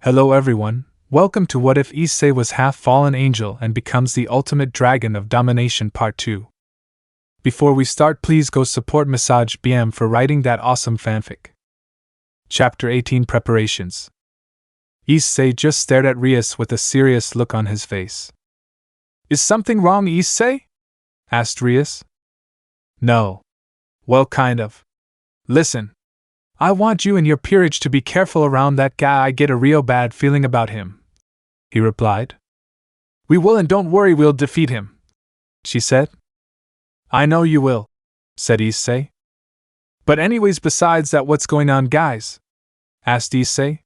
Hello everyone, welcome to What If Issei Was Half Fallen Angel and Becomes the Ultimate Dragon of Domination Part 2. Before we start, please go support Misajbm for writing that awesome fanfic. Chapter 18 Preparations. Issei just stared at Rias with a serious look on his face. Is something wrong, Issei? Asked Rias. No. Well, kind of. Listen. I want you and your peerage to be careful around that guy. I get a real bad feeling about him, he replied. We will, and don't worry, we'll defeat him, she said. I know you will, said Issei. But anyways, besides that, what's going on, guys? Asked Issei.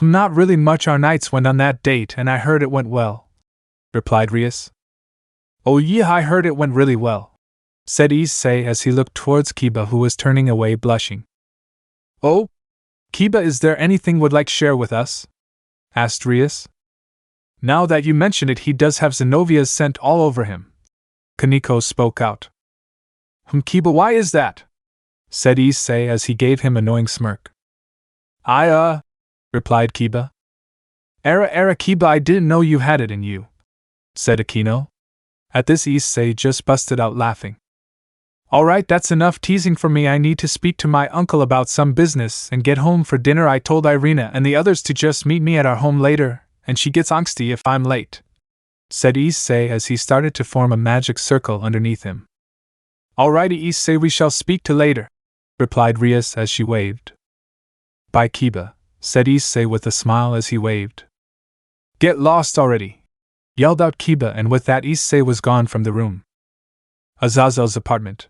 Not really much. Our nights went on that date and I heard it went well, replied Rias. Oh yeah, I heard it went really well, said Issei as he looked towards Kiba, who was turning away blushing. Oh? Kiba, is there anything would like share with us? Asked Rias. Now that you mention it, he does have Zenovia's scent all over him. Kaneko spoke out. Kiba, why is that? Said Issei as he gave him an annoying smirk. Replied Kiba. Era Kiba, I didn't know you had it in you, said Akino. At this, Issei just busted out laughing. Alright, that's enough teasing for me. I need to speak to my uncle about some business and get home for dinner. I told Irina and the others to just meet me at our home later, and she gets angsty if I'm late, said Issei as he started to form a magic circle underneath him. Alrighty, Issei, we shall speak to later, replied Rias as she waved. Bye, Kiba, said Issei with a smile as he waved. Get lost already, yelled out Kiba, and with that Issei was gone from the room. Azazel's apartment.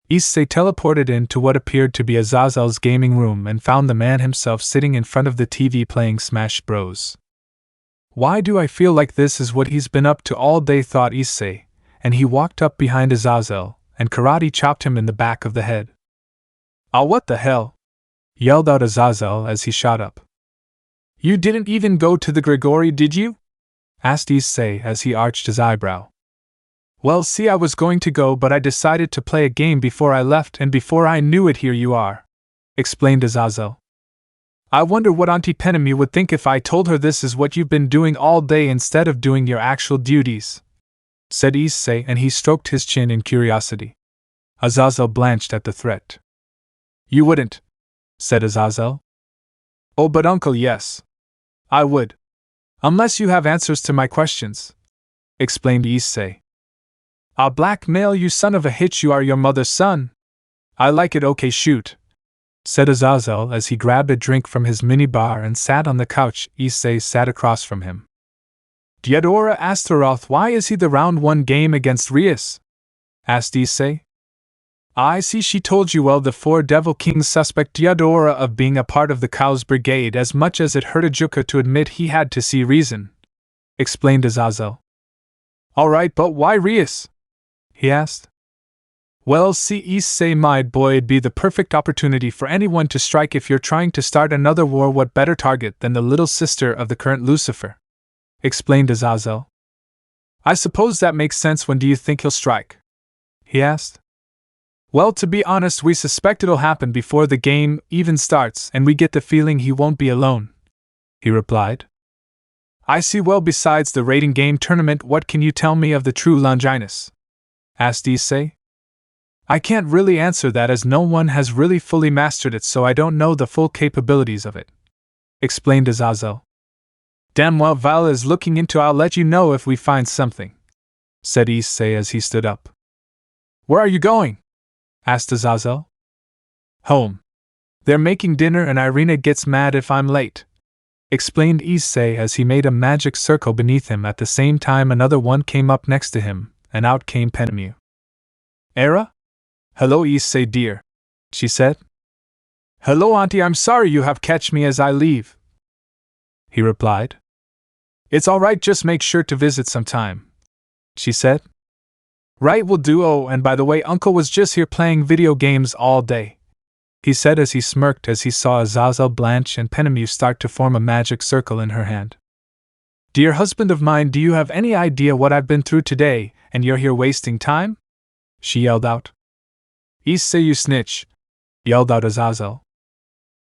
Issei teleported into what appeared to be Azazel's gaming room and found the man himself sitting in front of the TV playing Smash Bros. Why do I feel like this is what he's been up to all day, thought Issei, and he walked up behind Azazel and karate chopped him in the back of the head. Ah, what the hell? Yelled out Azazel as he shot up. You didn't even go to the Grigori, did you? Asked Issei as he arched his eyebrow. Well, see, I was going to go, but I decided to play a game before I left, and before I knew it, here you are, explained Azazel. I wonder what Auntie Penemy would think if I told her this is what you've been doing all day instead of doing your actual duties, said Issei, and he stroked his chin in curiosity. Azazel blanched at the threat. You wouldn't, said Azazel. Oh, but uncle, yes. I would. Unless you have answers to my questions, explained Issei. I'll blackmail you, son of a hitch, you are your mother's son. I like it, okay, shoot, said Azazel as he grabbed a drink from his minibar and sat on the couch. Issei sat across from him. Diodora asked Aroth, why is he the round one game against Rias? Asked Issei. I see, she told you. Well, the four Devil Kings suspect Diodora of being a part of the Cow's brigade as much as it hurt Ajuka to admit he had to see reason, explained Azazel. Alright, but why Rias? He asked. Well, see, Issei, my boy, it'd be the perfect opportunity for anyone to strike if you're trying to start another war. What better target than the little sister of the current Lucifer? Explained Azazel. I suppose that makes sense. When do you think he'll strike? He asked. Well, to be honest, we suspect it'll happen before the game even starts, and we get the feeling he won't be alone, he replied. I see. Well, besides the rating game tournament, what can you tell me of the true Longinus? Asked Issei. I can't really answer that as no one has really fully mastered it, so I don't know the full capabilities of it, explained Azazel. Damn, well, Val is looking into. I'll let you know if we find something, said Issei as he stood up. Where are you going? Asked Azazel. Home. They're making dinner and Irina gets mad if I'm late, explained Issei as he made a magic circle beneath him. At the same time, another one came up next to him, and out came Penemy. Era? Hello, Issei dear, she said. Hello, Auntie, I'm sorry you have catch me as I leave, he replied. It's alright, just make sure to visit sometime, she said. Right, will do. Oh, and by the way, Uncle was just here playing video games all day, he said as he smirked as he saw Azazel blanch and Penemy start to form a magic circle in her hand. Dear husband of mine, do you have any idea what I've been through today, and you're here wasting time? She yelled out. Issei, you snitch, yelled out Azazel.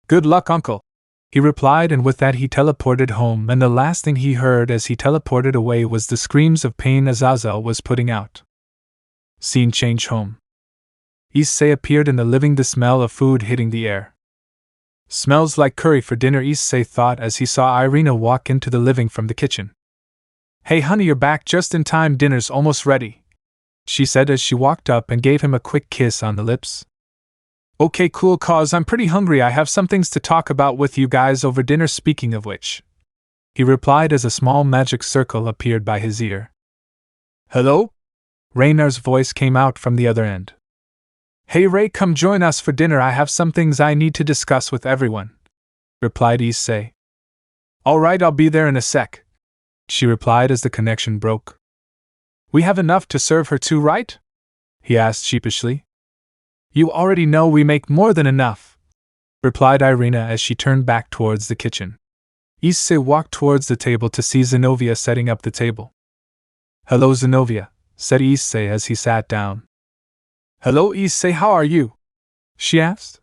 Good luck, Uncle, he replied, and with that he teleported home, and the last thing he heard as he teleported away was the screams of pain Azazel was putting out. Scene change home. Issei appeared in the living, the smell of food hitting the air. Smells like curry for dinner, Issei thought as he saw Irina walk into the living from the kitchen. Hey honey, you're back just in time, dinner's almost ready, she said as she walked up and gave him a quick kiss on the lips. Okay, cool, cause I'm pretty hungry. I have some things to talk about with you guys over dinner, speaking of which, he replied as a small magic circle appeared by his ear. Hello? Rainar's voice came out from the other end. Hey Ray, come join us for dinner. I have some things I need to discuss with everyone, replied Issei. Alright, I'll be there in a sec, she replied as the connection broke. We have enough to serve her too, right? He asked sheepishly. You already know we make more than enough, replied Irina as she turned back towards the kitchen. Issei walked towards the table to see Zenobia setting up the table. Hello Zenobia, said Issei as he sat down. Hello Issei, how are you? She asked.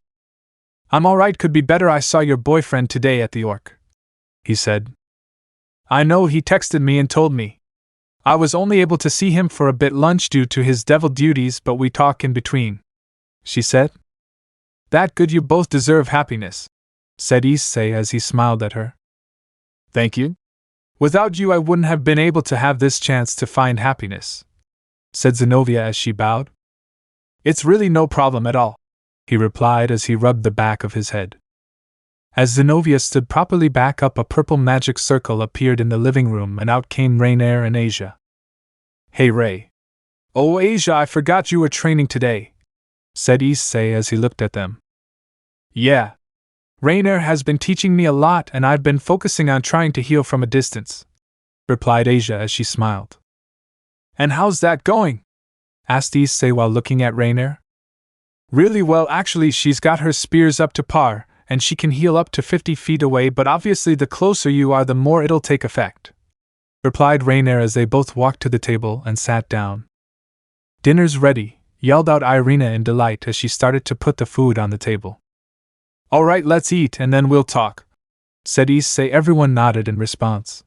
I'm alright, could be better. I saw your boyfriend today at the Orc, he said. I know, he texted me and told me. I was only able to see him for a bit lunch due to his devil duties, but we talk in between, she said. That good, you both deserve happiness, said Issei as he smiled at her. Thank you. Without you I wouldn't have been able to have this chance to find happiness, said Zenobia as she bowed. It's really no problem at all, he replied as he rubbed the back of his head. As Zenobia stood properly back up, a purple magic circle appeared in the living room and out came Rainier and Asia. Hey Ray. Oh Asia, I forgot you were training today, said Issei as he looked at them. Yeah. Rainier has been teaching me a lot and I've been focusing on trying to heal from a distance, replied Asia as she smiled. And how's that going? Asked Issei while looking at Rainier. Really well, actually. She's got her spears up to par, and she can heal up to 50 feet away, but obviously the closer you are the more it'll take effect, replied Rainier as they both walked to the table and sat down. Dinner's ready, yelled out Irina in delight as she started to put the food on the table. Alright, let's eat and then we'll talk, said Issei. Everyone nodded in response.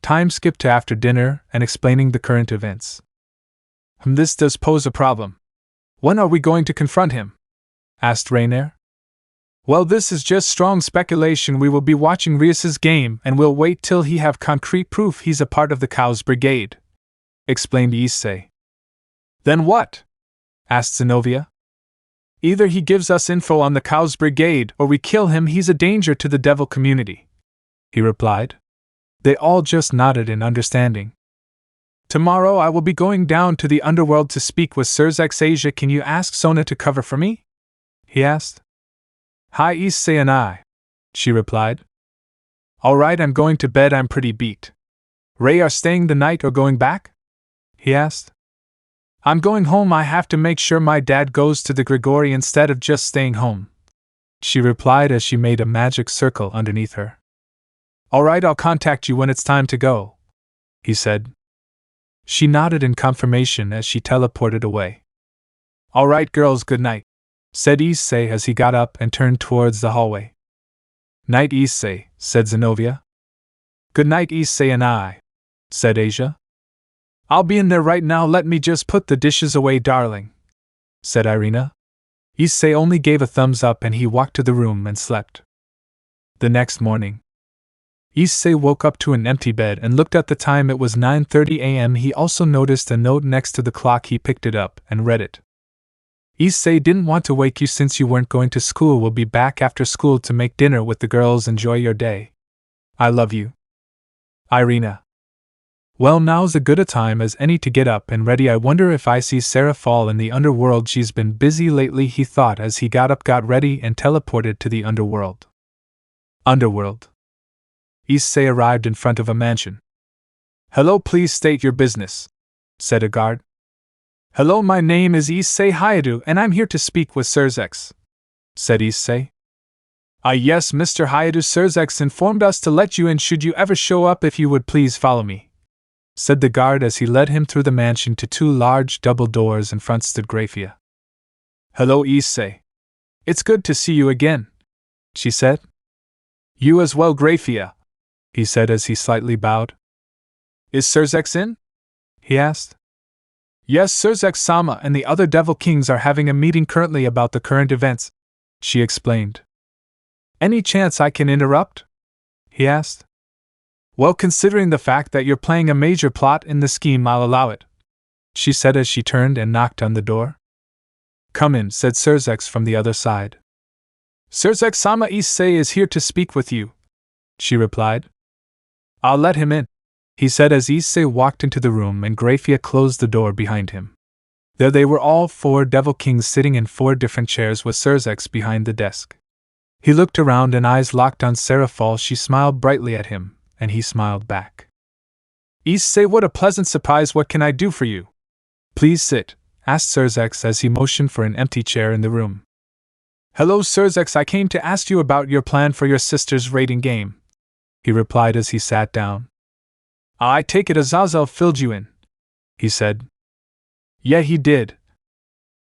Time skipped to after dinner and explaining the current events. This does pose a problem. When are we going to confront him? Asked Rainier. Well, this is just strong speculation. We will be watching Rias's game and we'll wait till he have concrete proof he's a part of the Cow's brigade, explained Issei. Then what? Asked Zenobia. Either he gives us info on the Cow's brigade or we kill him. He's a danger to the devil community, he replied. They all just nodded in understanding. Tomorrow I will be going down to the Underworld to speak with Serafall. Asia, can you ask Sona to cover for me? He asked. Hi Issei and I, she replied. Alright, I'm going to bed, I'm pretty beat. Ray, are staying the night or going back? He asked. I'm going home. I have to make sure my dad goes to the Grigori instead of just staying home, she replied as she made a magic circle underneath her. Alright, I'll contact you when it's time to go, he said. She nodded in confirmation as she teleported away. Alright girls, good night, said Issei as he got up and turned towards the hallway. Night Issei, said Zenobia. Good night Issei and I, said Asia. I'll be in there right now, let me just put the dishes away darling, said Irina. Issei only gave a thumbs up and he walked to the room and slept. The next morning, Issei woke up to an empty bed and looked at the time. It was 9:30 a.m. He also noticed a note next to the clock. He picked it up and read it. Issei, didn't want to wake you since you weren't going to school. We'll be back after school to make dinner with the girls. Enjoy your day. I love you. Irina. Well, now's as good a time as any to get up and ready. I wonder if I see Serafall in the Underworld. She's been busy lately, he thought as he got up, got ready, and teleported to the Underworld. Underworld. Issei arrived in front of a mansion. Hello, please state your business, said a guard. Hello, my name is Issei Hayadu and I'm here to speak with Serafall, said Issei. Ah yes, Mr. Hayadu, Serafall informed us to let you in should you ever show up. If you would please follow me, said the guard as he led him through the mansion to two large double doors. In front stood Grafia. Hello Issei. It's good to see you again, she said. You as well, Grafia, he said as he slightly bowed. Is Serzex in? He asked. Yes, Serzex-sama and the other Devil Kings are having a meeting currently about the current events, she explained. Any chance I can interrupt? He asked. Well, considering the fact that you're playing a major plot in the scheme, I'll allow it, she said as she turned and knocked on the door. Come in, said Serzex from the other side. Serzex-sama, Issei is here to speak with you, she replied. I'll let him in, he said as Issei walked into the room and Grafia closed the door behind him. There they were, all 4 Devil Kings sitting in 4 different chairs with Serzex behind the desk. He looked around and eyes locked on Serafall. She smiled brightly at him, and he smiled back. Issei, what a pleasant surprise. What can I do for you? Please sit, asked Serzex as he motioned for an empty chair in the room. Hello, Serzex, I came to ask you about your plan for your sister's raiding game, he replied as he sat down. I take it Azazel filled you in, he said. Yeah, he did.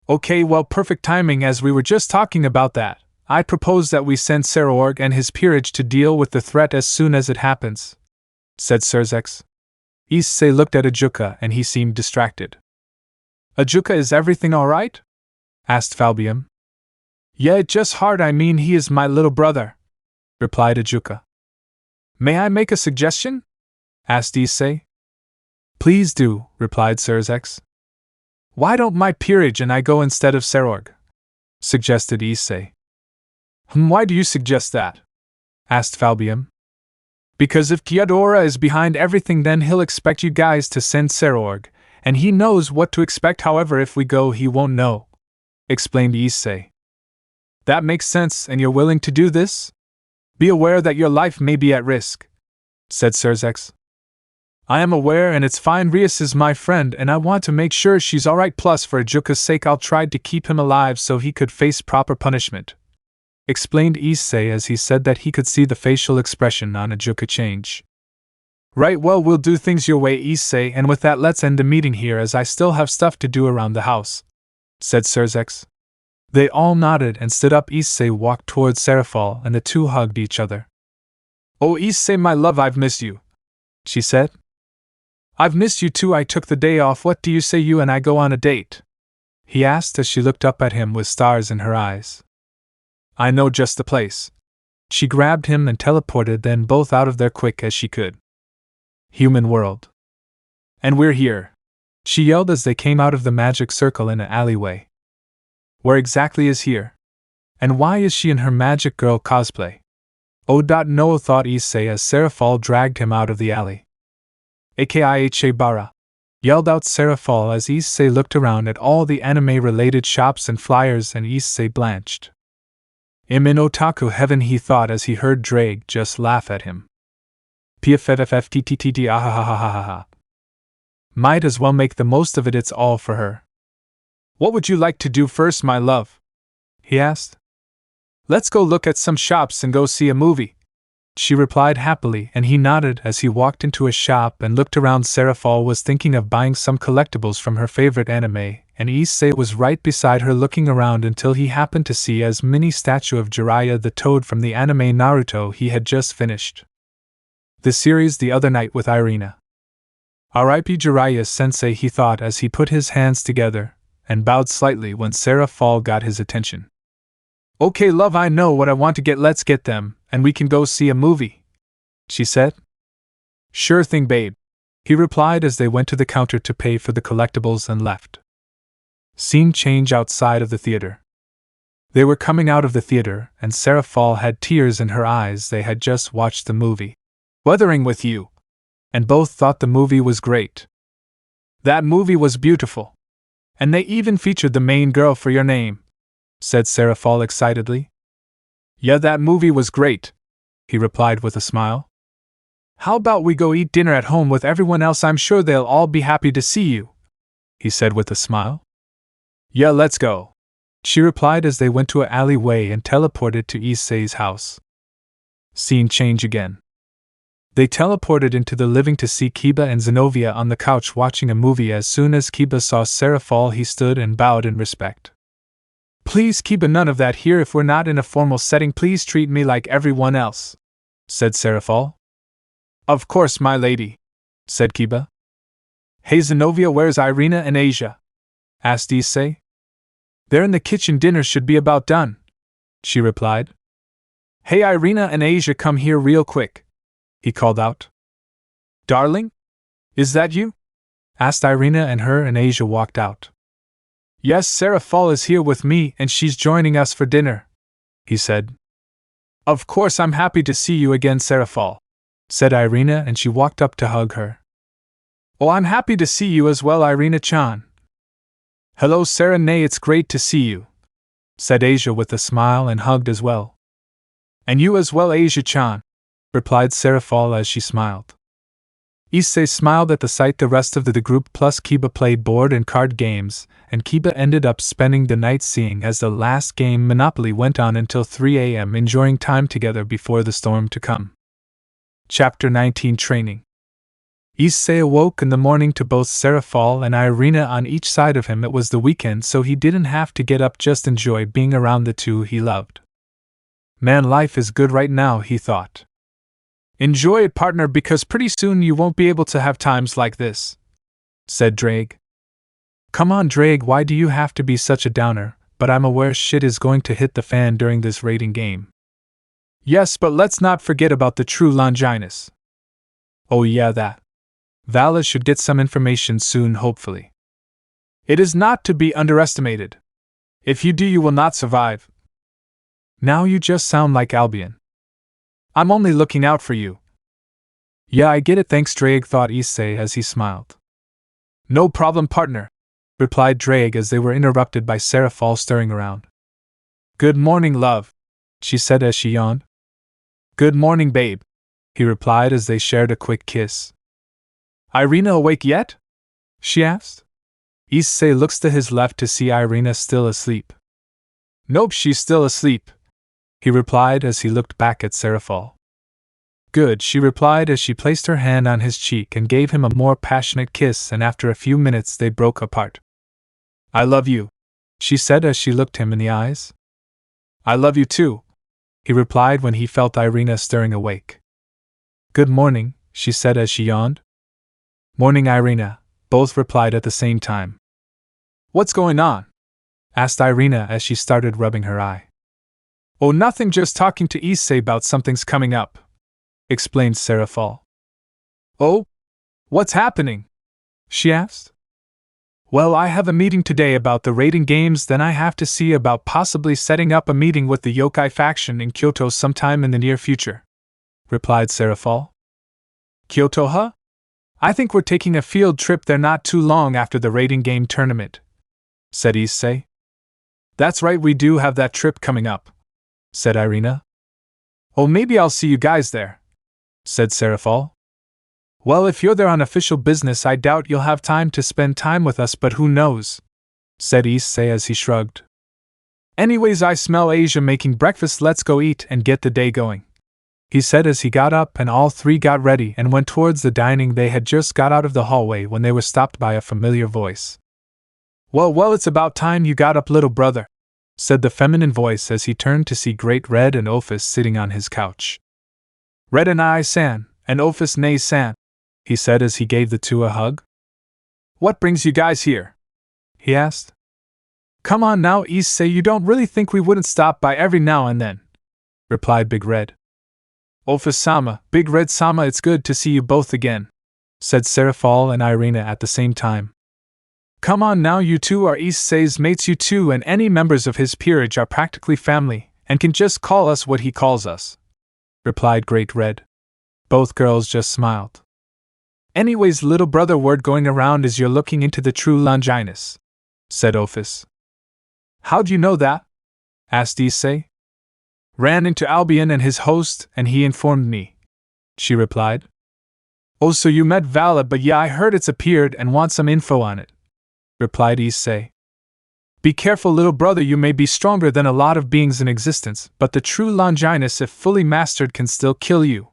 Okay, well, perfect timing, as we were just talking about that. I propose that we send Serorg and his peerage to deal with the threat as soon as it happens, said Serzex. Issei looked at Ajuka and he seemed distracted. Ajuka, is everything all right? Asked Falbium. Yeah, it's just hard. I mean, he is my little brother, replied Ajuka. May I make a suggestion? Asked Issei. Please do, replied Serzex. Why don't my peerage and I go instead of Serorg? Suggested Issei. Why do you suggest that? Asked Falbium. Because if Diodora is behind everything, then he'll expect you guys to send Serorg, and he knows what to expect. However, if we go, he won't know, explained Issei. That makes sense, and you're willing to do this? Be aware that your life may be at risk, said Serzex. I am aware, and it's fine. Rias is my friend, and I want to make sure she's alright. Plus, for Ajuka's sake, I'll try to keep him alive so he could face proper punishment, explained Issei as he said that he could see the facial expression on Ajuka change. Right, well, we'll do things your way, Issei, and with that, let's end the meeting here as I still have stuff to do around the house, said Serzex. They all nodded and stood up. Issei walked towards Serafall and the two hugged each other. Oh, Issei, my love, I've missed you, she said. I've missed you too. I took the day off. What do you say you and I go on a date? He asked as she looked up at him with stars in her eyes. I know just the place. She grabbed him and teleported then both out of there quick as she could. Human world. And we're here, she yelled as they came out of the magic circle in an alleyway. Where exactly is here? And why is she in her magic girl cosplay? Oh, no, thought Issei as Serafall dragged him out of the alley. Issei bara, yelled out Serafall as Issei looked around at all the anime-related shops and flyers, and Issei blanched. I'm in otaku heaven, he thought as he heard Drake just laugh at him. Pfffftttt ahahahaha. Might as well make the most of it, it's all for her. What would you like to do first, my love? He asked. Let's go look at some shops and go see a movie, she replied happily, and he nodded as he walked into a shop and looked around. Serafall was thinking of buying some collectibles from her favorite anime, and Issei was right beside her looking around until he happened to see a mini statue of Jiraiya the Toad from the anime Naruto he had just finished the series the other night with Irina. R.I.P. Jiraiya-sensei, he thought as he put his hands together, and bowed slightly when Serafall got his attention. Okay, love, I know what I want to get. Let's get them, and we can go see a movie, she said. Sure thing, babe, he replied as they went to the counter to pay for the collectibles and left. Scene change outside of the theater. They were coming out of the theater, and Serafall had tears in her eyes. They had just watched the movie Weathering with You, and both thought the movie was great. That movie was beautiful. And they even featured the main girl for Your Name, said Serafall excitedly. Yeah, that movie was great, he replied with a smile. How about we go eat dinner at home with everyone else? I'm sure they'll all be happy to see you, he said with a smile. Yeah, let's go, she replied as they went to an alleyway and teleported to Issei's house. Scene change again. They teleported into the living to see Kiba and Zenobia on the couch watching a movie. As soon as Kiba saw Serafall, he stood and bowed in respect. Please, Kiba, none of that here. If we're not in a formal setting, please treat me like everyone else, said Serafall. Of course, my lady, said Kiba. Hey Zenobia, where's Irina and Asia? Asked Issei. They're in the kitchen, dinner should be about done, she replied. Hey Irina and Asia, come here real quick, he called out. Darling? Is that you? Asked Irina, and her and Asia walked out. Yes, Serafall is here with me and she's joining us for dinner, he said. Of course, I'm happy to see you again, Serafall, said Irina, and she walked up to hug her. Oh, I'm happy to see you as well, Irina-chan. Hello, Sarah. Nay, it's great to see you, said Asia with a smile and hugged as well. And you as well, Asia-chan, replied Serafall as she smiled. Issei smiled at the sight. The rest of the group plus Kiba played board and card games, and Kiba ended up spending the night seeing as the last game Monopoly went on until 3 a.m. enjoying time together before the storm to come. Chapter 19 Training. Issei awoke in the morning to both Serafall and Irina on each side of him. It was the weekend, so he didn't have to get up, just enjoy being around the two he loved. Man, life is good right now, he thought. Enjoy it, partner, because pretty soon you won't be able to have times like this, said Drake. Come on, Drake, why do you have to be such a downer? But I'm aware shit is going to hit the fan during this raiding game. Yes, but let's not forget about the true Longinus. Oh yeah, that. Vali should get some information soon, hopefully. It is not to be underestimated. If you do, you will not survive. Now you just sound like Albion. I'm only looking out for you. Yeah, I get it, thanks, Drake, thought Issei as he smiled. No problem, partner, replied Drake as they were interrupted by Serafall stirring around. Good morning, love, she said as she yawned. Good morning, babe, he replied as they shared a quick kiss. Irina awake yet? She asked. Issei looks to his left to see Irina still asleep. Nope, she's still asleep, he replied as he looked back at Serafall. Good, she replied as she placed her hand on his cheek and gave him a more passionate kiss, and after a few minutes they broke apart. I love you, she said as she looked him in the eyes. I love you too, he replied when he felt Irina stirring awake. Good morning, she said as she yawned. Morning, Irina, both replied at the same time. What's going on? Asked Irina as she started rubbing her eye. Oh, nothing, just talking to Issei about something's coming up, explained Serafall. Oh? What's happening? She asked. Well, I have a meeting today about the raiding games, then I have to see about possibly setting up a meeting with the yokai faction in Kyoto sometime in the near future, replied Serafall. Kyoto, huh? I think we're taking a field trip there not too long after the raiding game tournament, said Issei. That's right, we do have that trip coming up, said Irina. Oh, maybe I'll see you guys there, said Serafall. Well, if you're there on official business, I doubt you'll have time to spend time with us, but who knows, said Issei as he shrugged. Anyways, I smell Asia making breakfast, let's go eat and get the day going, he said as he got up, and all three got ready and went towards the dining. They had just got out of the hallway when they were stopped by a familiar voice. Well, it's about time you got up, little brother, said the feminine voice as he turned to see Great Red and Ophis sitting on his couch. Red and I-san, and Ophis nay-san, he said as he gave the two a hug. What brings you guys here? He asked. Come on now, Issei, you don't really think we wouldn't stop by every now and then, replied Big Red. Ophis-sama, Big Red-sama, it's good to see you both again, said Serafall and Irina at the same time. Come on now, you two are Issei's mates, you two and any members of his peerage are practically family, and can just call us what he calls us, replied Great Red. Both girls just smiled. Anyways, little brother, word going around is you're looking into the true Longinus, said Ophis. How'd you know that? Asked Issei. Ran into Albion and his host, and he informed me, she replied. Oh, so you met Vali, but yeah, I heard it's appeared and want some info on it, replied Issei. Be careful, little brother, you may be stronger than a lot of beings in existence, but the true Longinus, if fully mastered, can still kill you,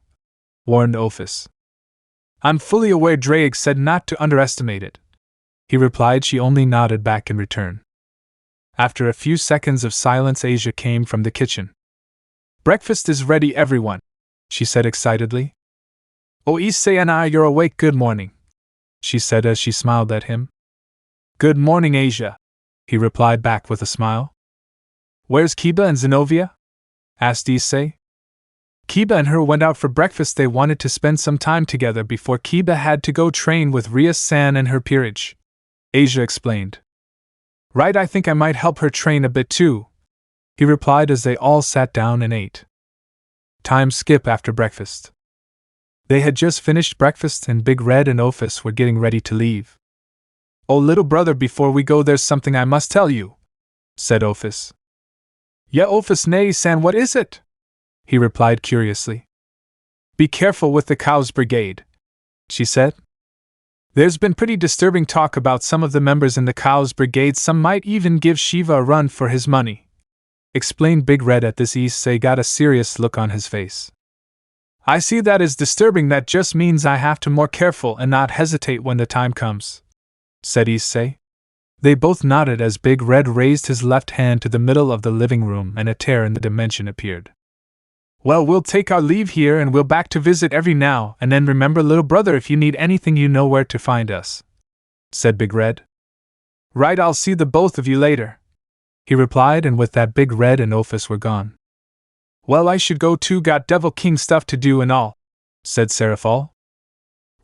warned Ophis. I'm fully aware, Drake said not to underestimate it, he replied. She only nodded back in return. After a few seconds of silence, Asia came from the kitchen. Breakfast is ready, everyone, she said excitedly. Oh, Issei and I, you're awake, good morning, she said as she smiled at him. Good morning, Asia, he replied back with a smile. Where's Kiba and Zenobia? Asked Issei. Kiba and her went out for breakfast. They wanted to spend some time together before Kiba had to go train with Ria-san and her peerage, Asia explained. Right, I think I might help her train a bit too, he replied as they all sat down and ate. Time skip after breakfast. They had just finished breakfast and Big Red and Ophis were getting ready to leave. Oh, little brother, before we go, there's something I must tell you, said Ophis. Yeah, Ophis Nay-san, what is it? He replied curiously. Be careful with the Cow's brigade, she said. There's been pretty disturbing talk about some of the members in the Cow's brigade. Some might even give Shiva a run for his money, explained Big Red. At this, Issei got a serious look on his face. I see that as disturbing. That just means I have to be more careful and not hesitate when the time comes, said Issei. They both nodded as Big Red raised his left hand to the middle of the living room and a tear in the dimension appeared. Well, we'll take our leave here and we'll back to visit every now and then. Remember, little brother, if you need anything, you know where to find us, said Big Red. Right, I'll see the both of you later, he replied, and with that Big Red and Ophis were gone. Well, I should go too, got Devil King stuff to do and all, said Serafall.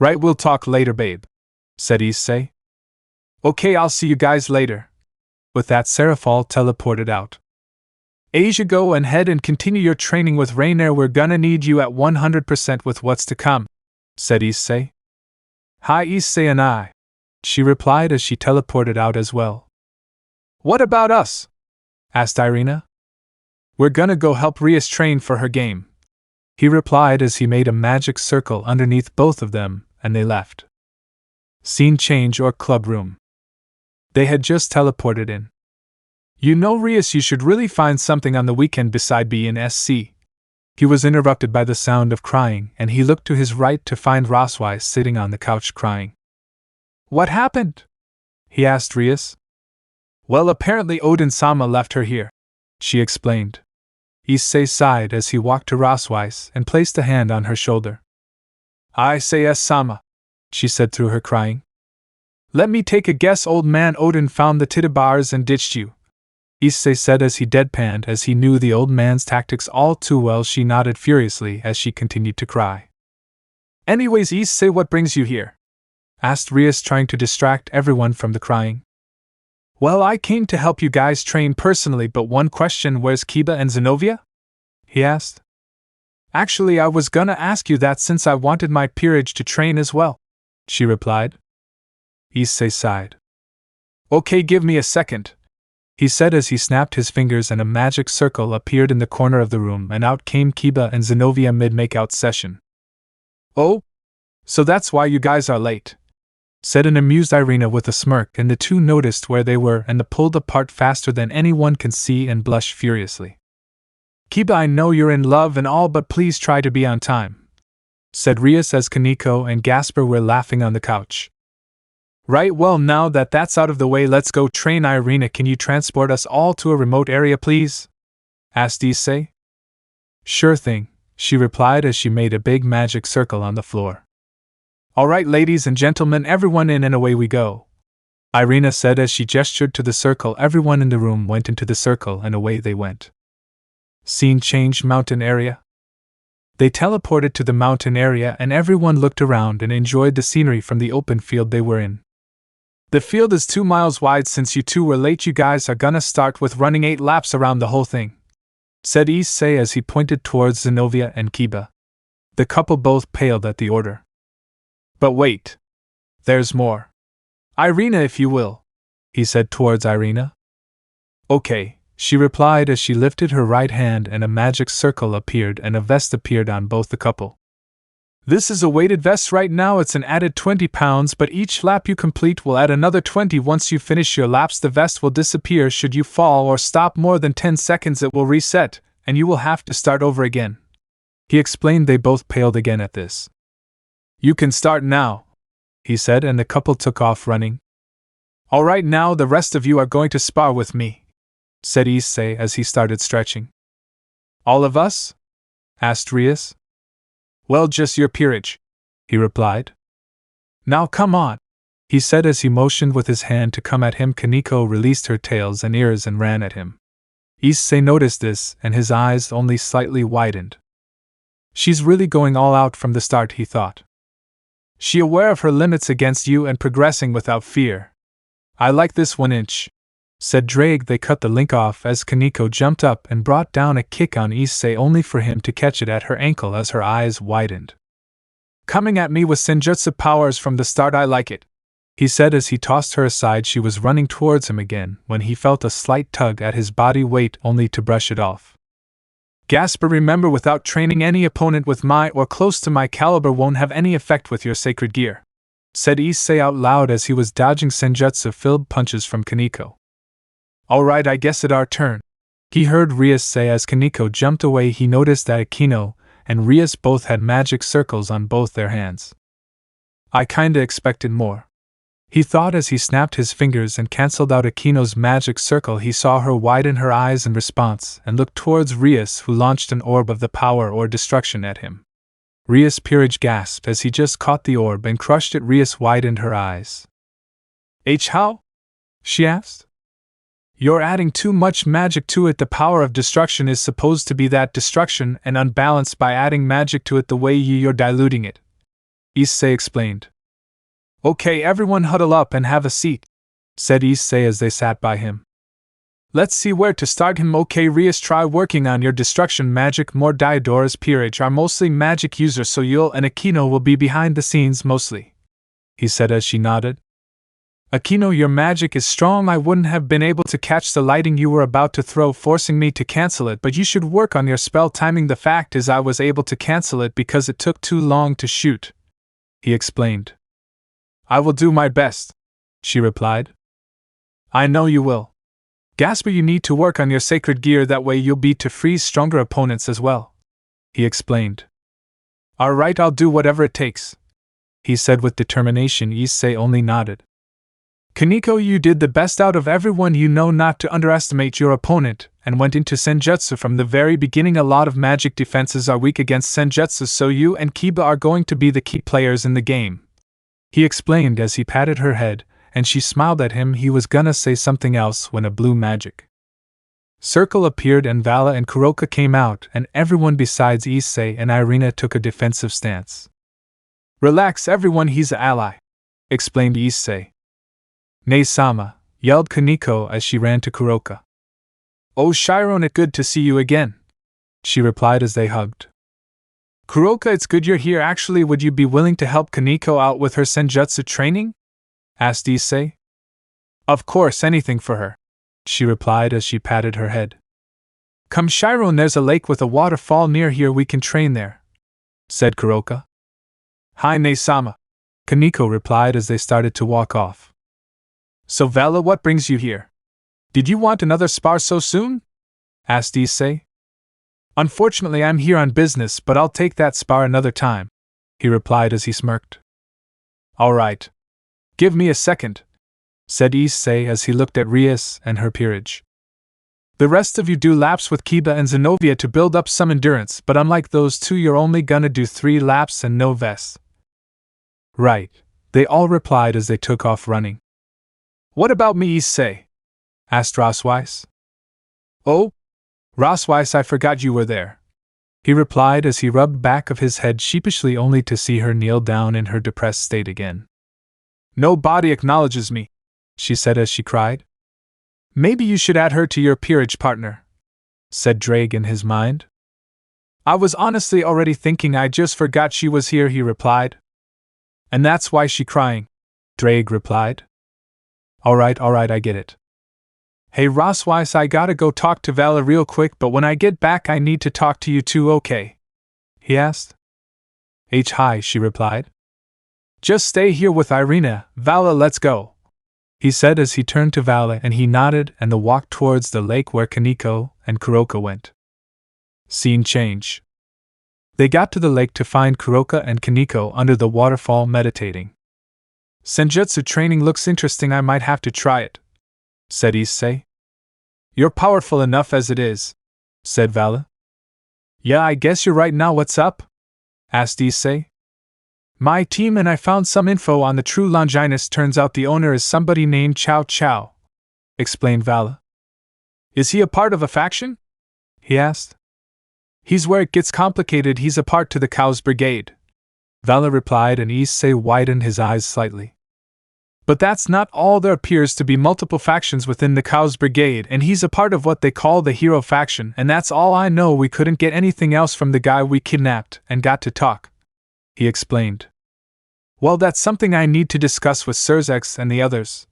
Right, we'll talk later, babe, said Issei. Okay, I'll see you guys later. With that, Serafall teleported out. Asia, go ahead and continue your training with Rainier. We're gonna need you at 100% with what's to come, said Issei. Hi, Issei and I, she replied as she teleported out as well. What about us? Asked Irina. We're gonna go help Rias train for her game, he replied as he made a magic circle underneath both of them, and they left. Scene change or club room. They had just teleported in. You know, Rias, you should really find something on the weekend beside B&SC. He was interrupted by the sound of crying, and he looked to his right to find Roswise sitting on the couch crying. What happened? He asked Rias. Well, apparently Odin-sama left her here, she explained. Issei sighed as he walked to Roswise and placed a hand on her shoulder. I say yes-sama, she said through her crying. Let me take a guess, old man, Odin found the Titibars and ditched you, Issei said as he deadpanned, as he knew the old man's tactics all too well. She nodded furiously as she continued to cry. Anyways, Issei, what brings you here? Asked Rias, trying to distract everyone from the crying. Well, I came to help you guys train personally, but one question, where's Kiba and Zenobia? He asked. Actually, I was gonna ask you that since I wanted my peerage to train as well, she replied. Issei sighed. Okay, give me a second, he said as he snapped his fingers and a magic circle appeared in the corner of the room and out came Kiba and Zenobia mid-makeout session. Oh? So that's why you guys are late, said an amused Irina with a smirk, and the two noticed where they were and pulled apart faster than anyone can see and blushed furiously. Kiba, I know you're in love and all, but please try to be on time, said Rias as Kaneko and Gasper were laughing on the couch. Right, well, now that that's out of the way, let's go train. Irina, can you transport us all to a remote area, please? Asked Issei. Sure thing, she replied as she made a big magic circle on the floor. All right, ladies and gentlemen, everyone in and away we go, Irina said as she gestured to the circle. Everyone in the room went into the circle and away they went. Scene change, mountain area. They teleported to the mountain area and everyone looked around and enjoyed the scenery from the open field they were in. The field is 2 miles wide. Since you two were late, you guys are gonna start with running 8 laps around the whole thing, said Issei as he pointed towards Zenobia and Kiba. The couple both paled at the order. But wait. There's more. Irina, if you will, he said towards Irina. Okay, she replied as she lifted her right hand and a magic circle appeared and a vest appeared on both the couple. This is a weighted vest. Right now it's an added 20 pounds, but each lap you complete will add another 20. Once you finish your laps, the vest will disappear. Should you fall or stop more than 10 seconds, it will reset, and you will have to start over again, he explained. They both paled again at this. You can start now, he said, and the couple took off running. All right, now the rest of you are going to spar with me, said Issei as he started stretching. All of us? Asked Rias. Well, just your peerage, he replied. Now come on, he said as he motioned with his hand to come at him. Kaneko released her tails and ears and ran at him. Issei noticed this, and his eyes only slightly widened. She's really going all out from the start, he thought. She aware of her limits against you and progressing without fear. I like this 1 inch, said Drake. They cut the link off as Kaneko jumped up and brought down a kick on Issei, only for him to catch it at her ankle as her eyes widened. Coming at me with senjutsu powers from the start, I like it, he said as he tossed her aside. She was running towards him again when he felt a slight tug at his body weight, only to brush it off. Gasper, remember, without training, any opponent with my or close to my caliber won't have any effect with your sacred gear, said Issei out loud as he was dodging senjutsu-filled punches from Kaneko. Alright, I guess it's our turn, he heard Rias say as Kaneko jumped away. He noticed that Akino and Rias both had magic circles on both their hands. I kinda expected more, he thought as he snapped his fingers and cancelled out Akino's magic circle. He saw her widen her eyes in response and looked towards Rias, who launched an orb of the power or destruction at him. Rias' peerage gasped as he just caught the orb and crushed it. Rias widened her eyes. How? She asked. You're adding too much magic to it. The power of destruction is supposed to be that destruction and unbalanced by adding magic to it the way you're diluting it, Issei explained. Okay, everyone huddle up and have a seat, said Issei as they sat by him. Let's see where to start him. Okay, Rias, try working on your destruction magic more. Diodora's peerage are mostly magic users, so you'll and Akino will be behind the scenes mostly, he said as she nodded. Akino, your magic is strong. I wouldn't have been able to catch the lighting you were about to throw, forcing me to cancel it, but you should work on your spell timing. The fact is I was able to cancel it because it took too long to shoot, he explained. I will do my best, she replied. I know you will. Gasper, you need to work on your sacred gear, that way you'll be to freeze stronger opponents as well, he explained. Alright, I'll do whatever it takes, he said with determination. Issei only nodded. Kaneko, you did the best out of everyone. You know not to underestimate your opponent, and went into senjutsu from the very beginning. A lot of magic defenses are weak against senjutsu, so you and Kiba are going to be the key players in the game, he explained as he patted her head, and she smiled at him. He was gonna say something else when a blue magic circle appeared and Vala and Kuroka came out, and everyone besides Issei and Irina took a defensive stance. Relax everyone, he's an ally, explained Issei. Nei-sama, yelled Kaneko as she ran to Kuroka. Oh Chiron, it's good to see you again, she replied as they hugged. Kuroka, it's good you're here. Actually, would you be willing to help Kaneko out with her senjutsu training? Asked Issei. Of course, anything for her, she replied as she patted her head. Come Chiron, there's a lake with a waterfall near here, we can train there, said Kuroka. Hi Nei-sama, Kaneko replied as they started to walk off. So Vala, what brings you here? Did you want another spar so soon? Asked Issei. Unfortunately, I'm here on business, but I'll take that spar another time, he replied as he smirked. Alright. Give me a second, said Issei as he looked at Rias and her peerage. The rest of you do laps with Kiba and Zenobia to build up some endurance, but unlike those two, you're only gonna do 3 laps and no vest. Right, they all replied as they took off running. What about me, Issei? Asked Rosweiss. Oh, Rosweiss, I forgot you were there, he replied as he rubbed back of his head sheepishly, only to see her kneel down in her depressed state again. Nobody acknowledges me, she said as she cried. Maybe you should add her to your peerage, partner, said Drake in his mind. I was honestly already thinking, I just forgot she was here, he replied. And that's why she crying, Drake replied. Alright, I get it. Hey Rosweiss, I gotta go talk to Valerie real quick, but when I get back I need to talk to you too, okay? He asked. Hi, she replied. Just stay here with Irina, Vala, let's go, he said as he turned to Vala, and he nodded and they walked towards the lake where Kaneko and Kuroka went. Scene change. They got to the lake to find Kuroka and Kaneko under the waterfall meditating. Senjutsu training looks interesting, I might have to try it, said Issei. You're powerful enough as it is, said Vala. Yeah, I guess you're right. Now what's up? asked Issei. My team and I found some info on the true Longinus. Turns out the owner is somebody named Cao Cao, explained Vali. Is he a part of a faction? He asked. He's where it gets complicated. He's a part to the Cao's brigade, Vali replied, and Issei widened his eyes slightly. But that's not all. There appears to be multiple factions within the Cao's brigade, and he's a part of what they call the hero faction, and that's all I know. We couldn't get anything else from the guy we kidnapped and got to talk, he explained. Well, that's something I need to discuss with Serafall and the others,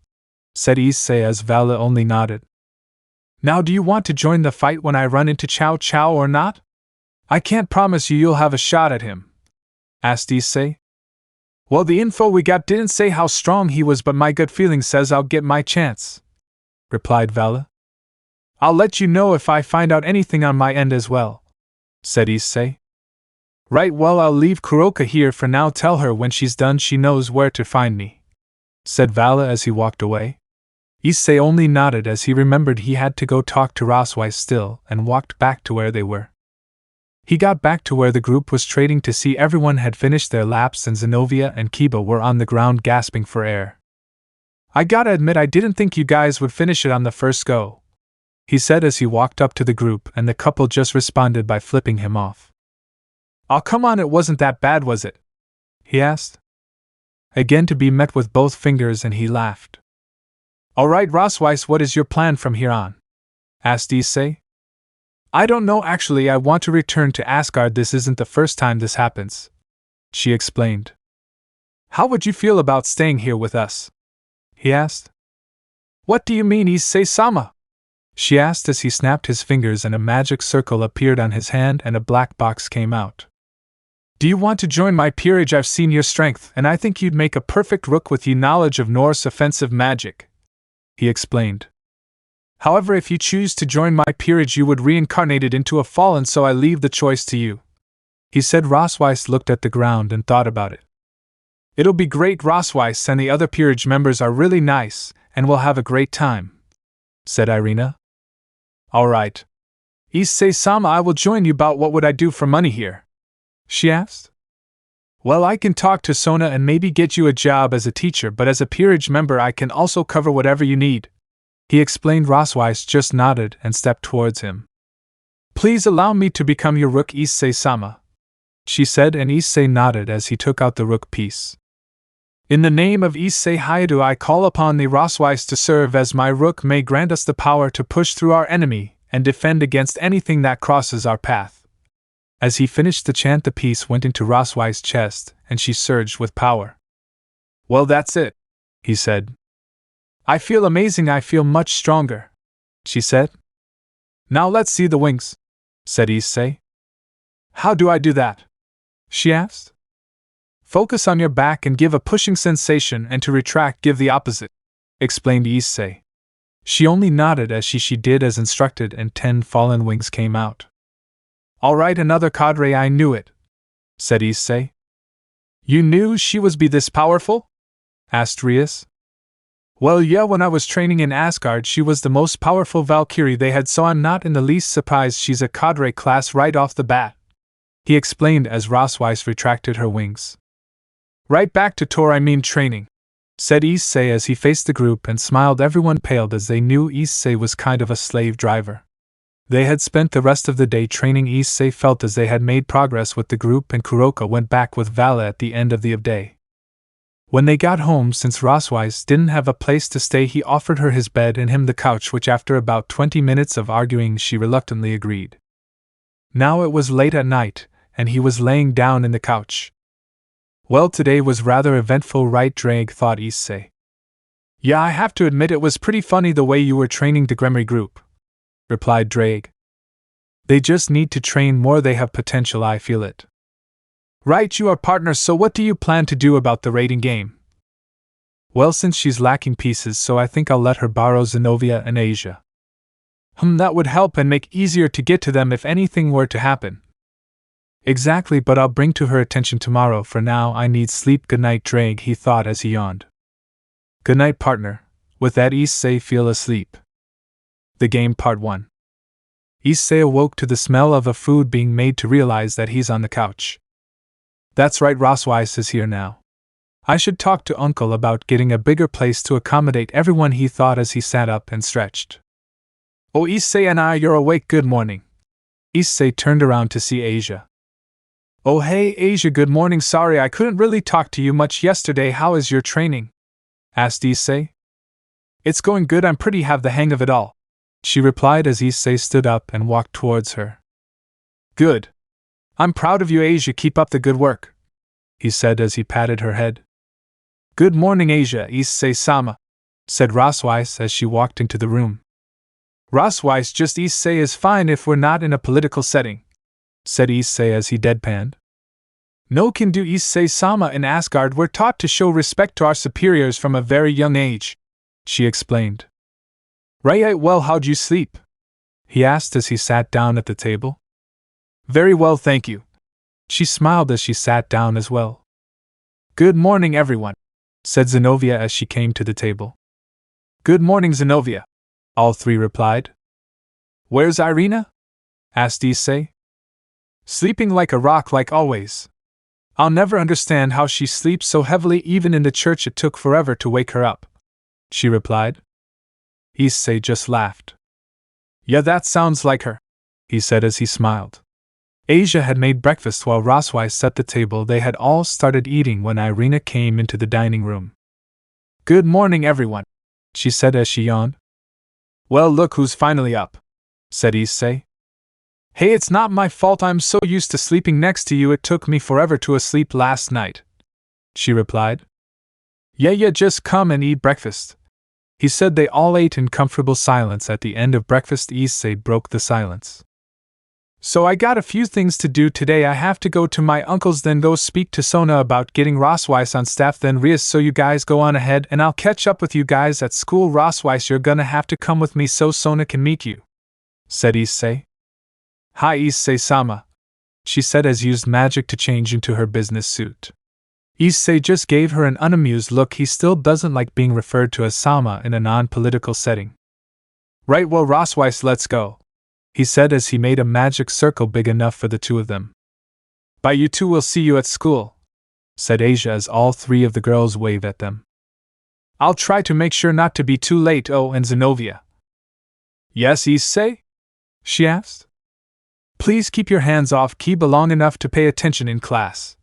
said Issei as Vali only nodded. Now, do you want to join the fight when I run into Cao Cao or not? I can't promise you'll have a shot at him, asked Issei. Well, the info we got didn't say how strong he was, but my gut feeling says I'll get my chance, replied Vali. I'll let you know if I find out anything on my end as well, said Issei. Right, well, I'll leave Cruach here for now. Tell her when she's done she knows where to find me, said Vali as he walked away. Issei only nodded as he remembered he had to go talk to Rosweiss still and walked back to where they were. He got back to where the group was trading to see everyone had finished their laps and Zenobia and Kiba were on the ground gasping for air. I gotta admit, I didn't think you guys would finish it on the first go, he said as he walked up to the group, and the couple just responded by flipping him off. Oh, come on, it wasn't that bad, was it? He asked. Again to be met with both fingers, and he laughed. Alright, Rosweiss, what is your plan from here on? Asked Issei. I don't know actually, I want to return to Asgard. This isn't the first time this happens, she explained. How would you feel about staying here with us? He asked. What do you mean, Issei-sama? She asked as he snapped his fingers and a magic circle appeared on his hand and a black box came out. Do you want to join my peerage? I've seen your strength, and I think you'd make a perfect rook with your knowledge of Norse offensive magic, he explained. However, if you choose to join my peerage, you would reincarnate it into a fallen, so I leave the choice to you, he said. Rosweiss looked at the ground and thought about it. It'll be great. Rosweiss and the other peerage members are really nice, and we'll have a great time, said Irina. Alright. Issei-sama, I will join you. About what would I do for money here? She asked. Well, I can talk to Sona and maybe get you a job as a teacher, but as a peerage member I can also cover whatever you need, he explained. Rosweiss just nodded and stepped towards him. Please allow me to become your rook, Issei-sama, she said, and Issei nodded as he took out the rook piece. In the name of Issei Hayadu, I call upon the Rosweiss to serve as my rook. May grant us the power to push through our enemy and defend against anything that crosses our path. As he finished the chant, the piece went into Rosweiss' chest, and she surged with power. Well, that's it, he said. I feel amazing. I feel much stronger, she said. Now let's see the wings, said Issei. How do I do that? She asked. Focus on your back and give a pushing sensation, and to retract give the opposite, explained Issei. She only nodded as she did as instructed, and 10 fallen wings came out. Alright, another cadre. I knew it, said Issei. You knew she was this powerful? Asked Rias. Well, yeah, when I was training in Asgard she was the most powerful Valkyrie they had, so I'm not in the least surprised she's a cadre class right off the bat, he explained as Rosweiss retracted her wings. Right back to training, said Issei as he faced the group and smiled. Everyone paled as they knew Issei was kind of a slave driver. They had spent the rest of the day training. Issei felt as they had made progress with the group, and Cruach went back with Vali at the end of the day. When they got home, since Rosweiss didn't have a place to stay, he offered her his bed and him the couch, which after about 20 minutes of arguing she reluctantly agreed. Now it was late at night, and he was laying down in the couch. Well, today was rather eventful, right, Drake, thought Issei. Yeah, I have to admit it was pretty funny the way you were training the Gremry group, replied Drake. They just need to train more. They have potential, I feel it. Right, you are partners, so what do you plan to do about the raiding game? Well, since she's lacking pieces, so I think I'll let her borrow Zenobia and Asia. That would help and make easier to get to them if anything were to happen. Exactly, but I'll bring to her attention tomorrow. For now, I need sleep. Good night, Drake, he thought as he yawned. Good night, partner. With that, Issei fell asleep. The Game Part 1. Issei awoke to the smell of a food being made to realize that he's on the couch. That's right, Rosweiss is here now. I should talk to Uncle about getting a bigger place to accommodate everyone, he thought as he sat up and stretched. Oh, Issei and I, you're awake, good morning. Issei turned around to see Asia. Oh hey Asia, good morning, sorry I couldn't really talk to you much yesterday, how is your training? Asked Issei. It's going good, I'm pretty have the hang of it all, she replied as Issei stood up and walked towards her. Good. I'm proud of you Asia, keep up the good work, he said as he patted her head. Good morning Asia, Issei-sama, said Rosweiss as she walked into the room. Rosweiss, just Issei is fine if we're not in a political setting, said Issei as he deadpanned. No can do Issei-sama, in Asgard we're taught to show respect to our superiors from a very young age, she explained. Right, well, how'd you sleep? He asked as he sat down at the table. Very well, thank you. She smiled as she sat down as well. Good morning, everyone, said Zenobia as she came to the table. Good morning, Zenobia, all three replied. Where's Irina? Asked Issei. Sleeping like a rock like always. I'll never understand how she sleeps so heavily, even in the church it took forever to wake her up, she replied. Issei just laughed. Yeah, that sounds like her, he said as he smiled. Asia had made breakfast while Rosweiss set the table. They had all started eating when Irina came into the dining room. Good morning, everyone, she said as she yawned. Well, look who's finally up, said Issei. Hey, it's not my fault, I'm so used to sleeping next to you it took me forever to sleep last night, she replied. Yeah, just come and eat breakfast, he said. They all ate in comfortable silence. At the end of breakfast, Issei broke the silence. So I got a few things to do today. I have to go to my uncle's, then go speak to Sona about getting Rosweiss on staff, then Rias, so you guys go on ahead and I'll catch up with you guys at school. Rosweiss, you're gonna have to come with me so Sona can meet you, said Issei. Hi Issei-sama, she said as used magic to change into her business suit. Issei just gave her an unamused look. He still doesn't like being referred to as Sama in a non-political setting. Right, well Rosweiss, let's go, he said as he made a magic circle big enough for the two of them. Bye, you two, will see you at school, said Asia as all three of the girls waved at them. I'll try to make sure not to be too late. Oh, and Zenobia. Yes, Issei? She asked. Please keep your hands off Kiba long enough to pay attention in class,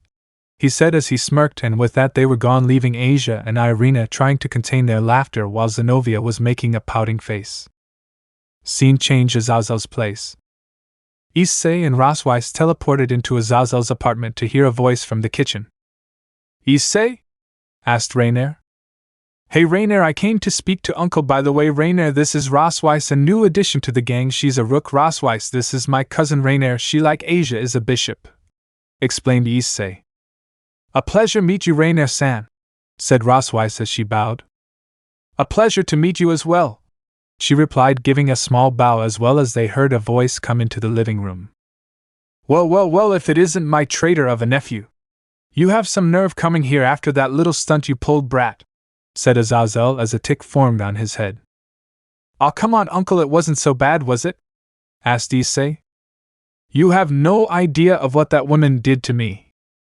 he said as he smirked, and with that they were gone, leaving Asia and Irina trying to contain their laughter while Zenobia was making a pouting face. Scene change: Azazel's place. Issei and Rosweiss teleported into Azazel's apartment to hear a voice from the kitchen. Issei? Asked Rainier. Hey Rainier, I came to speak to Uncle. By the way, Rainier, this is Rosweiss, a new addition to the gang. She's a rook. Rosweiss, this is my cousin Rainier. She, like Asia, is a bishop, explained Issei. A pleasure meet you, Rainier-san, said Rosweiss as she bowed. A pleasure to meet you as well, she replied, giving a small bow as well as they heard a voice come into the living room. Well, if it isn't my traitor of a nephew. You have some nerve coming here after that little stunt you pulled, brat, said Azazel as a tick formed on his head. Aw, come on, Uncle, it wasn't so bad, was it? Asked Issei. You have no idea of what that woman did to me.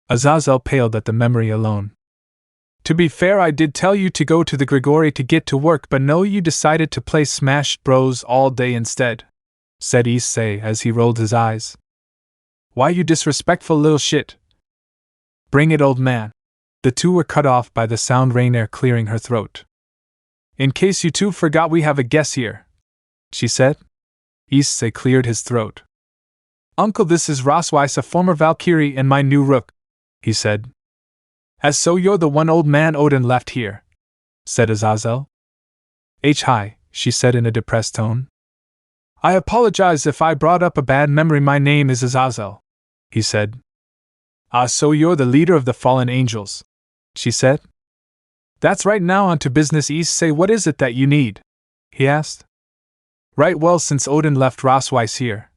Azazel paled at the memory alone. To be fair, I did tell you to go to the Grigori to get to work, but no, you decided to play Smash Bros all day instead, said Issei as he rolled his eyes. Why, you disrespectful little shit. Bring it, old man. The two were cut off by the sound, Rainier clearing her throat. In case you two forgot, we have a guest here, she said. Issei cleared his throat. Uncle, this is Rosweiss, a former Valkyrie and my new rook, he said. As so you're the one old man Odin left here, said Azazel. Hi, she said in a depressed tone. I apologize if I brought up a bad memory. My name is Azazel, he said. Ah, so you're the leader of the fallen angels, she said. That's right, now on to business. Issei, what is it that you need? He asked. Right, well, since Odin left Rosweiss here.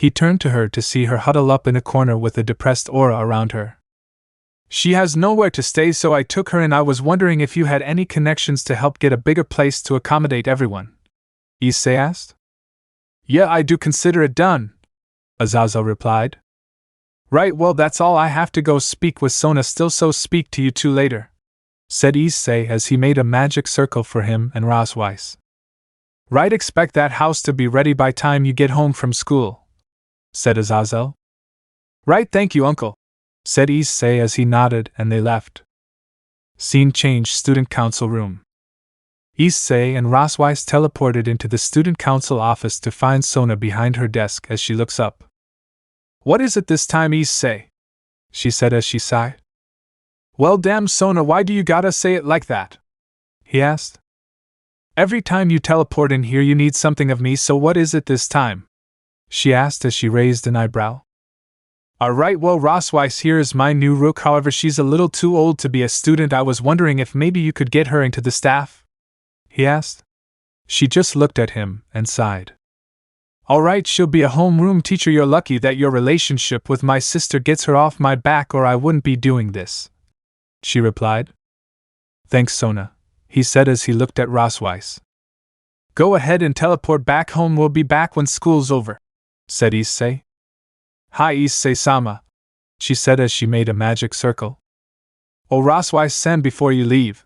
He turned to her to see her huddle up in a corner with a depressed aura around her. She has nowhere to stay, so I took her in. I was wondering if you had any connections to help get a bigger place to accommodate everyone, Issei asked. Yeah, I do consider it done, Azazel replied. Right, well that's all, I have to go speak with Sona still, so speak to you two later, said Issei as he made a magic circle for him and Rosweiss. Right, expect that house to be ready by time you get home from school, said Azazel. Right, thank you uncle, said Issei as he nodded, and they left. Scene change, student council room. Issei and Rosweiss teleported into the student council office to find Sona behind her desk as she looks up. What is it this time, Issei? She said as she sighed. Well damn Sona, why do you gotta say it like that? He asked. Every time you teleport in here you need something of me, so what is it this time? She asked as she raised an eyebrow. Alright, well Rosweiss here is my new rook, however she's a little too old to be a student. I was wondering if maybe you could get her into the staff? He asked. She just looked at him and sighed. Alright, she'll be a homeroom teacher. You're lucky that your relationship with my sister gets her off my back, or I wouldn't be doing this, she replied. Thanks Sona, he said as he looked at Rosweiss. Go ahead and teleport back home, we'll be back when school's over, said Issei. Hi Issei-sama, she said as she made a magic circle. Oh Rosweiss-san, before you leave,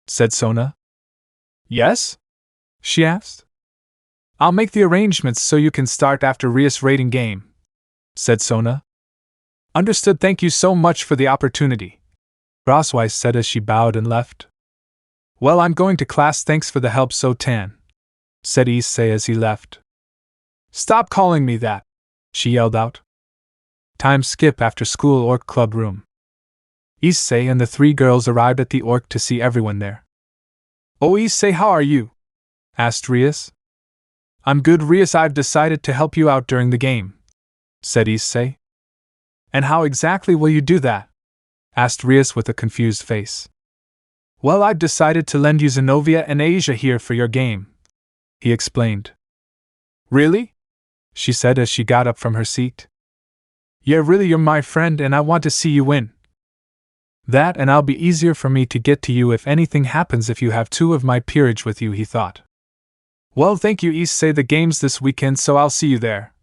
said Sona. Yes? She asked. I'll make the arrangements so you can start after Rias' raiding game, said Sona. Understood, thank you so much for the opportunity, Rosweiss said as she bowed and left. Well, I'm going to class, thanks for the help So-tan, said Issei as he left. Stop calling me that, she yelled out. Time skip, after school orc club room. Issei and the three girls arrived at the orc to see everyone there. Oh Issei, how are you? Asked Rias. I'm good Rias, I've decided to help you out during the game, said Issei. And how exactly will you do that? Asked Rias with a confused face. Well, I've decided to lend you Zenobia and Asia here for your game, he explained. Really? She said as she got up from her seat. Yeah, really, you're my friend and I want to see you win. That, and I'll be easier for me to get to you if anything happens if you have two of my peerage with you, he thought. Well, thank you Issei, the game's this weekend so I'll see you there,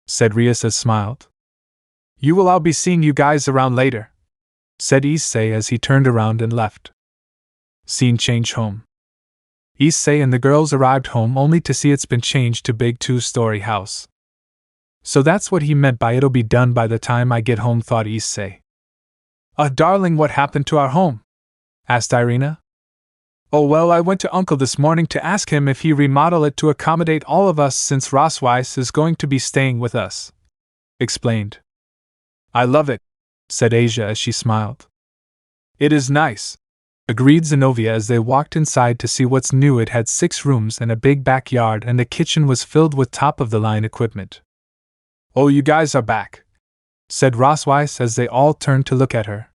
said Rias as smiled. I'll be seeing you guys around later, said Issei as he turned around and left. Scene change, home. Issei and the girls arrived home only to see it's been changed to big 2-story house. So that's what he meant by it'll be done by the time I get home, thought Issei. Darling, what happened to our home? Asked Irina. Oh well, I went to Uncle this morning to ask him if he remodel it to accommodate all of us since Rosweiss is going to be staying with us, explained. I love it, said Asia as she smiled. It is nice, agreed Zenobia as they walked inside to see what's new. It had 6 rooms and a big backyard, and the kitchen was filled with top-of-the-line equipment. Oh, you guys are back, said Rosweiss as they all turned to look at her.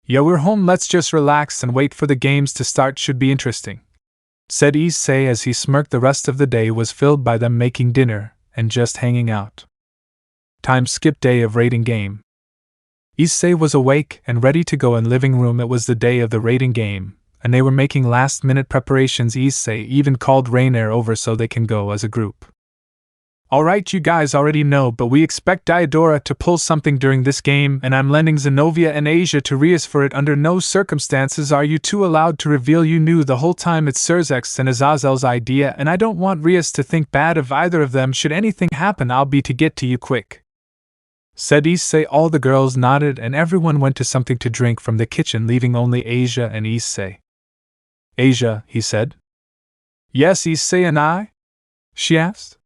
Yeah, we're home, let's just relax and wait for the games to start, should be interesting, said Issei as he smirked. The rest of the day was filled by them making dinner and just hanging out. Time skip, day of raiding game. Issei was awake and ready to go in living room. It was the day of the raiding game, and they were making last-minute preparations. Issei even called Rainier over so they can go as a group. Alright, you guys already know, but we expect Diodora to pull something during this game, and I'm lending Zenobia and Asia to Rias for it. Under no circumstances are you two allowed to reveal you knew the whole time. It's Serzek's and Azazel's idea, and I don't want Rias to think bad of either of them. Should anything happen, I'll be to get to you quick, said Issei. All the girls nodded and everyone went to something to drink from the kitchen, leaving only Asia and Issei. Asia, he said. Yes, Issei and I? She asked.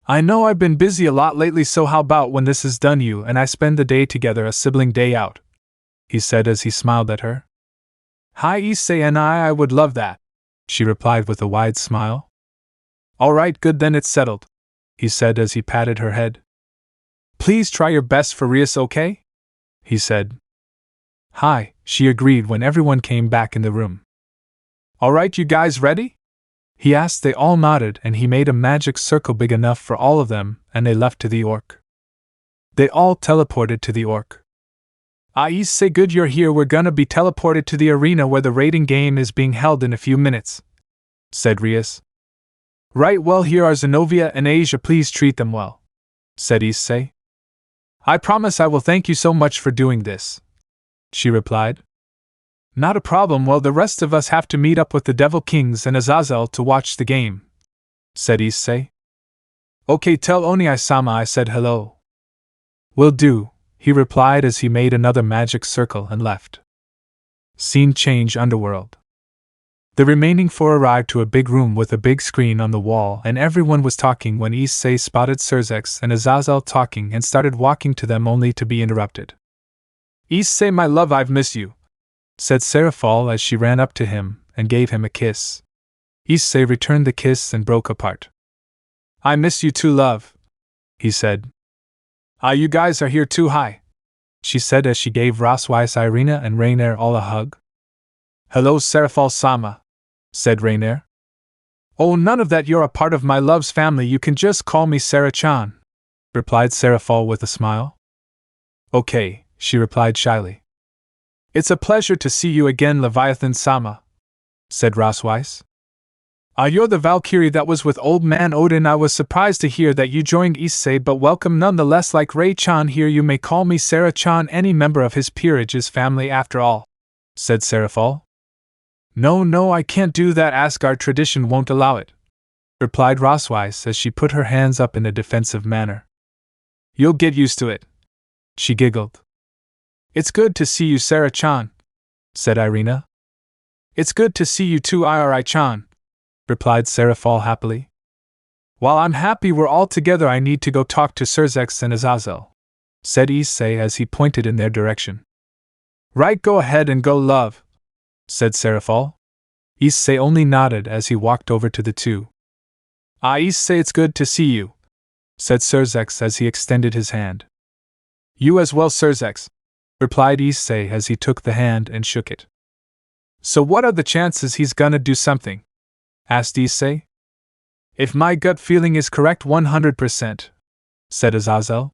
I know I've been busy a lot lately, so how about when this is done you and I spend the day together, a sibling day out, he said as he smiled at her. Hi Issei and I would love that, she replied with a wide smile. Alright, good, then it's settled, he said as he patted her head. Please try your best for Rias, okay? He said. Hi, she agreed when everyone came back in the room. Alright, you guys ready? He asked. They all nodded and he made a magic circle big enough for all of them, and they left to the orc. They all teleported to the orc. Issei, good you're here. We're gonna be teleported to the arena where the raiding game is being held in a few minutes, said Rias. Right, well here are Zenobia and Asia, please treat them well, said Issei. I promise I will thank you so much for doing this, she replied. Not a problem. Well, the rest of us have to meet up with the Devil Kings and Azazel to watch the game, said Issei. Okay, tell Oniai-sama I said hello. Will do, he replied as he made another magic circle and left. Scene change. Underworld. The remaining four arrived to a big room with a big screen on the wall, and everyone was talking when Issei spotted Serafall and Azazel talking and started walking to them only to be interrupted. Issei, my love, I've missed you, said Serafall as she ran up to him and gave him a kiss. Issei returned the kiss and broke apart. I miss you too, love, he said. You guys are here too high, she said as she gave Rosweiss, Irina, and Rainier all a hug. Hello, Serafall-sama, said Rainier. Oh, none of that, you're a part of my love's family, you can just call me Sarah-chan, replied Serafall with a smile. Okay, she replied shyly. It's a pleasure to see you again, Leviathan-sama, said Rosweiss. You're the Valkyrie that was with Old Man Odin. I was surprised to hear that you joined Issei, but welcome nonetheless. Like Ray-chan here, you may call me Sarah-chan, any member of his peerage is family after all, said Serafall. No, I can't do that, Asgard tradition won't allow it, replied Rosweiss as she put her hands up in a defensive manner. You'll get used to it, she giggled. It's good to see you, Sarah-chan, said Irina. It's good to see you too, Iri-chan, replied Serafall happily. While I'm happy we're all together, I need to go talk to Serafall and Azazel, said Issei as he pointed in their direction. Right, go ahead and go, love, said Serafall. Issei only nodded as he walked over to the two. Issei, it's good to see you, said Serafall as he extended his hand. You as well, Serafall, replied Issei as he took the hand and shook it. So what are the chances he's gonna do something? Asked Issei. If my gut feeling is correct, 100%, said Azazel.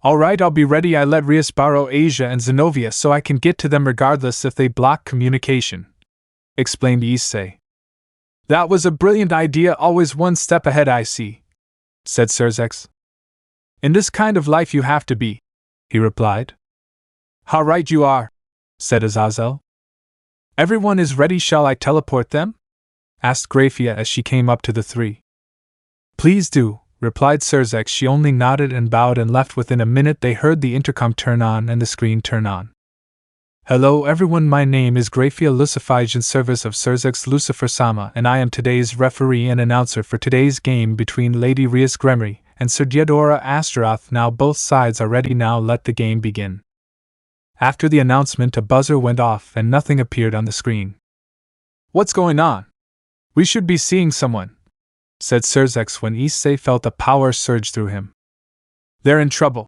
Alright, I'll be ready. I let Rias borrow Asia and Zenobia so I can get to them regardless if they block communication, explained Issei. That was a brilliant idea, always one step ahead, I see, said Serafall. In this kind of life you have to be, he replied. How right you are, said Azazel. Everyone is ready, shall I teleport them? Asked Grafia as she came up to the three. Please do, replied Serafall. She only nodded and bowed and left. Within a minute they heard the intercom turn on and the screen turn on. Hello everyone, my name is Grafia Lucifige in service of Serafall Lucifer-sama, and I am today's referee and announcer for today's game between Lady Rias Gremory and Sir Diodora Astaroth. Now both sides are ready, now let the game begin. After the announcement a buzzer went off and nothing appeared on the screen. What's going on? We should be seeing someone, said Serafall when Issei felt a power surge through him. They're in trouble,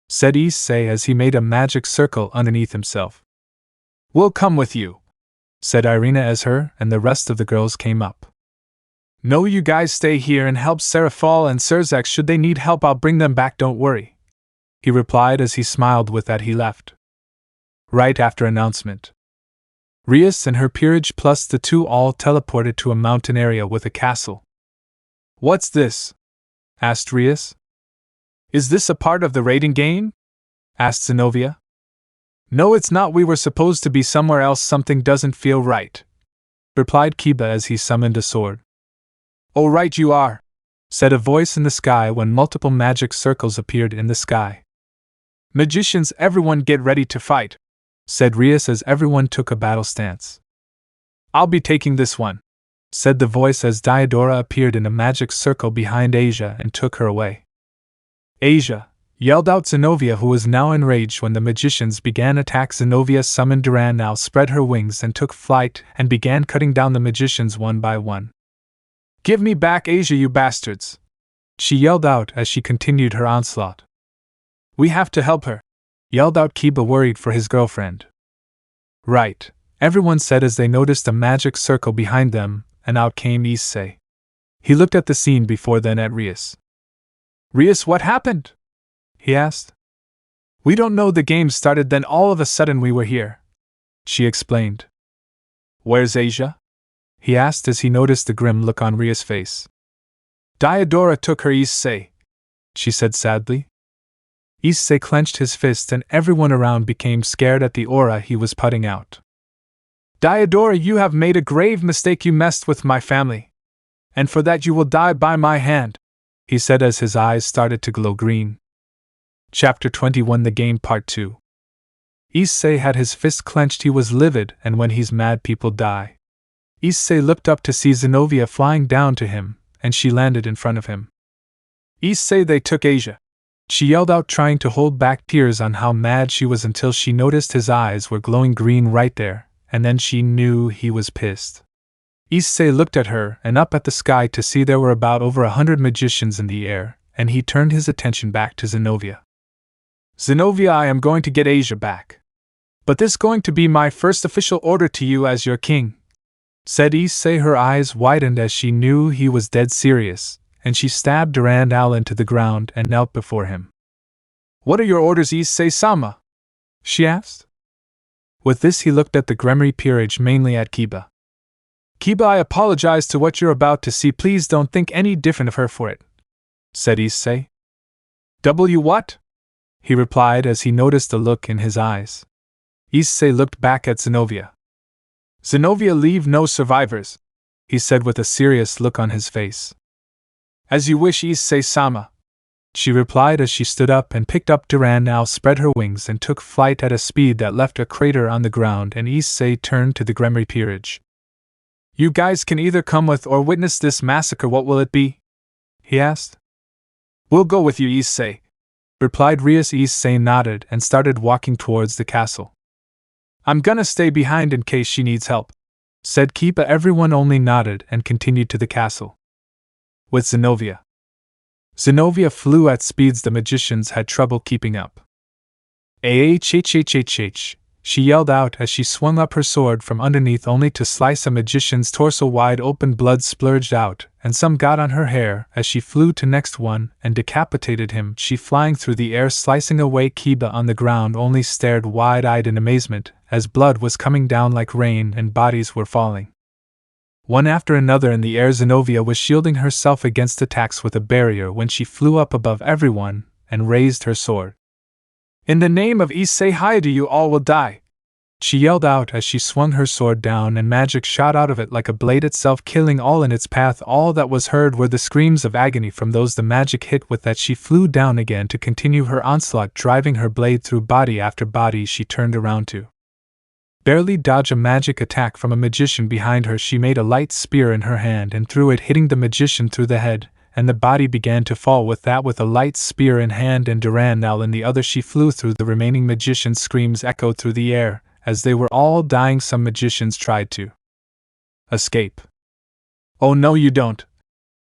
said Issei as he made a magic circle underneath himself. We'll come with you, said Irina as her and the rest of the girls came up. No, you guys stay here and help Serafall and Serafall. Should they need help, I'll bring them back, don't worry, he replied as he smiled. With that he left. Right after announcement, Rias and her peerage plus the two all teleported to a mountain area with a castle. What's this? Asked Rias. Is this a part of the raiding game? Asked Zenobia. No, it's not, we were supposed to be somewhere else, something doesn't feel right, replied Kiba as he summoned a sword. Oh right you are, said a voice in the sky when multiple magic circles appeared in the sky. Magicians, everyone get ready to fight, said Rias as everyone took a battle stance. I'll be taking this one, said the voice as Diodora appeared in a magic circle behind Asia and took her away. Asia, yelled out Zenobia, who was now enraged when the magicians began attack. Zenobia summoned Duran, now spread her wings and took flight and began cutting down the magicians one by one. Give me back Asia, you bastards, she yelled out as she continued her onslaught. We have to help her, yelled out Kiba, worried for his girlfriend. Right, everyone said as they noticed a magic circle behind them, and out came Issei. He looked at the scene before then at Rias. Rias, what happened? He asked. We don't know, the game started, then all of a sudden we were here, she explained. Where's Asia? He asked as he noticed the grim look on Rias' face. Diodora took her, Issei, she said sadly. Issei clenched his fist and everyone around became scared at the aura he was putting out. Diodora, you have made a grave mistake. You messed with my family. And for that you will die by my hand, he said as his eyes started to glow green. Chapter 21 The Game Part 2. Issei had his fist clenched. He was livid, and when he's mad people die. Issei looked up to see Zenobia flying down to him, and she landed in front of him. Issei, they took Asia. She yelled out, trying to hold back tears on how mad she was until she noticed his eyes were glowing green right there, and then she knew he was pissed. Issei looked at her and up at the sky to see there were about over 100 magicians in the air, and he turned his attention back to Zenobia. Zenobia, I am going to get Asia back. But this is going to be my first official order to you as your king, said Issei. Her eyes widened as she knew he was dead serious, and she stabbed Durandal into the ground and knelt before him. What are your orders, Issei-sama? She asked. With this he looked at the Gremry peerage, mainly at Kiba. Kiba, I apologize to what you're about to see. Please don't think any different of her for it, said Issei. What? He replied as he noticed a look in his eyes. Issei looked back at Zenobia. Zenobia, leave no survivors, he said with a serious look on his face. As you wish, Issei-sama, she replied as she stood up and picked up Durandal, spread her wings and took flight at a speed that left a crater on the ground, and Issei turned to the Gremry peerage. You guys can either come with or witness this massacre. What will it be? He asked. We'll go with you, Issei, replied Rias. Issei nodded and started walking towards the castle. I'm gonna stay behind in case she needs help, said Kiba. Everyone only nodded and continued to the castle. With Zenobia. Zenobia flew at speeds the magicians had trouble keeping up. Ahhhhhh, she yelled out as she swung up her sword from underneath, only to slice a magician's torso wide open. Blood splurged out, and some got on her hair as she flew to next one and decapitated him. She flying through the air, slicing away. Kiba on the ground only stared wide-eyed in amazement as blood was coming down like rain and bodies were falling. One after another in the air, Zenobia was shielding herself against attacks with a barrier when she flew up above everyone and raised her sword. In the name of Issei Hayadu, you all will die, she yelled out as she swung her sword down and magic shot out of it like a blade itself, killing all in its path. All that was heard were the screams of agony from those the magic hit. With that, she flew down again to continue her onslaught, driving her blade through body after body. She turned around to barely dodge a magic attack from a magician behind her. She made a light spear in her hand and threw it, hitting the magician through the head, and the body began to fall. With that, with a light spear in hand and Durandal in the other, she flew through the remaining magicians. Screams echoed through the air as they were all dying. Some magicians tried to escape. Oh no, you don't,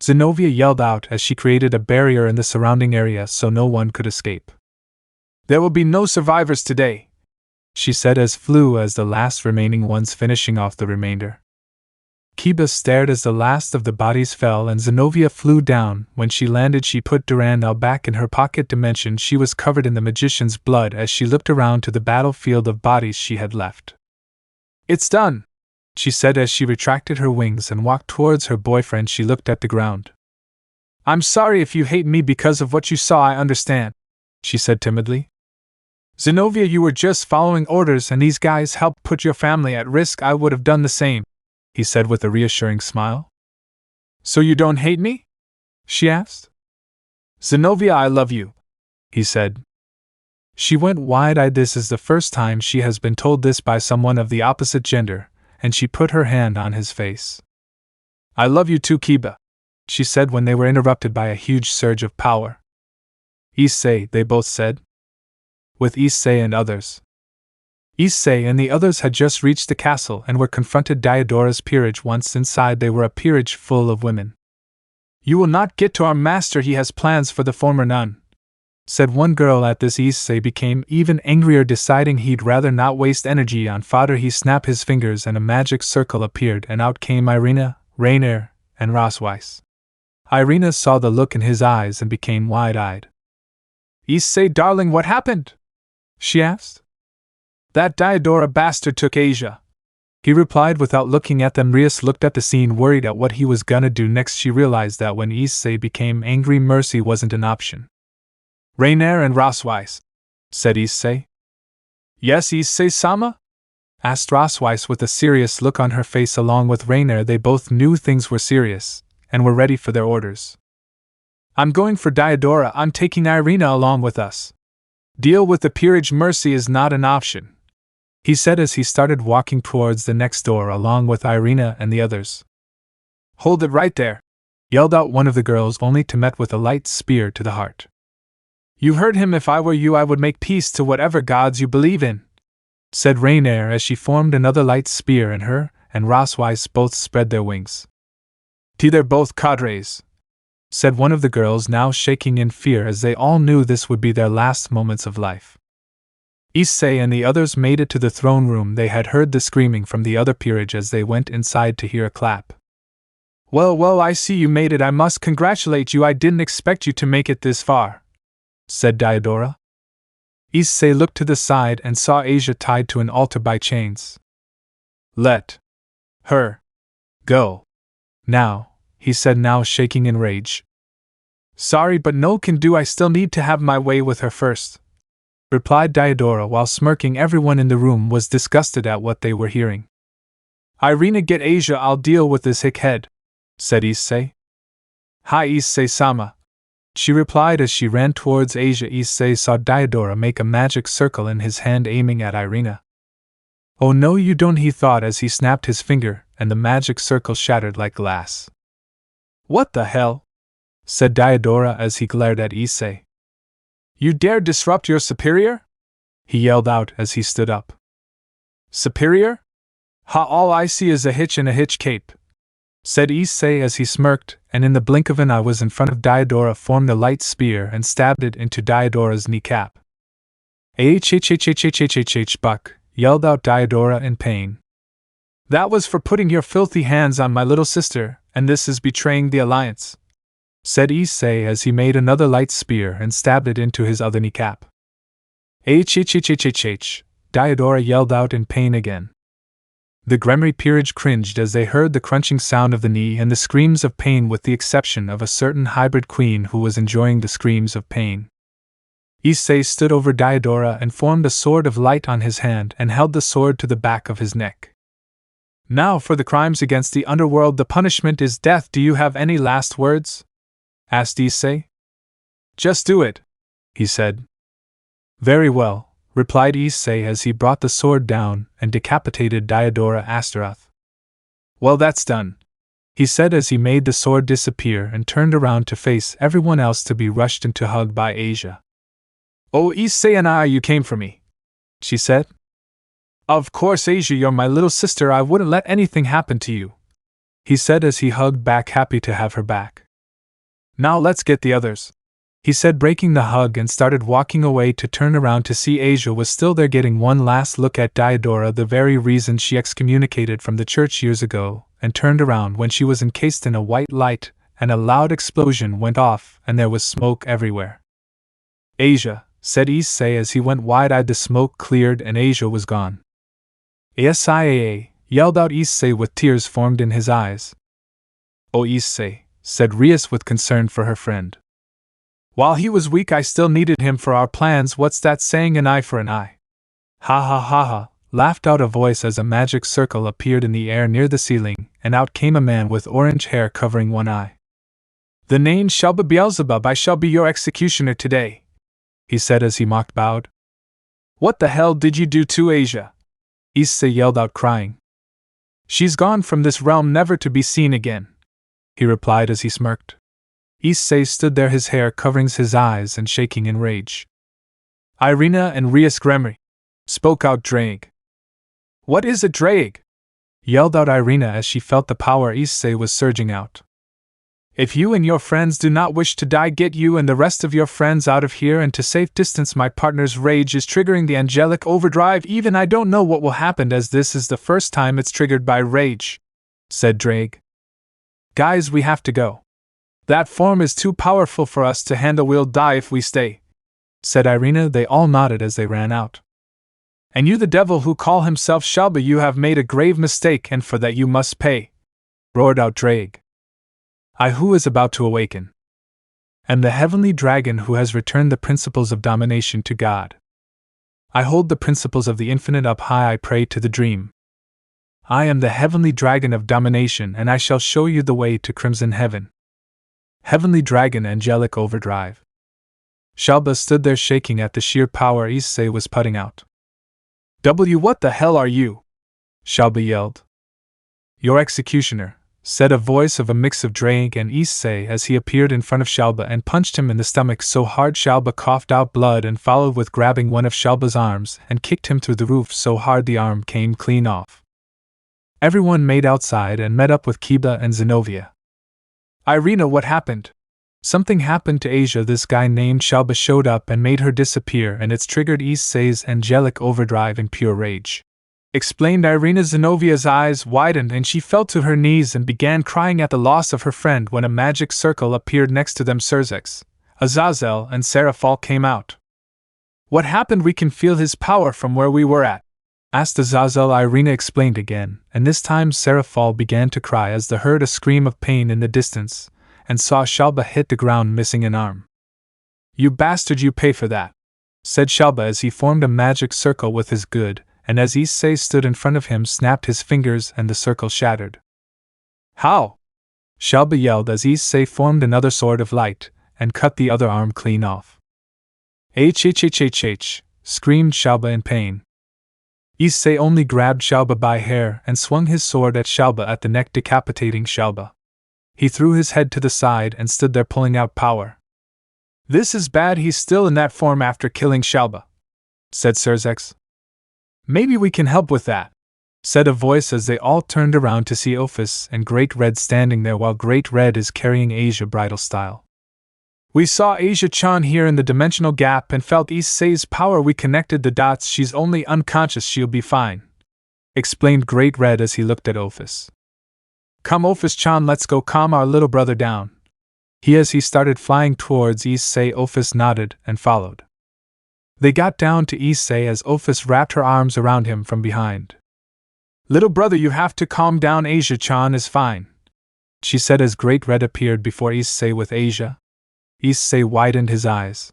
Zenobia yelled out as she created a barrier in the surrounding area so no one could escape. There will be no survivors today, she said as flew as the last remaining ones, finishing off the remainder. Kiba stared as the last of the bodies fell and Zenobia flew down. When she landed, she put Durandal back in her pocket dimension. She was covered in the magician's blood as she looked around to the battlefield of bodies she had left. It's done, she said as she retracted her wings and walked towards her boyfriend. She looked at the ground. I'm sorry if you hate me because of what you saw. I understand, she said timidly. Zenobia, you were just following orders and these guys helped put your family at risk. I would have done the same, he said with a reassuring smile. So you don't hate me? She asked. Zenobia, I love you, he said. She went wide-eyed. This is the first time she has been told this by someone of the opposite gender, and she put her hand on his face. I love you too, Kiba, she said when they were interrupted by a huge surge of power. Issei, they both said. With Issei and others. Issei and the others had just reached the castle and were confronted Diodora's peerage. Once inside, they were a peerage full of women. You will not get to our master. He has plans for the former nun, said one girl. At this, Issei became even angrier, deciding he'd rather not waste energy on fodder. He snapped his fingers and a magic circle appeared, and out came Irina, Rainier, and Rosweiss. Irina saw the look in his eyes and became wide-eyed. Issei, darling, what happened? She asked. That Diodora bastard took Asia, he replied without looking at them. Rias looked at the scene, worried at what he was gonna do next. She realized that when Issei became angry, mercy wasn't an option. Rainer and Rosweiss, said Issei. Yes, Issei-sama? Asked Rosweiss with a serious look on her face. Along with Rainer, they both knew things were serious, and were ready for their orders. I'm going for Diodora. I'm taking Irina along with us. Deal with the peerage. Mercy is not an option, he said as he started walking towards the next door along with Irina and the others. Hold it right there, yelled out one of the girls, only to met with a light spear to the heart. You heard him. If I were you, I would make peace to whatever gods you believe in, said Rainer as she formed another light spear, and her and Rosweiss both spread their wings. They're both cadres, said one of the girls, now shaking in fear as they all knew this would be their last moments of life. Issei and the others made it to the throne room. They had heard the screaming from the other peerage as they went inside to hear a clap. Well, I see you made it. I must congratulate you. I didn't expect you to make it this far, said Diodora. Issei looked to the side and saw Asia tied to an altar by chains. Let her go now, he said, now shaking in rage. Sorry, but no can do. I still need to have my way with her first, replied Diodora, while smirking. Everyone in the room was disgusted at what they were hearing. Irina, get Asia. I'll deal with this hickhead, said Issei. Hi, Issei-sama, she replied as she ran towards Asia. Issei saw Diodora make a magic circle in his hand, aiming at Irina. Oh no, you don't, he thought as he snapped his finger, and the magic circle shattered like glass. What the hell? Said Diodora as he glared at Issei. You dare disrupt your superior? He yelled out as he stood up. Superior? Ha, all I see is a hitch and a hitch cape, said Issei as he smirked, and in the blink of an eye was in front of Diodora, formed the light spear and stabbed it into Diodora's kneecap. Buck, yelled out Diodora in pain. That was for putting your filthy hands on my little sister, and this is betraying the alliance, said Issei as he made another light spear and stabbed it into his other kneecap. Diodora yelled out in pain again. The Gremry peerage cringed as they heard the crunching sound of the knee and the screams of pain, with the exception of a certain hybrid queen who was enjoying the screams of pain. Issei stood over Diodora and formed a sword of light on his hand and held the sword to the back of his neck. Now for the crimes against the Underworld, the punishment is death. Do you have any last words? Asked Issei. Just do it, he said. Very well, replied Issei as he brought the sword down and decapitated Diodora Astaroth. Well, that's done, he said as he made the sword disappear and turned around to face everyone else to be rushed into hug by Asia. Oh, Issei and you came for me, she said. Of course, Asia, you're my little sister. I wouldn't let anything happen to you, he said as he hugged back, happy to have her back. Now let's get the others, he said, breaking the hug, and started walking away to turn around to see Asia was still there, getting one last look at Diodora, the very reason she excommunicated from the church years ago, and turned around when she was encased in a white light, and a loud explosion went off and there was smoke everywhere. Asia, said Issei as he went wide-eyed. The smoke cleared and Asia was gone. Asia, yelled out Issei with tears formed in his eyes. Oh, Issei, said Rias with concern for her friend. While he was weak, I still needed him for our plans. What's that saying, an eye for an eye? Ha ha ha ha, laughed out a voice as a magic circle appeared in the air near the ceiling, and out came a man with orange hair covering one eye. The name shall be Beelzebub. I shall be your executioner today, he said as he mocked bowed. What the hell did you do to Asia? Issei yelled out, crying. She's gone from this realm, never to be seen again, he replied as he smirked. Issei stood there, his hair covering his eyes and shaking in rage. Irina and Rias Gremry, spoke out Drake. What is a Drake? Yelled out Irina as she felt the power Issei was surging out. If you and your friends do not wish to die, get you and the rest of your friends out of here and to safe distance. My partner's rage is triggering the angelic overdrive. Even I don't know what will happen, as this is the first time it's triggered by rage, said Drake. Guys, we have to go. That form is too powerful for us to handle. We'll die if we stay, said Irina. They all nodded as they ran out. And you, the devil who call himself Shalba, you have made a grave mistake, and for that you must pay, roared out Drake. I who is about to awaken. am the heavenly dragon who has returned the principles of domination to God. I hold the principles of the infinite up high. I pray to the dream. I am the heavenly dragon of domination, and I shall show you the way to crimson heaven. Heavenly dragon, angelic overdrive. Shalba stood there shaking at the sheer power Issei was putting out. What the hell are you? Shalba yelled. Your executioner, said a voice of a mix of Drake and Issei as he appeared in front of Shalba and punched him in the stomach so hard Shalba coughed out blood and followed with grabbing one of Shalba's arms and kicked him through the roof so hard the arm came clean off. Everyone made outside and met up with Kiba and Zenobia. Irina, what happened? Something happened to Asia. This guy named Shalba showed up and made her disappear, and it's triggered Issei's angelic overdrive in pure rage. Explained Irina. Zenovia's eyes widened and she fell to her knees and began crying at the loss of her friend when a magic circle appeared next to them. Serafall, Azazel, and Serafall came out. What happened? We can feel his power from where we were at, asked Azazel. Irina explained again, and this time Serafall began to cry as they heard a scream of pain in the distance and saw Shalba hit the ground missing an arm. You bastard, you pay for that, said Shalba as he formed a magic circle with his good, and as Issei stood in front of him snapped his fingers and the circle shattered. How? Shalba yelled as Issei formed another sword of light and cut the other arm clean off. H, screamed Shalba in pain. Issei only grabbed Shalba by hair and swung his sword at Shalba at the neck, decapitating Shalba. He threw his head to the side and stood there pulling out power. This is bad, he's still in that form after killing Shalba, said Serafall. Maybe we can help with that, said a voice as they all turned around to see Ophis and Great Red standing there while Great Red is carrying Asia bridal style. We saw Asia-chan here in the dimensional gap and felt Issei's power. We connected the dots. She's only unconscious, she'll be fine, explained Great Red as he looked at Ophis. Come Ophis-chan, let's go calm our little brother down. As he started flying towards Issei, Ophis nodded and followed. They got down to Issei as Ophis wrapped her arms around him from behind. Little brother, you have to calm down, Asia-chan is fine, she said as Great Red appeared before Issei with Asia. Issei widened his eyes.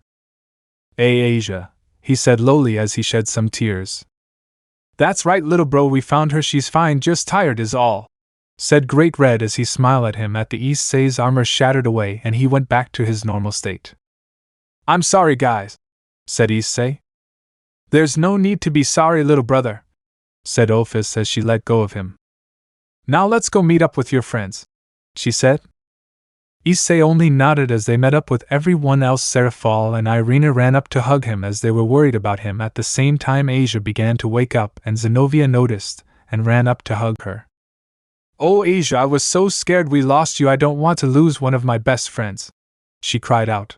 Asia, he said lowly as he shed some tears. That's right, little bro, we found her, she's fine, just tired is all, said Great Red as he smiled at him. At the Issei's armor shattered away and he went back to his normal state. I'm sorry guys, said Issei. There's no need to be sorry, little brother, said Ophis as she let go of him. Now let's go meet up with your friends, she said. Issei only nodded as they met up with everyone else. Serafall and Irina ran up to hug him as they were worried about him. At the same time Asia began to wake up and Zenobia noticed and ran up to hug her. Oh Asia, I was so scared we lost you. I don't want to lose one of my best friends, she cried out.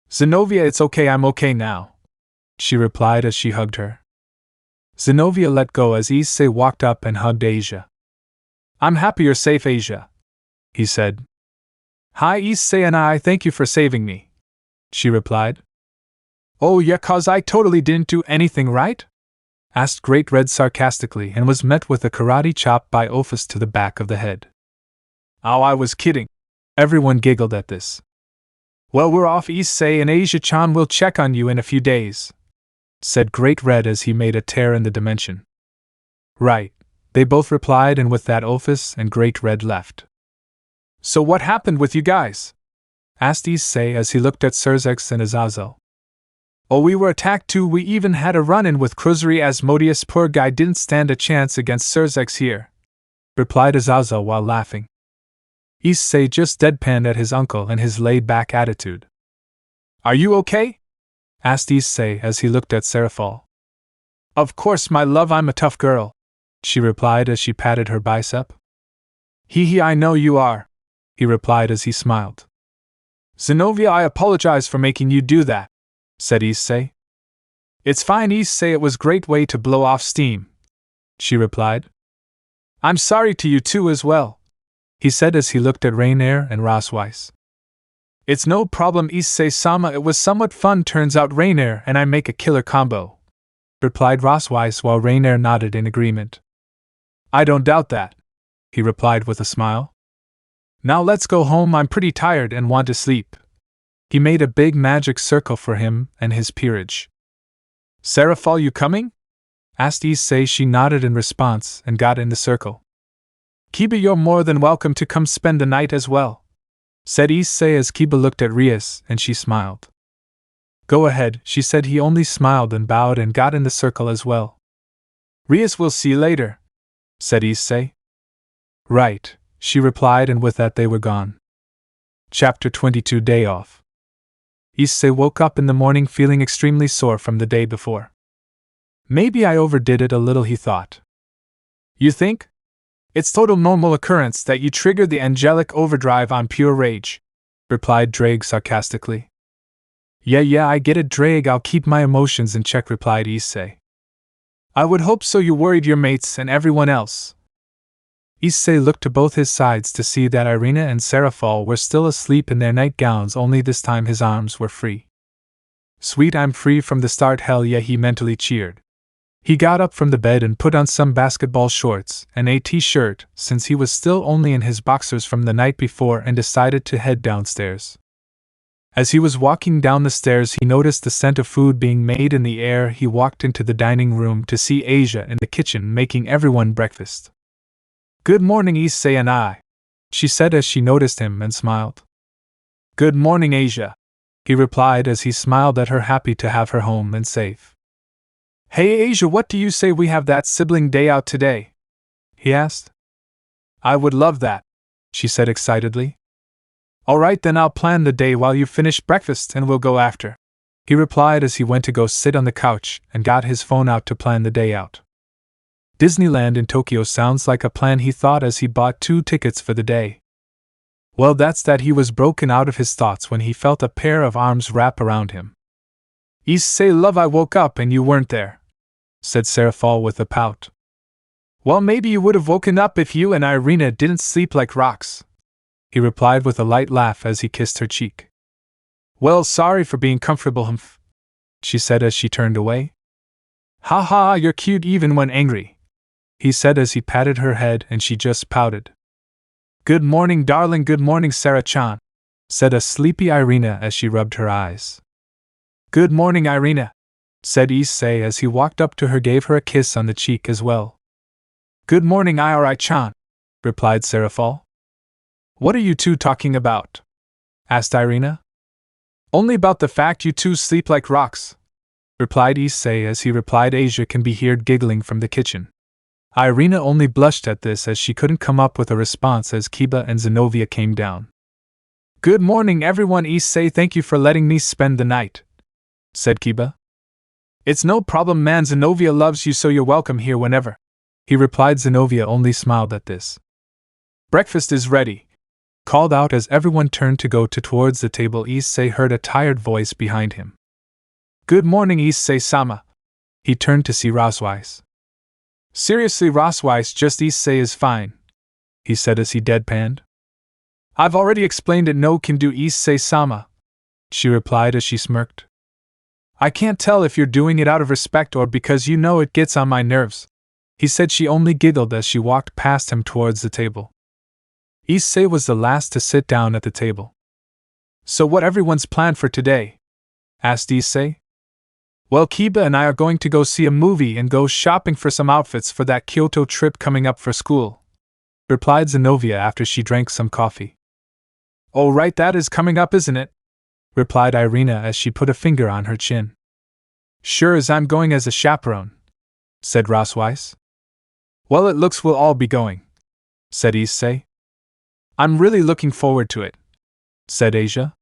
Zenobia, it's okay, I'm okay now, she replied as she hugged her. Zenobia let go as Issei walked up and hugged Asia. I'm happy you're safe, Asia, he said. Hi Issei, and I thank you for saving me, she replied. Oh yeah, 'cause I totally didn't do anything, right? Asked Great Red sarcastically and was met with a karate chop by Ophis to the back of the head. Oh, I was kidding. Everyone giggled at this. Well, we're off, Issei, and Asia-chan will check on you in a few days, said Great Red as he made a tear in the dimension. Right, they both replied, and with that Ophis and Great Red left. So what happened with you guys? Asked Issei as he looked at Serafall and Azazel. Oh, we were attacked too. We even had a run-in with Cruzri. Asmodeus, poor guy, didn't stand a chance against Serafall here, replied Azazel while laughing. Issei just deadpanned at his uncle and his laid-back attitude. Are you okay? Asked Issei as he looked at Serafall. Of course, my love, I'm a tough girl, she replied as she patted her bicep. Hee, I know you are, he replied as he smiled. Zenobia, I apologize for making you do that, said Issei. It's fine, Issei, it was a great way to blow off steam, she replied. I'm sorry to you too as well, he said as he looked at Rainier and Rosweiss. It's no problem, Issei-sama, it was somewhat fun. Turns out Rainier and I make a killer combo, replied Rosweiss while Rainier nodded in agreement. I don't doubt that, he replied with a smile. Now let's go home, I'm pretty tired and want to sleep, He made a big magic circle for him and his peerage. Serafall, you coming? Asked Issei. She nodded in response and got in the circle. Kiba, you're more than welcome to come spend the night as well, said Issei as Kiba looked at Rias, and she smiled. Go ahead, she said. He only smiled and bowed and got in the circle as well. Rias, we'll see you later, said Issei. Right, she replied, and with that they were gone. Chapter 22 Day Off. Issei woke up in the morning feeling extremely sore from the day before. Maybe I overdid it a little, he thought. You think? It's total normal occurrence that you trigger the angelic overdrive on pure rage, replied Drake sarcastically. Yeah, I get it, Drake. I'll keep my emotions in check, replied Issei. I would hope so. You worried your mates and everyone else. Issei looked to both his sides to see that Irina and Serafall were still asleep in their nightgowns, only this time his arms were free. Sweet, I'm free from the start, hell yeah, he mentally cheered. He got up from the bed and put on some basketball shorts and a t-shirt, since he was still only in his boxers from the night before, and decided to head downstairs. As he was walking down the stairs, he noticed the scent of food being made in the air. He walked into the dining room to see Asia in the kitchen making everyone breakfast. Good morning, Issei and I, she said as she noticed him and smiled. Good morning, Asia, he replied as he smiled at her, happy to have her home and safe. Hey Asia, what do you say we have that sibling day out today? He asked. I would love that, she said excitedly. Alright, then I'll plan the day while you finish breakfast and we'll go after, he replied as he went to go sit on the couch and got his phone out to plan the day out. Disneyland in Tokyo sounds like a plan, he thought as he bought 2 tickets for the day. Well, that's that. He was broken out of his thoughts when he felt a pair of arms wrap around him. Issei, love, I woke up and you weren't there, said Serafall with a pout. Well, maybe you would have woken up if you and Irina didn't sleep like rocks, he replied with a light laugh as he kissed her cheek. Well, sorry for being comfortable, humph, she said as she turned away. Ha ha, you're cute even when angry, he said as he patted her head, and she just pouted. Good morning, darling. Good morning, Sarah-chan, said a sleepy Irina as she rubbed her eyes. Good morning, Irina, said Issei as he walked up to her, gave her a kiss on the cheek as well. Good morning, Iri-chan, replied Serafall. What are you two talking about? Asked Irina. Only about the fact you two sleep like rocks, replied Issei as he replied. Asia can be heard giggling from the kitchen. Irina only blushed at this as she couldn't come up with a response as Kiba and Zenobia came down. Good morning, everyone. Issei, thank you for letting me spend the night, said Kiba. It's no problem, man. Zenobia loves you, so you're welcome here whenever, he replied. Zenobia only smiled at this. Breakfast is ready, called out as everyone turned to go towards the table. Issei heard a tired voice behind him. Good morning, Issei-sama. He turned to see Rosweiss. Seriously, Rosweiss, just Issei is fine, he said as he deadpanned. I've already explained it. No can do, Issei-sama, she replied as she smirked. I can't tell if you're doing it out of respect or because you know it gets on my nerves, he said. She only giggled as she walked past him towards the table. Issei was the last to sit down at the table. So what everyone's planned for today? Asked Issei. Well, Kiba and I are going to go see a movie and go shopping for some outfits for that Kyoto trip coming up for school, replied Zenobia after she drank some coffee. Oh right, that is coming up, isn't it? Replied Irina as she put a finger on her chin. Sure as I'm going as a chaperone, said Rosweiss. Well, it looks we'll all be going, said Issei. I'm really looking forward to it, said Asia.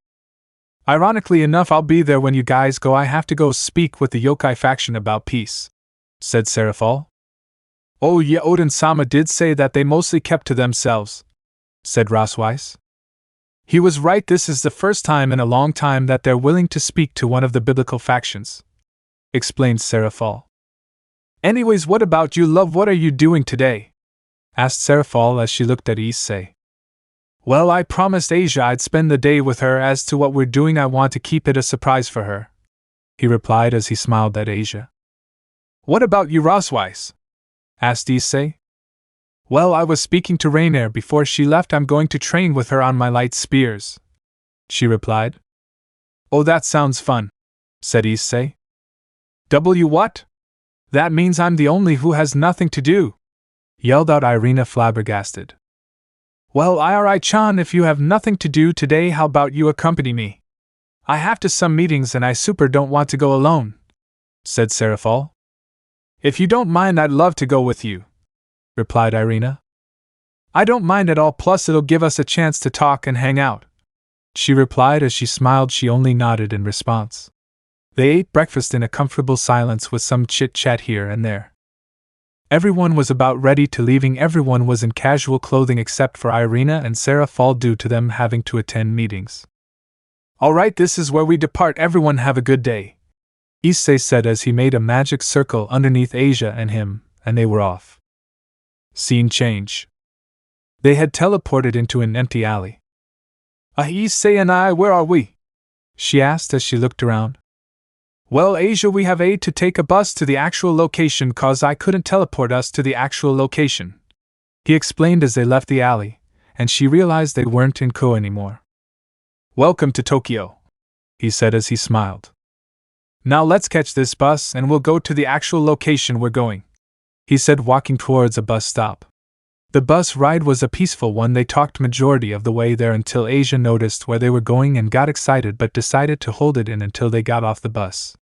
Ironically enough, I'll be there when you guys go. I have to go speak with the yokai faction about peace, said Serafall. Oh yeah, Odin-sama did say that they mostly kept to themselves, said Rosweiss. He was right. This is the first time in a long time that they're willing to speak to one of the biblical factions, explained Serafall. Anyways, what about you, love? What are you doing today? Asked Serafall as she looked at Issei. Well, I promised Asia I'd spend the day with her. As to what we're doing, I want to keep it a surprise for her, he replied as he smiled at Asia. What about you, Rosweiss? Asked Issei. Well, I was speaking to Rainier before she left. I'm going to train with her on my light spears, she replied. Oh, that sounds fun, said Issei. What? That means I'm the only who has nothing to do, yelled out Irina flabbergasted. Well, Iri-chan, if you have nothing to do today, how about you accompany me? I have to some meetings and I super don't want to go alone, said Serafall. If you don't mind, I'd love to go with you, replied Irina. I don't mind at all, plus it'll give us a chance to talk and hang out, she replied as she smiled. She only nodded in response. They ate breakfast in a comfortable silence with some chit-chat here and there. Everyone was about ready to leaving. Everyone was in casual clothing except for Irina and Serafall due to them having to attend meetings. All right, this is where we depart. Everyone have a good day, Issei said as he made a magic circle underneath Asia and him, and they were off. Scene change. They had teleported into an empty alley. Issei and I, where are we? She asked as she looked around. Well, Asia, we have to take a bus to the actual location cause I couldn't teleport us to the actual location, he explained as they left the alley, and she realized they weren't in Kyoto anymore. Welcome to Tokyo, he said as he smiled. Now let's catch this bus and we'll go to the actual location we're going, he said, walking towards a bus stop. The bus ride was a peaceful one. They talked majority of the way there until Asia noticed where they were going and got excited but decided to hold it in until they got off the bus.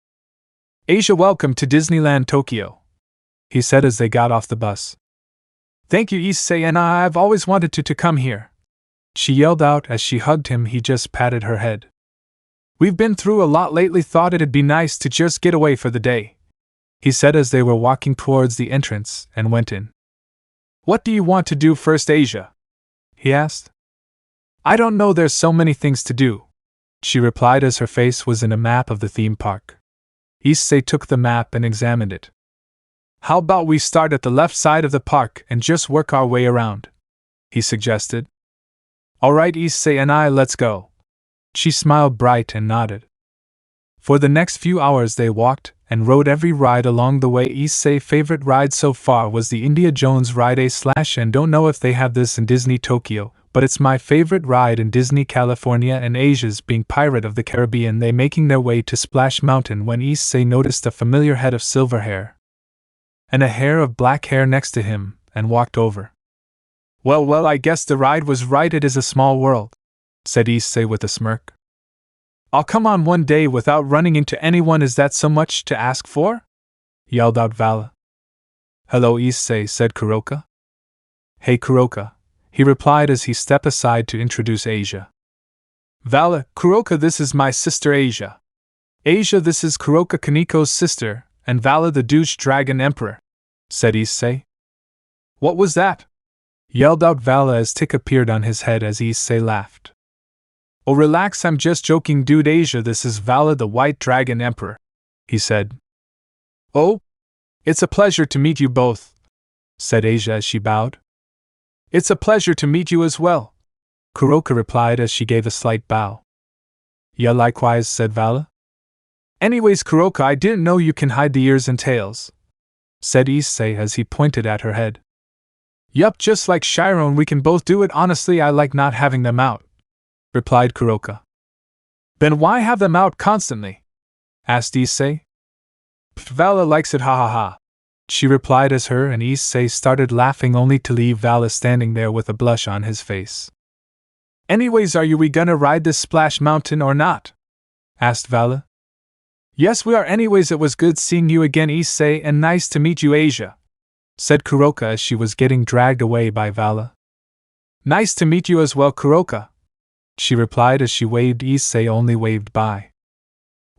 Asia, welcome to Disneyland Tokyo, he said as they got off the bus. Thank you, Issei, and I've always wanted to come here, she yelled out as she hugged him. He just patted her head. We've been through a lot lately, thought it'd be nice to just get away for the day, he said as they were walking towards the entrance and went in. What do you want to do first, Asia? He asked. I don't know, there's so many things to do, she replied as her face was in a map of the theme park. Issei took the map and examined it. How about we start at the left side of the park and just work our way around, he suggested. Alright, Issei and I, let's go. She smiled bright and nodded. For the next few hours they walked and rode every ride along the way. Issei's favorite ride so far was the India Jones ride and don't know if they have this in Disney Tokyo, but it's my favorite ride in Disney California, and Asia's being Pirate of the Caribbean. They making their way to Splash Mountain when Issei noticed a familiar head of silver hair and a hair of black hair next to him and walked over. Well, I guess the ride was right. It is a small world, said Issei with a smirk. I'll come on one day without running into anyone. Is that so much to ask for? Yelled out Vali. Hello, Issei, said Kuroka. Hey, Kuroka, he replied as he stepped aside to introduce Asia. Vali, Kuroka, this is my sister Asia. Asia, this is Kuroka, Kaniko's sister, and Vali the douche dragon emperor, said Issei. What was that? Yelled out Vali as tick appeared on his head as Issei laughed. Oh, relax, I'm just joking, dude. Asia, this is Vali the white dragon emperor, he said. Oh, it's a pleasure to meet you both, said Asia as she bowed. It's a pleasure to meet you as well, Kuroka replied as she gave a slight bow. Yeah, likewise, said Vali. Anyways, Kuroka, I didn't know you can hide the ears and tails, said Issei as he pointed at her head. Yup, just like Chiron, we can both do it. Honestly, I like not having them out, replied Kuroka. Then why have them out constantly? Asked Issei. Vali likes it, ha ha ha, she replied as her and Issei started laughing only to leave Vali standing there with a blush on his face. Anyways, are we gonna ride this Splash Mountain or not? Asked Vali. Yes, we are. Anyways, it was good seeing you again, Issei, and nice to meet you, Asia, said Kuroka as she was getting dragged away by Vali. Nice to meet you as well, Kuroka, she replied as she waved. Issei only waved by.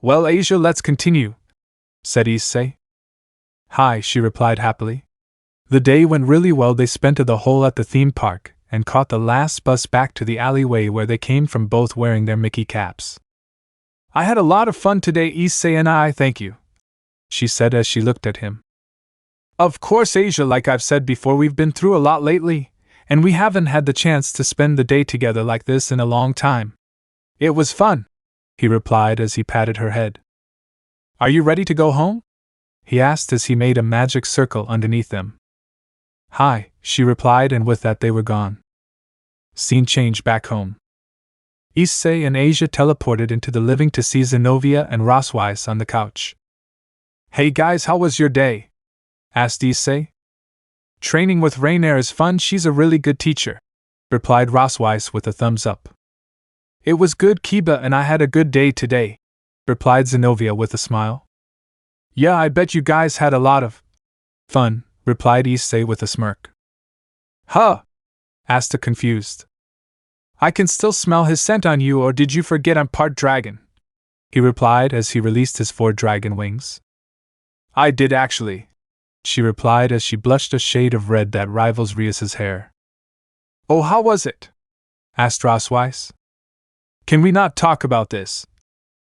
Well, Asia, let's continue, said Issei. Hi, she replied happily. The day went really well. They spent the whole at the theme park and caught the last bus back to the alleyway where they came from, both wearing their Mickey caps. I had a lot of fun today, Issei and I, thank you, she said as she looked at him. Of course, Asia, like I've said before, we've been through a lot lately, and we haven't had the chance to spend the day together like this in a long time. It was fun, he replied as he patted her head. Are you ready to go home? He asked as he made a magic circle underneath them. Hi, she replied, and with that they were gone. Scene change back home. Issei and Asia teleported into the living to see Zenobia and Rosweiss on the couch. "Hey guys, how was your day?" asked Issei. "Training with Rainier is fun, she's a really good teacher," replied Rosweiss with a thumbs up. "It was good, Kiba, and I had a good day today," replied Zenobia with a smile. "Yeah, I bet you guys had a lot of fun," replied Issei with a smirk. "Huh?" asked the confused. "I can still smell his scent on you, or did you forget I'm part dragon?" he replied as he released his 4 dragon wings. "I did actually," she replied as she blushed a shade of red that rivals Rias's hair. "Oh, how was it?" asked Rosweiss. "Can we not talk about this?"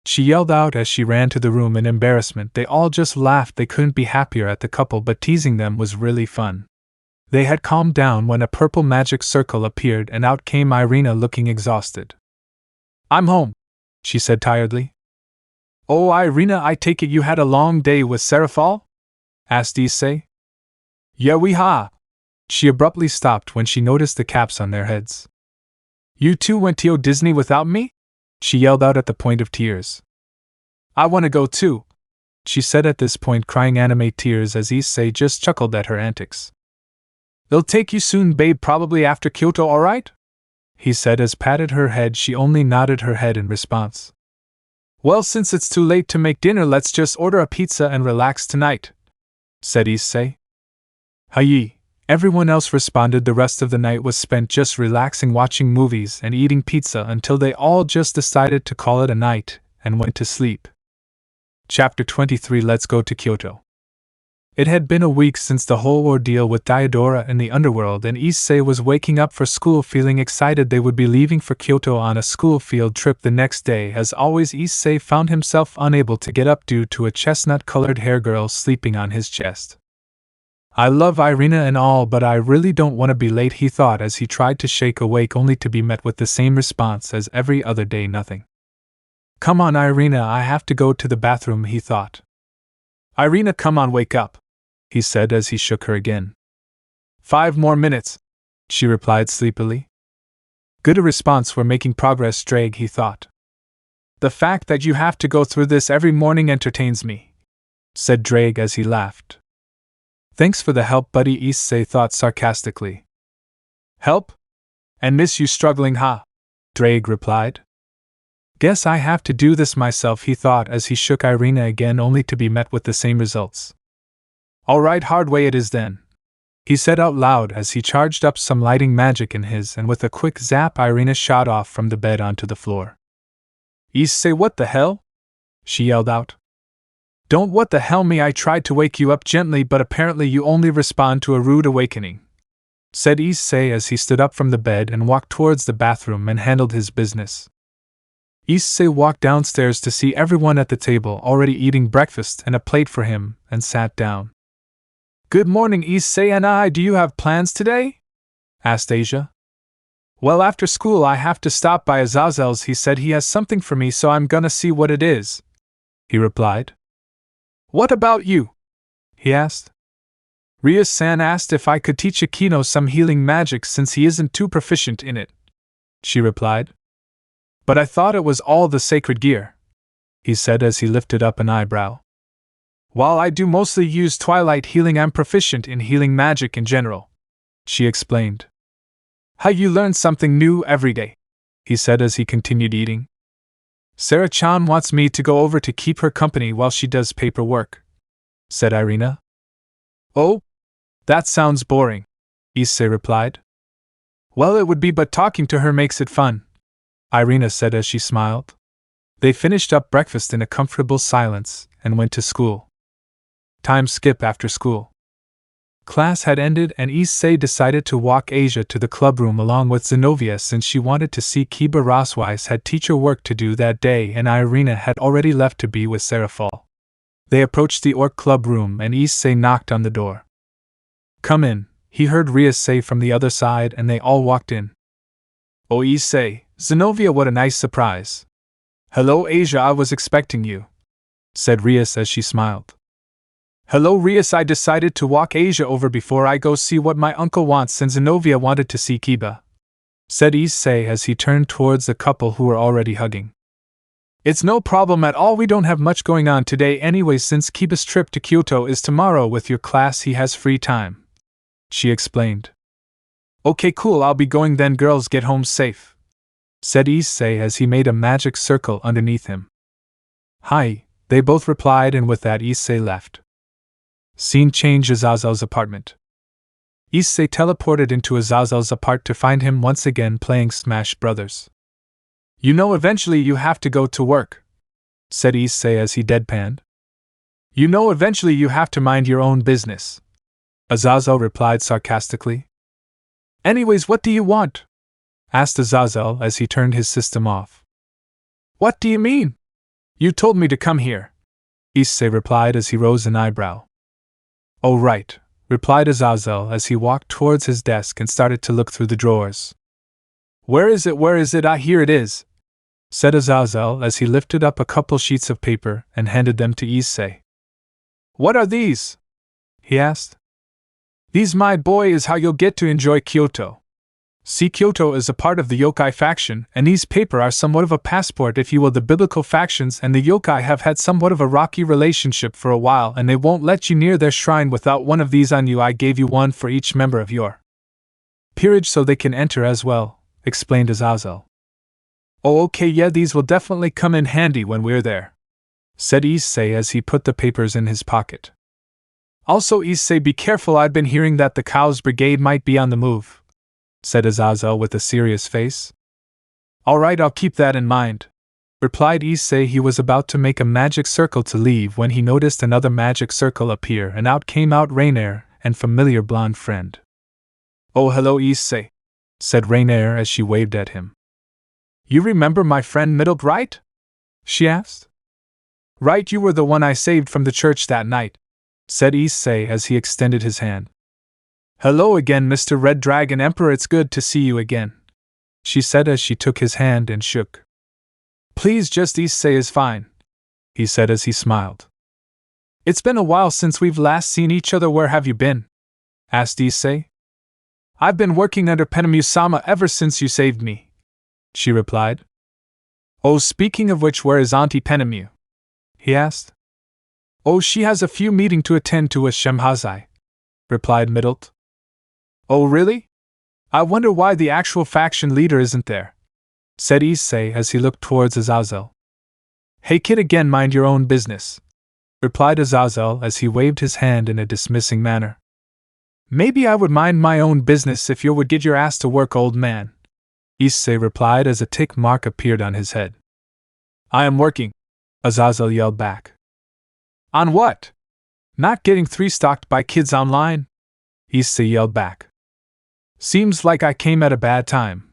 she yelled out as she ran to the room in embarrassment. They all just laughed. They couldn't be happier at the couple, but teasing them was really fun. They had calmed down when a purple magic circle appeared and out came Irina looking exhausted. "I'm home," she said tiredly. "Oh, Irina, I take it you had a long day with Serafall?" asked Issei. "Yeah, we ha." She abruptly stopped when she noticed the caps on their heads. "You two went to Disney without me?" she yelled out at the point of tears. "I want to go too," she said at this point, crying anime tears as Issei just chuckled at her antics. "They'll take you soon, babe, probably after Kyoto, alright?" he said as patted her head. She only nodded her head in response. "Well, since it's too late to make dinner, let's just order a pizza and relax tonight," said Issei. "Hi." Everyone else responded. The rest of the night was spent just relaxing, watching movies and eating pizza until they all just decided to call it a night and went to sleep. Chapter 23. Let's go to Kyoto. It had been a week since the whole ordeal with Diodora in the Underworld, and Issei was waking up for school feeling excited. They would be leaving for Kyoto on a school field trip the next day. As always, Issei found himself unable to get up due to a chestnut-colored hair girl sleeping on his chest. "I love Irina and all, but I really don't want to be late," he thought as he tried to shake awake, only to be met with the same response as every other day: nothing. "Come on, Irina, I have to go to the bathroom," he thought. "Irina, come on, wake up," he said as he shook her again. "5 more minutes," she replied sleepily. Good a response, we're making progress, Drake, he thought. "The fact that you have to go through this every morning entertains me," said Drake as he laughed. "Thanks for the help, buddy," Issei thought sarcastically. "Help? And miss you struggling, huh?" Drake replied. "Guess I have to do this myself," he thought as he shook Irina again, only to be met with the same results. "Alright, hard way it is then," he said out loud as he charged up some lighting magic in his, and with a quick zap Irina shot off from the bed onto the floor. "Issei, what the hell?" she yelled out. "Don't what the hell me, I tried to wake you up gently, but apparently you only respond to a rude awakening," said Issei as he stood up from the bed and walked towards the bathroom and handled his business. Issei walked downstairs to see everyone at the table already eating breakfast and a plate for him, and sat down. "Good morning, Issei and I. Do you have plans today?" asked Asia. "Well, after school I have to stop by Azazel's. He said he has something for me, so I'm gonna see what it is," he replied. "What about you?" he asked. "Ria-san asked if I could teach Akino some healing magic since he isn't too proficient in it," she replied. "But I thought it was all the sacred gear," he said as he lifted up an eyebrow. "While I do mostly use twilight healing, I'm proficient in healing magic in general," she explained. "How you learn something new every day," he said as he continued eating. "Sarah-chan wants me to go over to keep her company while she does paperwork," said Irina. "Oh? That sounds boring," Issei replied. "Well, it would be, but talking to her makes it fun," Irina said as she smiled. They finished up breakfast in a comfortable silence and went to school. Time skip after school. Class had ended and Issei decided to walk Asia to the clubroom along with Zenobia since she wanted to see Kiba. Rosweiss had teacher work to do that day and Irina had already left to be with Serafall. They approached the orc club room and Issei knocked on the door. "Come in," he heard Ria say from the other side, and they all walked in. "Oh, Issei, Zenobia, what a nice surprise." "Hello, Asia, I was expecting you," said Rias as she smiled. "Hello, Rias, I decided to walk Asia over before I go see what my uncle wants, and Zenobia wanted to see Kiba," said Issei as he turned towards the couple who were already hugging. It's no problem at all, we don't have much going on today anyway since Kiba's trip to Kyoto is tomorrow with your class, he has free time. She explained. Okay, cool, I'll be going then, girls, get home safe, said Issei as he made a magic circle underneath him. Hi, they both replied, and with that Issei left. Scene change: Azazel's apartment. Issei teleported into Azazel's apart to find him once again playing Smash Brothers. You know, eventually you have to go to work, said Issei as he deadpanned. You know, eventually you have to mind your own business, Azazel replied sarcastically. Anyways, what do you want? Asked Azazel as he turned his system off. What do you mean? You told me to come here, Issei replied as he rose an eyebrow. Oh right, replied Azazel as he walked towards his desk and started to look through the drawers. Where is it? Ah, here it is, said Azazel as he lifted up a couple sheets of paper and handed them to Issei. What are these? He asked. These, my boy, is how you'll get to enjoy Kyoto. See, Kyoto is a part of the yokai faction, and these paper are somewhat of a passport, if you will. The biblical factions and the yokai have had somewhat of a rocky relationship for a while, and they won't let you near their shrine without one of these on you. I gave you one for each member of your peerage so they can enter as well, explained Azazel. Oh, okay, yeah, these will definitely come in handy when we're there, said Issei as he put the papers in his pocket. Also, Issei, be careful, I've been hearing that the Cow's brigade might be on the move, said Azazel with a serious face. Alright, I'll keep that in mind, replied Issei. He was about to make a magic circle to leave when he noticed another magic circle appear, and out came Rainier and familiar blonde friend. Oh, hello, Issei, said Rainier as she waved at him. You remember my friend Middle, right? She asked. Right, you were the one I saved from the church that night, said Issei as he extended his hand. Hello again, Mr. Red Dragon Emperor, it's good to see you again, she said as she took his hand and shook. Please, just Issei is fine, he said as he smiled. It's been a while since we've last seen each other. Where have you been? Asked Issei. I've been working under Penemu-sama ever since you saved me, she replied. Oh, speaking of which, where is Auntie Penemu? He asked. Oh, she has a few meetings to attend to with Shemhazai, replied Middlet. Oh, really? I wonder why the actual faction leader isn't there, said Issei as he looked towards Azazel. Hey kid, again, mind your own business, replied Azazel as he waved his hand in a dismissing manner. Maybe I would mind my own business if you would get your ass to work, old man, Issei replied as a tick mark appeared on his head. I am working, Azazel yelled back. On what? Not getting three-stocked by kids online? Issei yelled back. Seems like I came at a bad time,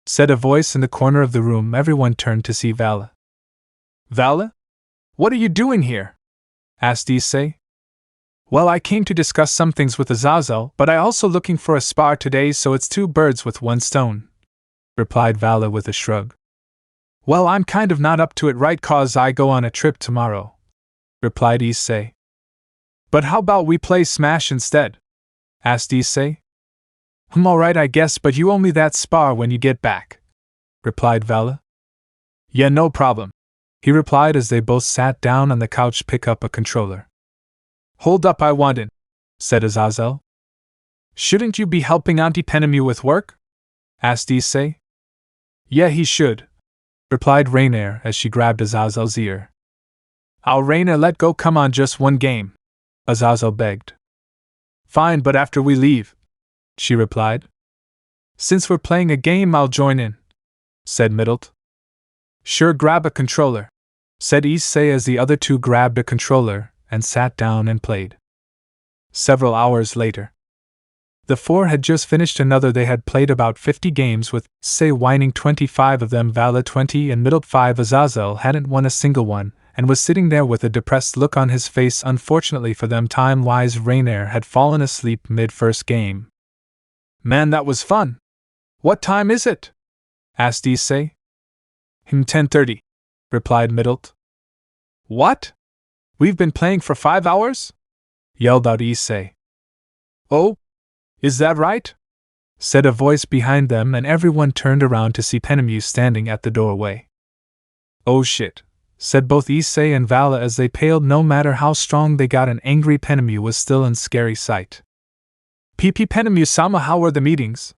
said a voice in the corner of the room. Everyone turned to see Vali. Vali? What are you doing here? Asked Issei. Well, I came to discuss some things with Azazel, but I also looking for a spar today, so it's two birds with one stone, replied Vali with a shrug. Well, I'm kind of not up to it right cause I go on a trip tomorrow, replied Issei. But how about we play Smash instead? Asked Issei. Alright, I guess, but you owe me that spar when you get back, replied Vali. Yeah, no problem, he replied as they both sat down on the couch to pick up a controller. Hold up, I want in, said Azazel. Shouldn't you be helping Auntie Penemu with work? Asked Issei. Yeah, he should, replied Rainier as she grabbed Azazel's ear. Oh, Rainier, let go, come on, just one game, Azazel begged. Fine, but after we leave, she replied. Since we're playing a game, I'll join in, said Middlet. Sure, grab a controller, said Issei as the other two grabbed a controller and sat down and played. Several hours later, the four had just finished another. They had played about 50 games with Issei winning 25 of them, Vali 20 and Middlet 5. Azazel hadn't won a single one, and was sitting there with a depressed look on his face. Unfortunately for them, time-wise, Rainier had fallen asleep mid-first game. Man, that was fun. What time is it? Asked Issei. 10:30, replied Middlet. What? We've been playing for 5 hours? Yelled out Issei. Oh? Is that right? said a voice behind them, and everyone turned around to see Penemu standing at the doorway. Oh shit, said both Issei and Vala as they paled. No matter how strong they got, an angry Penemu was still in scary sight. PP Penemu-sama, how were the meetings?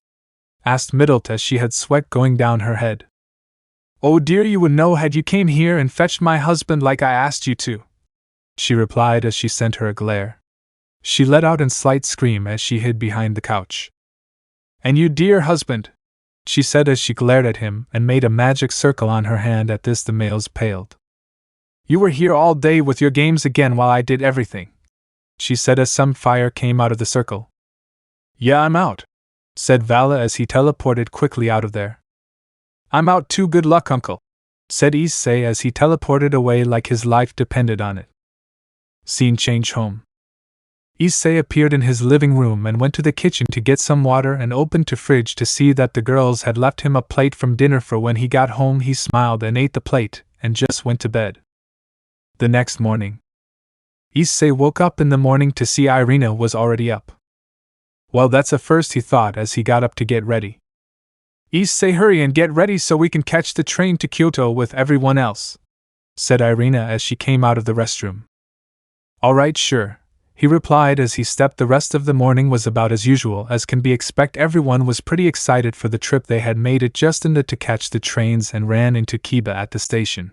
Asked Middlet as she had sweat going down her head. Oh dear, you would know had you came here and fetched my husband like I asked you to, she replied as she sent her a glare. She let out a slight scream as she hid behind the couch. And you dear husband, she said as she glared at him and made a magic circle on her hand. At this the males paled. You were here all day with your games again while I did everything, she said as some fire came out of the circle. Yeah, I'm out, said Vala as he teleported quickly out of there. I'm out too, good luck uncle, said Issei as he teleported away like his life depended on it. Scene change home. Issei appeared in his living room and went to the kitchen to get some water and opened the fridge to see that the girls had left him a plate from dinner. For when he got home he smiled and ate the plate and just went to bed. The next morning, Issei woke up in the morning to see Irina was already up. Well, that's a first, he thought as he got up to get ready. Issei, hurry and get ready so we can catch the train to Kyoto with everyone else, said Irina as she came out of the restroom. All right, sure, he replied as he stepped. The rest of the morning was about as usual as can be expected. Everyone was pretty excited for the trip they had made. It just ended to catch the trains and ran into Kiba at the station.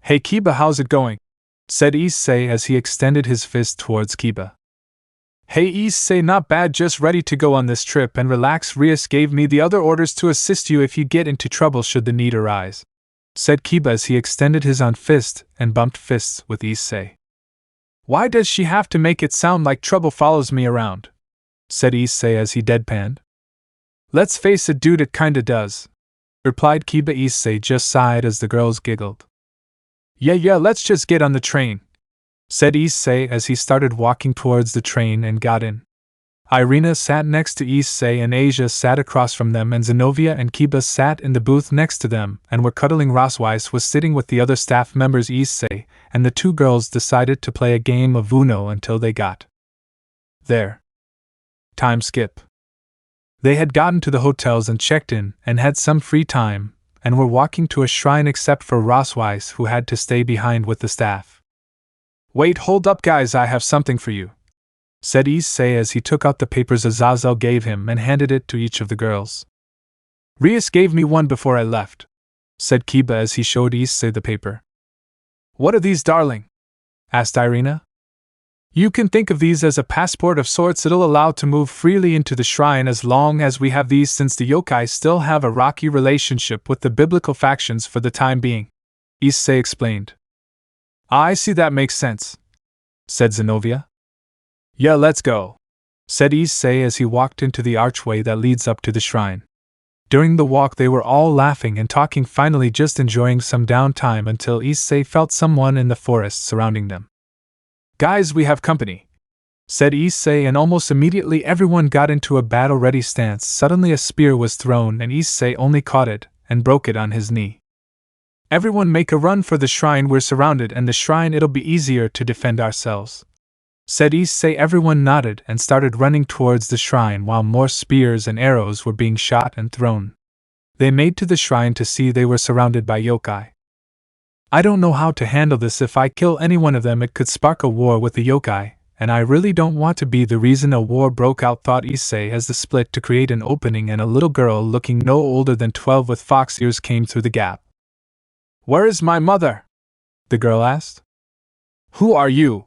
Hey Kiba, how's it going? Said Issei as he extended his fist towards Kiba. Hey Issei, not bad, just ready to go on this trip and relax. Rias gave me the other orders to assist you if you get into trouble should the need arise, said Kiba as he extended his own fist and bumped fists with Issei. Why does she have to make it sound like trouble follows me around? Said Issei as he deadpanned. Let's face it, dude, it kinda does, replied Kiba. Issei just sighed as the girls giggled. Yeah, let's just get on the train, said Issei as he started walking towards the train and got in. Irina sat next to Issei and Asia sat across from them, and Zenobia and Kiba sat in the booth next to them and were cuddling. Rosweiss was sitting with the other staff members. Issei and the two girls decided to play a game of Uno until they got there. Time skip. They had gotten to the hotels and checked in and had some free time and were walking to a shrine except for Rosweiss, who had to stay behind with the staff. Wait, hold up guys, I have something for you, said Issei as he took out the papers Azazel gave him and handed it to each of the girls. Rias gave me one before I left, said Kiba as he showed Issei the paper. What are these, darling? Asked Irina. You can think of these as a passport of sorts. It'll allow to move freely into the shrine as long as we have these, since the yokai still have a rocky relationship with the biblical factions for the time being, Issei explained. I see, that makes sense, said Zenobia. Yeah, let's go, said Issei as he walked into the archway that leads up to the shrine. During the walk they were all laughing and talking, finally just enjoying some downtime until Issei felt someone in the forest surrounding them. Guys, we have company, said Issei, and almost immediately everyone got into a battle-ready stance. Suddenly a spear was thrown and Issei only caught it and broke it on his knee. Everyone make a run for the shrine, we're surrounded and the shrine, it'll be easier to defend ourselves, said Issei. Everyone nodded and started running towards the shrine while more spears and arrows were being shot and thrown. They made to the shrine to see they were surrounded by yokai. I don't know how to handle this. If I kill any one of them it could spark a war with the yokai, and I really don't want to be the reason a war broke out, thought Issei as the split to create an opening and a little girl looking no older than 12 with fox ears came through the gap. Where is my mother? The girl asked. Who are you?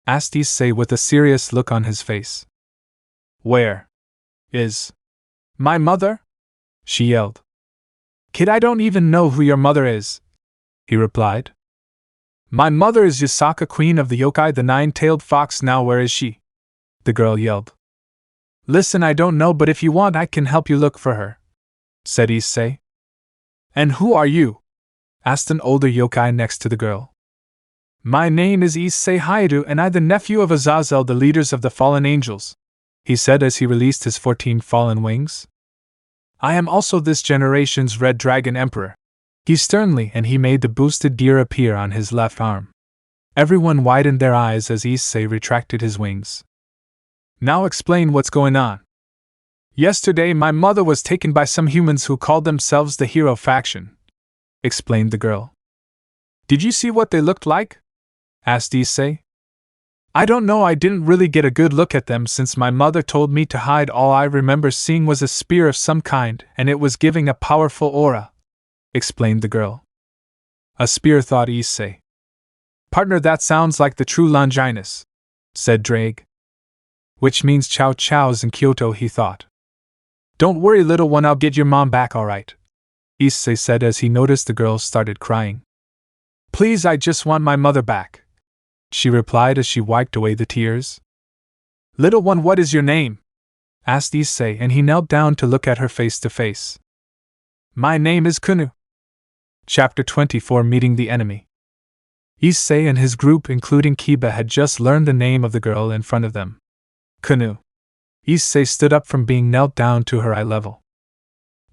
Asked Issei with a serious look on his face. Where is my mother? She yelled. Kid, I don't even know who your mother is, he replied. My mother is Yasaka, queen of the yokai, the nine-tailed fox. Now where is she? The girl yelled. Listen, I don't know, but if you want I can help you look for her, said Issei. And who are you? Asked an older yokai next to the girl. My name is Issei Hayaru and I'm the nephew of Azazel, the leaders of the fallen angels, he said as he released his 14 fallen wings. I am also this generation's Red Dragon Emperor, he sternly, and he made the boosted gear appear on his left arm. Everyone widened their eyes as Issei retracted his wings. Now explain what's going on. Yesterday my mother was taken by some humans who called themselves the Hero Faction, explained the girl. Did you see what they looked like? Asked Issei. I don't know, I didn't really get a good look at them since my mother told me to hide. All I remember seeing was a spear of some kind, and it was giving a powerful aura, explained the girl. A spear, thought Issei. Partner, that sounds like the true Longinus, said Drake. Which means Cao Cao's in Kyoto, he thought. Don't worry, little one, I'll get your mom back all right, Issei said as he noticed the girl started crying. Please, I just want my mother back, she replied as she wiped away the tears. Little one, what is your name? Asked Issei, and he knelt down to look at her face to face. My name is Kunou. Chapter 24, Meeting the Enemy. Issei and his group, including Kiba, had just learned the name of the girl in front of them. Kunou. Issei stood up from being knelt down to her eye level.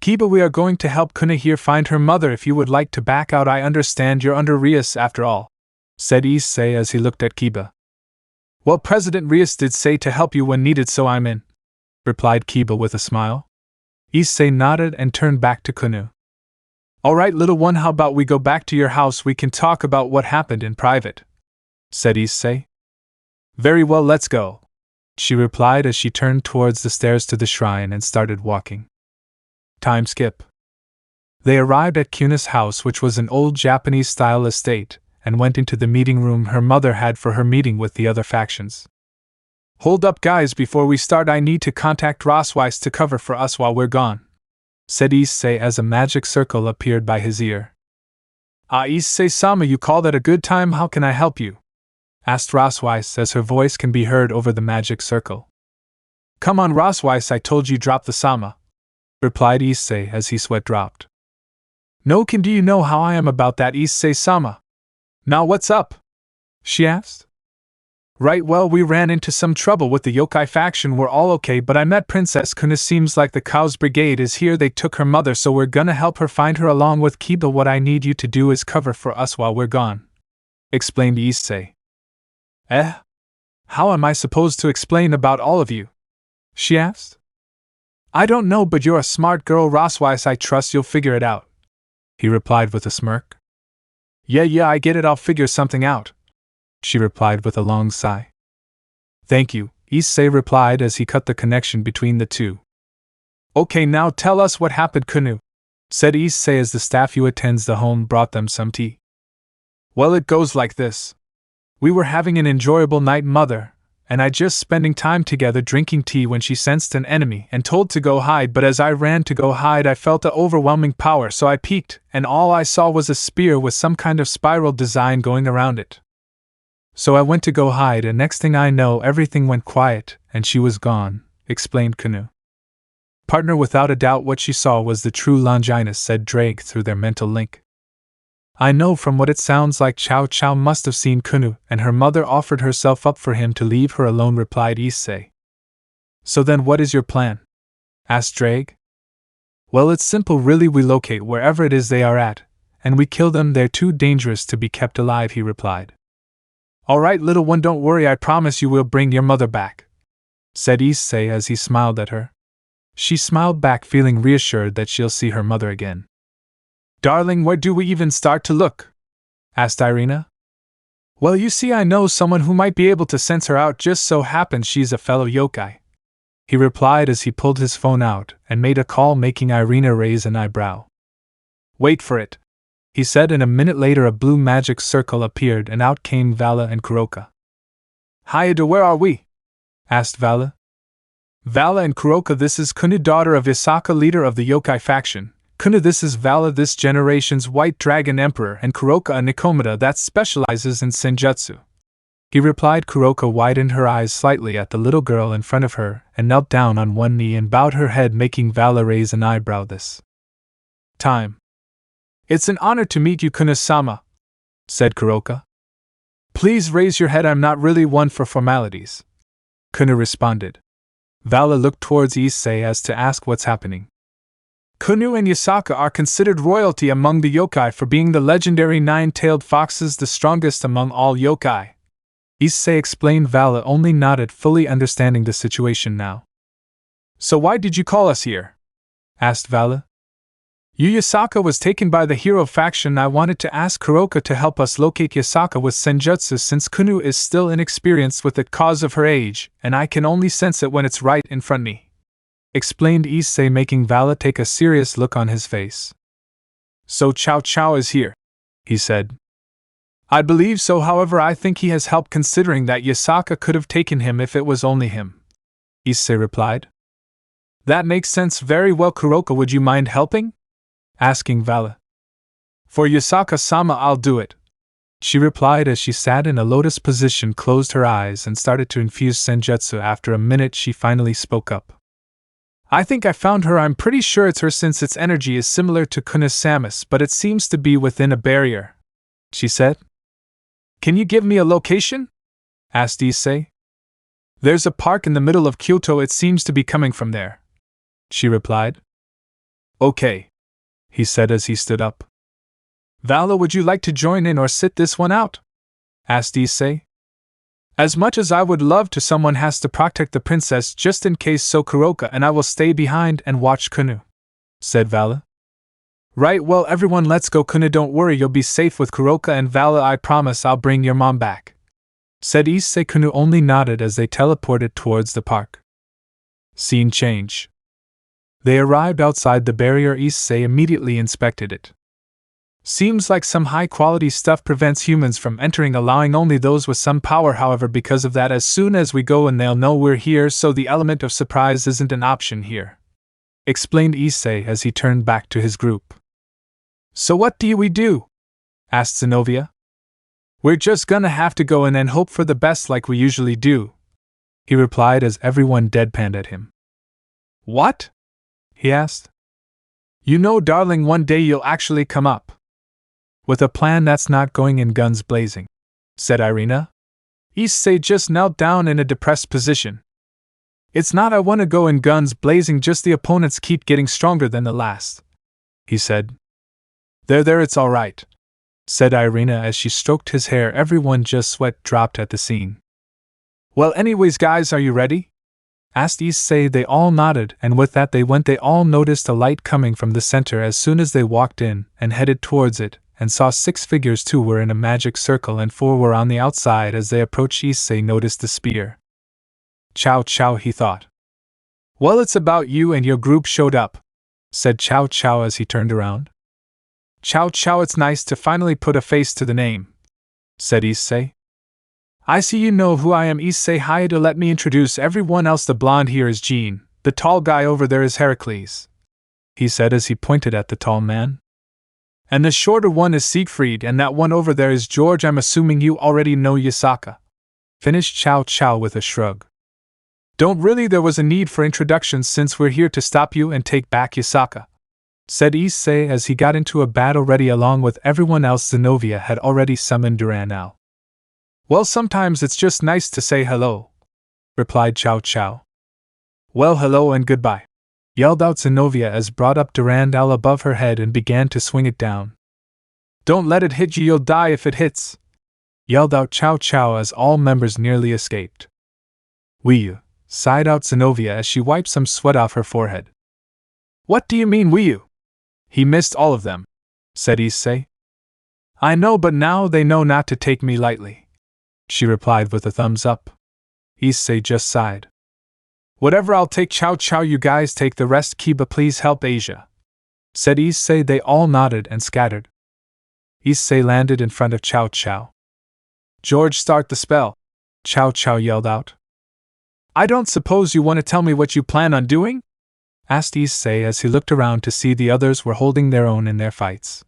Kiba, we are going to help Kunou here find her mother. If you would like to back out, I understand you're under Rias after all, said Issei as he looked at Kiba. Well, President Rias did say to help you when needed, so I'm in, replied Kiba with a smile. Issei nodded and turned back to Kunou. All right, little one, how about we go back to your house? We can talk about what happened in private, said Issei. Very well, let's go, she replied as she turned towards the stairs to the shrine and started walking. Time skip. They arrived at Kunou's house, which was an old Japanese-style estate, and went into the meeting room her mother had for her meeting with the other factions. Hold up, guys, before we start I need to contact Rossweiss to cover for us while we're gone, said Issei as a magic circle appeared by his ear. Issei-sama, you call that a good time? How can I help you? Asked Rossweiss as her voice can be heard over the magic circle. Come on, Rossweiss, I told you drop the sama, replied Issei as his sweat dropped. No, do you know how I am about that, Issei-sama? Now what's up? She asked. Right, well, we ran into some trouble with the yokai faction. We're all okay, but I met Princess Kunou. Seems like the Cao's brigade is here. They took her mother, so we're gonna help her find her along with Kiba. What I need you to do is cover for us while we're gone, explained Issei. How am I supposed to explain about all of you? She asked. I don't know, but you're a smart girl, Rossweiss. I trust you'll figure it out, he replied with a smirk. Yeah, I get it. I'll figure something out, she replied with a long sigh. Thank you, Issei replied as he cut the connection between the two. Okay, now tell us what happened, Kunou, said Issei as the staff who attends the home brought them some tea. Well, it goes like this. We were having an enjoyable night, mother and I just spending time together drinking tea when she sensed an enemy and told to go hide, but as I ran to go hide I felt an overwhelming power, so I peeked, and all I saw was a spear with some kind of spiral design going around it. So I went to go hide, and next thing I know everything went quiet, and she was gone, explained Kunou. Partner, without a doubt what she saw was the true Longinus, said Drake through their mental link. I know from what it sounds like Cao Cao must have seen Kunou, and her mother offered herself up for him to leave her alone, replied Issei. So then what is your plan? Asked Drake. Well, it's simple really, we locate wherever it is they are at, and we kill them. They're too dangerous to be kept alive, he replied. Alright, little one, don't worry, I promise you we'll bring your mother back, said Issei as he smiled at her. She smiled back, feeling reassured that she'll see her mother again. Darling, where do we even start to look? Asked Irina. Well, you see, I know someone who might be able to sense her out, just so happens she's a fellow yokai, he replied as he pulled his phone out and made a call, making Irina raise an eyebrow. Wait for it, he said, and a minute later a blue magic circle appeared and out came Vala and Cruach. Hi, where are we? Asked Vala. Vala and Cruach, this is Kunou, daughter of Issei, leader of the yokai faction. Kunou, this is Vala, this generation's white dragon emperor, and Cruach, a Nikomata that specializes in senjutsu, he replied. Cruach widened her eyes slightly at the little girl in front of her and knelt down on one knee and bowed her head, making Vala raise an eyebrow this time. It's an honor to meet you, Kunou-sama, said Cruach. Please raise your head, I'm not really one for formalities, Kunou responded. Vala looked towards Issei as to ask what's happening. Kunou and Issei are considered royalty among the yokai for being the legendary nine-tailed foxes, the strongest among all yokai, Issei explained. Vala only nodded, fully understanding the situation now. So why did you call us here? Asked Vali. Yasaka was taken by the hero faction. I wanted to ask Kuroka to help us locate Yasaka with senjutsu since Kunou is still inexperienced with it cause of her age, and I can only sense it when it's right in front of me. Explained Issei, making Vali take a serious look on his face. So Cao Cao is here, he said. I believe so, however I think he has helped considering that Yasaka could have taken him if it was only him. Issei replied. That makes sense very well. Kuroka, would you mind helping? Asking Vali. For Yasaka-sama I'll do it, she replied as she sat in a lotus position, closed her eyes, and started to infuse senjutsu. After a minute she finally spoke up. I think I found her. I'm pretty sure it's her since its energy is similar to Kunou-sama's, but it seems to be within a barrier, she said. Can you give me a location? Asked Issei. There's a park in the middle of Kyoto, it seems to be coming from there, she replied. Okay, he said as he stood up. Vali, would you like to join in or sit this one out? Asked Issei. As much as I would love to, someone has to protect the princess just in case, so Kuroka and I will stay behind and watch Kunou, said Vali. Right, well everyone, let's go. Kunou, don't worry, you'll be safe with Kuroka and Vali. I promise I'll bring your mom back, said Issei. Kunou only nodded as they teleported towards the park. Scene change. They arrived outside the barrier. Issei immediately inspected it. Seems like some high-quality stuff prevents humans from entering, allowing only those with some power. However, because of that, as soon as we go in they'll know we're here, so the element of surprise isn't an option here, explained Issei as he turned back to his group. So what do we do? Asked Zenobia. We're just gonna have to go in and hope for the best like we usually do, he replied as everyone deadpanned at him. What? He asked. You know, darling, one day you'll actually come up with a plan that's not going in guns blazing, said Irina. Issei just knelt down in a depressed position. It's not I want to go in guns blazing, just the opponents keep getting stronger than the last, he said. There, it's all right, said Irina as she stroked his hair. Everyone just sweat dropped at the scene. Well, anyways, guys, are you ready? Asked Issei. They all nodded, and with that they went. They all noticed a light coming from the center as soon as they walked in and headed towards it, and saw 6 figures. 2 were in a magic circle and 4 were on the outside. As they approached, Issei noticed the spear. Cao Cao, he thought. Well, it's about you and your group showed up, said Cao Cao as he turned around. Cao Cao, it's nice to finally put a face to the name, said Issei. I see you know who I am. Issei, hi, to let me introduce everyone else. The blonde here is Jean, the tall guy over there is Heracles, he said as he pointed at the tall man. And the shorter one is Siegfried, and that one over there is George. I'm assuming you already know Yasaka, finished Cao Cao with a shrug. Don't really, there was a need for introductions since we're here to stop you and take back Yasaka, said Issei as he got into a battle ready along with everyone else. Zenobia had already summoned Duranal. Well, sometimes it's just nice to say hello, replied Cao Cao. Well, hello and goodbye, yelled out Zenobia as brought up Durandal above her head and began to swing it down. Don't let it hit you, you'll die if it hits, yelled out Cao Cao as all members nearly escaped. Wii, sighed out Zenobia as she wiped some sweat off her forehead. What do you mean, Wii? He missed all of them, said Issei. I know, but now they know not to take me lightly, she replied with a thumbs up. Issei just sighed. Whatever, I'll take Cao Cao, you guys take the rest. Kiba, please help Asia, said Issei. They all nodded and scattered. Issei landed in front of Cao Cao. George, start the spell, Cao Cao yelled out. I don't suppose you want to tell me what you plan on doing? Asked Issei as he looked around to see the others were holding their own in their fights.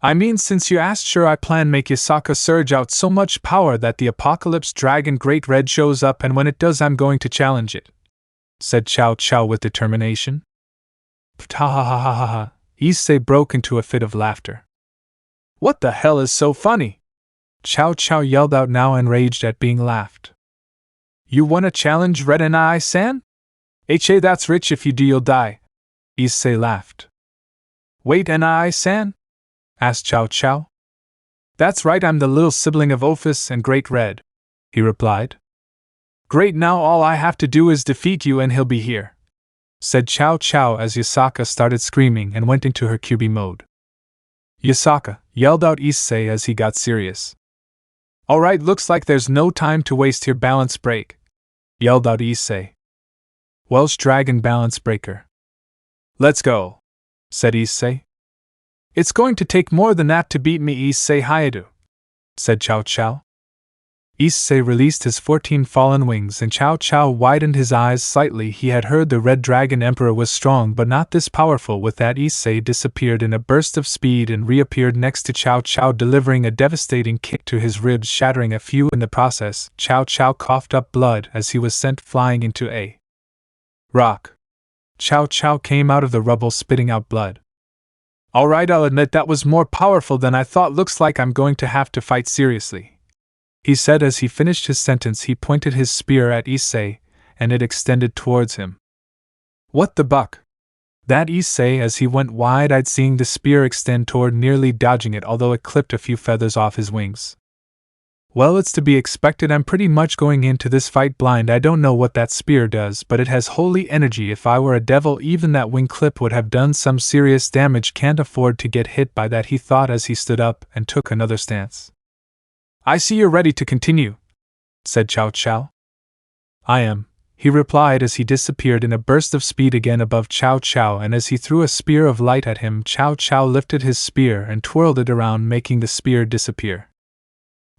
I mean, since you asked, sure, I plan make Yasaka surge out so much power that the Apocalypse Dragon Great Red shows up, and when it does I'm going to challenge it, said Cao Cao with determination. Ptah, Issei broke into a fit of laughter. What the hell is so funny? Cao Cao yelled out, now enraged at being laughed. You wanna challenge Red and I-san? Hey, that's rich, if you do you'll die, Issei laughed. Wait, and I-san? Asked Cao Cao. That's right, I'm the little sibling of Ophis and Great Red, he replied. Great, now all I have to do is defeat you and he'll be here, said Cao Cao as Yasaka started screaming and went into her QB mode. Yasaka, yelled out Issei as he got serious. Alright, looks like there's no time to waste here, balance break, yelled out Issei. Welsh Dragon Balance Breaker. Let's go, said Issei. It's going to take more than that to beat me, Issei Hayaду, said Cao Cao. Issei released his 14 fallen wings and Cao Cao widened his eyes slightly. He had heard the Red Dragon Emperor was strong but not this powerful. With that, Issei disappeared in a burst of speed and reappeared next to Cao Cao, delivering a devastating kick to his ribs, shattering a few in the process. Cao Cao coughed up blood as he was sent flying into a rock. Cao Cao came out of the rubble spitting out blood. Alright, I'll admit that was more powerful than I thought. Looks like I'm going to have to fight seriously, he said as he finished his sentence. He pointed his spear at Issei, and it extended towards him. What the buck? That Issei as he went wide-eyed, seeing the spear extend toward, nearly dodging it, although it clipped a few feathers off his wings. Well, it's to be expected. I'm pretty much going into this fight blind. I don't know what that spear does, but it has holy energy. If I were a devil, even that wing clip would have done some serious damage. Can't afford to get hit by that, he thought as he stood up and took another stance. I see you're ready to continue, said Cao Cao. I am, he replied as he disappeared in a burst of speed again above Cao Cao, and as he threw a spear of light at him, Cao Cao lifted his spear and twirled it around, making the spear disappear.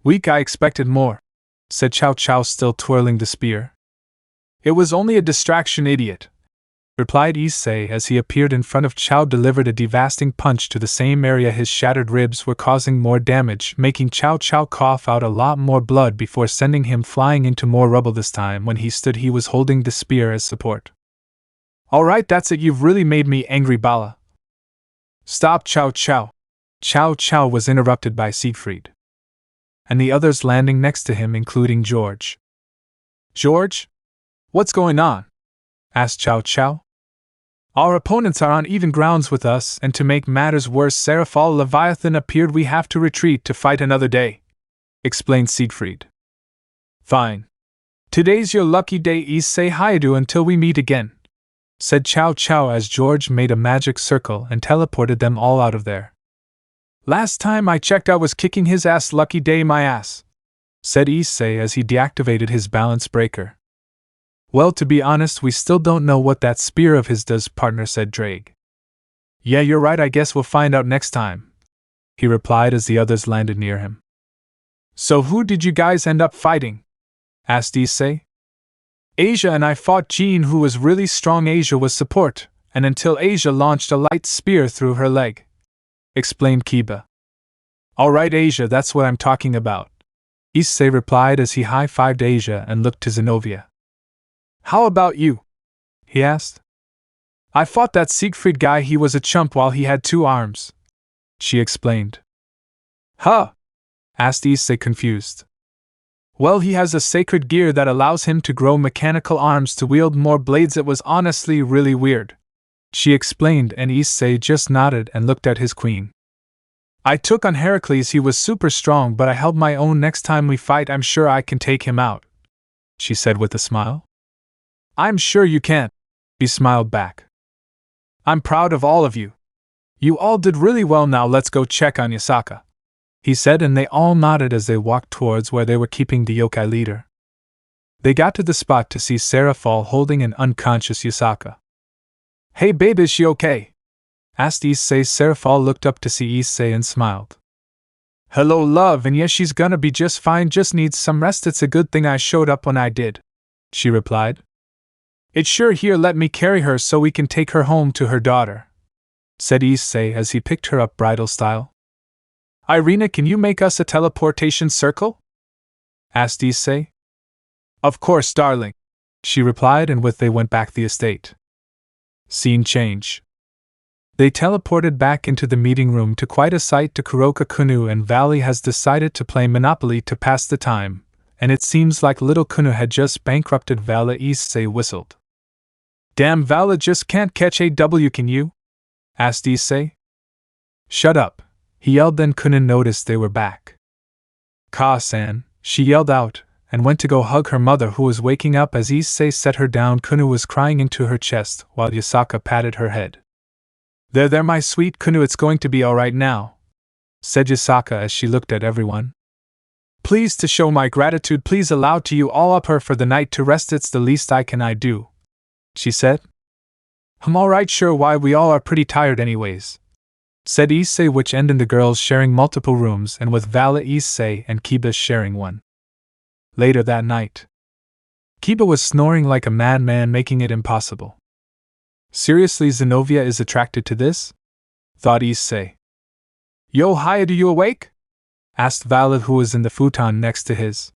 Weak, I expected more, said Cao Cao, still twirling the spear. It was only a distraction, idiot, replied Issei as he appeared in front of Cao, delivered a devastating punch to the same area. His shattered ribs were causing more damage, making Cao Cao cough out a lot more blood before sending him flying into more rubble. This time when he stood, he was holding the spear as support. Alright, that's it, you've really made me angry, Bala. Stop, Cao Cao. Cao Cao was interrupted by Siegfried and the others landing next to him, including George. George? What's going on? Asked Cao Cao. Our opponents are on even grounds with us, and to make matters worse, Serafall Leviathan appeared. We have to retreat to fight another day, explained Siegfried. Fine. Today's your lucky day, Issei Hayadu, until we meet again, said Cao Cao as George made a magic circle and teleported them all out of there. Last time I checked, I was kicking his ass. Lucky day, my ass, said Issei as he deactivated his balance breaker. Well, to be honest, we still don't know what that spear of his does, partner, said Drake. Yeah, you're right, I guess we'll find out next time, he replied as the others landed near him. So who did you guys end up fighting? Asked Issei. Asia and I fought Jean, who was really strong. Asia was support, and until Asia launched a light spear through her leg, explained Kiba. Alright, Asia, that's what I'm talking about, Issei replied as he high-fived Asia and looked to Zenobia. How about you? He asked. I fought that Siegfried guy. He was a chump while he had 2 arms, she explained. Huh? Asked Issei, confused. Well, he has a sacred gear that allows him to grow mechanical arms to wield more blades. It was honestly really weird, she explained, and Issei just nodded and looked at his queen. I took on Heracles. He was super strong, but I held my own. Next time we fight, I'm sure I can take him out, she said with a smile. I'm sure you can, he smiled back. I'm proud of all of you. You all did really well. Now let's go check on Yasaka, he said, and they all nodded as they walked towards where they were keeping the yokai leader. They got to the spot to see Serafall holding an unconscious Yasaka. Hey babe, is she okay? Asked Issei. Serafall looked up to see Issei and smiled. Hello, love, and yes, she's gonna be just fine, just needs some rest. It's a good thing I showed up when I did, she replied. It's sure. Here, let me carry her so we can take her home to her daughter, said Issei as he picked her up bridal style. Irina, can you make us a teleportation circle? Asked Issei. Of course, darling, she replied, and with they went back the estate. Scene change. They teleported back into the meeting room to quite a sight. To Kunou, and Vali has decided to play Monopoly to pass the time, and it seems like little Kunou had just bankrupted Vali. Issei whistled. Damn, Vali just can't catch a W, can you? Asked Issei. Shut up, he yelled. Then Kunou noticed they were back. Ka-san, she yelled out, and went to go hug her mother, who was waking up as Issei set her down. Kunou was crying into her chest while Yasaka patted her head. There, my sweet Kunou, it's going to be alright now, said Yasaka as she looked at everyone. Please, to show my gratitude, please allow to you all up her for the night to rest. It's the least I do, she said. I'm alright, sure, why we all are pretty tired anyways, said Issei, which ended the girls sharing multiple rooms and with Vali, Issei, and Kiba sharing one. Later that night, Kiba was snoring like a madman, making it impossible. Seriously, Zenobia is attracted to this? Thought Issei. Yo, Haya, do you awake? Asked Vali, who was in the futon next to his.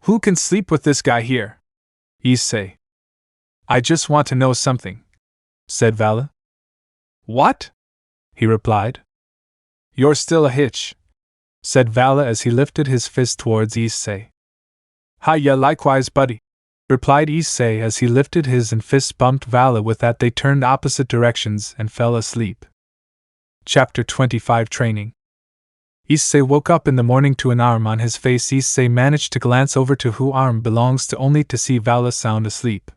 Who can sleep with this guy here? Issei. I just want to know something, said Vali. What? He replied. You're still a hitch, said Vali as he lifted his fist towards Issei. Hiya, likewise, buddy, replied Issei as he lifted his and fist bumped Vali. With that, they turned opposite directions and fell asleep. Chapter 25 Training. Issei woke up in the morning to an arm on his face. Issei managed to glance over to who arm belongs to, only to see Vali sound asleep.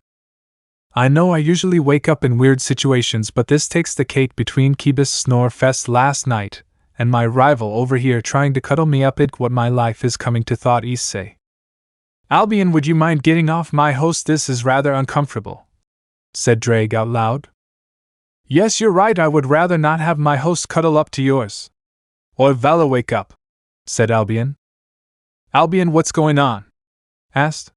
I know I usually wake up in weird situations, but this takes the cake between Kiba's snore fest last night and my rival over here trying to cuddle me up. It what my life is coming to, thought Issei. Albion, would you mind getting off my host? This is rather uncomfortable, said Drake out loud. Yes, you're right, I would rather not have my host cuddle up to yours. Or Vali, wake up, said Albion. Albion, what's going on? Asked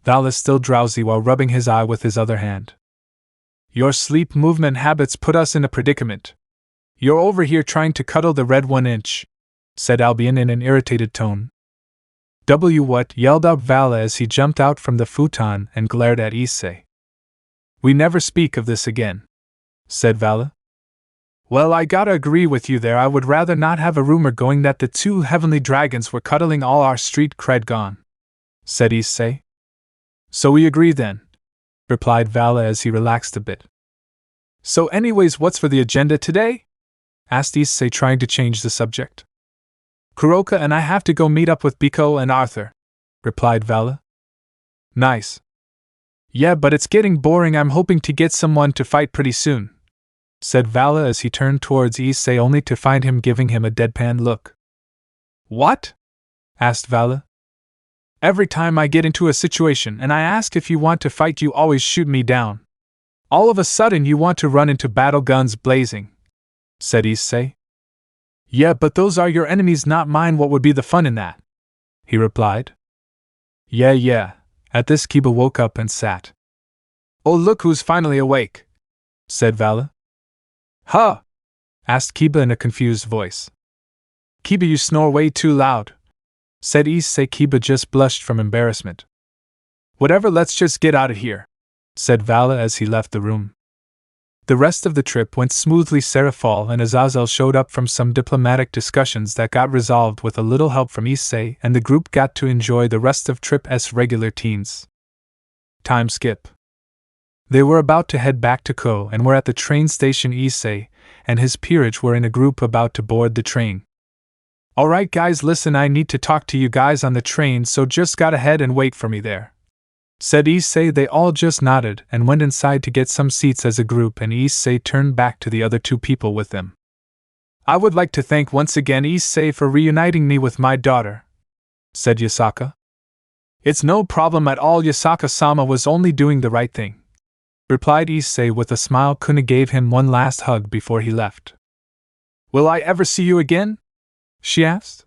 Vali, still drowsy while rubbing his eye with his other hand. Your sleep movement habits put us in a predicament. You're over here trying to cuddle the red 1-inch, said Albion in an irritated tone. What? Yelled out Vali as he jumped out from the futon and glared at Issei. We never speak of this again, said Vali. Well, I gotta agree with you there. I would rather not have a rumor going that the two heavenly dragons were cuddling, all our street cred gone, said Issei. So we agree then, replied Vali as he relaxed a bit. So anyways, what's for the agenda today? Asked Issei, trying to change the subject. Kuroka and I have to go meet up with Biko and Arthur, replied Vali. Nice. Yeah, but it's getting boring. I'm hoping to get someone to fight pretty soon, said Vali as he turned towards Issei, only to find him giving him a deadpan look. What? Asked Vali. Every time I get into a situation and I ask if you want to fight, you always shoot me down. All of a sudden you want to run into battle, guns blazing, said Issei. Yeah, but those are your enemies, not mine. What would be the fun in that? He replied. Yeah. At this, Kiba woke up and sat. Oh, look who's finally awake, said Vali. Huh? Asked Kiba in a confused voice. Kiba, you snore way too loud, said Issei. Kiba just blushed from embarrassment. Whatever, let's just get out of here, said Vali as he left the room. The rest of the trip went smoothly. Serafall and Azazel showed up from some diplomatic discussions that got resolved with a little help from Issei, and the group got to enjoy the rest of trip's regular teens. Time skip. They were about to head back to Ko and were at the train station. Issei and his peerage were in a group about to board the train. Alright guys, listen, I need to talk to you guys on the train, so just gotta head and wait for me there, said Issei. They all just nodded and went inside to get some seats as a group, and Issei turned back to the other two people with them. I would like to thank once again Issei for reuniting me with my daughter, said Yasaka. It's no problem at all, Yasaka-sama was only doing the right thing, replied Issei with a smile. Kunou gave him one last hug before he left. Will I ever see you again? She asked.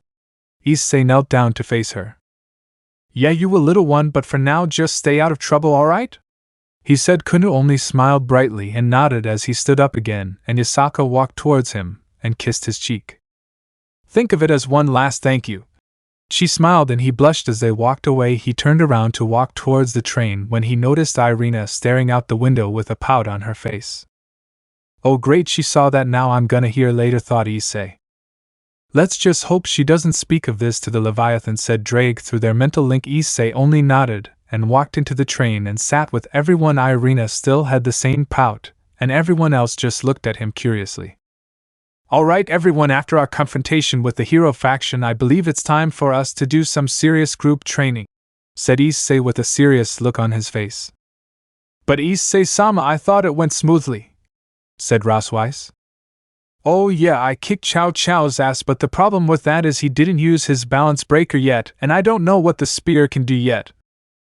Issei knelt down to face her. Yeah, you will, little one, but for now just stay out of trouble, alright? He said. Kunou only smiled brightly and nodded as he stood up again, and Yasaka walked towards him and kissed his cheek. Think of it as one last thank you. She smiled and he blushed as they walked away. He turned around to walk towards the train when he noticed Irina staring out the window with a pout on her face. Oh great, she saw that now. I'm gonna hear later, thought Issei. Let's just hope she doesn't speak of this to the Leviathan, said Drake through their mental link. Issei only nodded and walked into the train and sat with everyone. Irina still had the same pout, and everyone else just looked at him curiously. Alright everyone, after our confrontation with the hero faction, I believe it's time for us to do some serious group training, said Issei with a serious look on his face. But Issei-sama, I thought it went smoothly, said Rosweiss. Oh yeah, I kicked Cao Cao's ass, but the problem with that is he didn't use his balance breaker yet, and I don't know what the spear can do yet,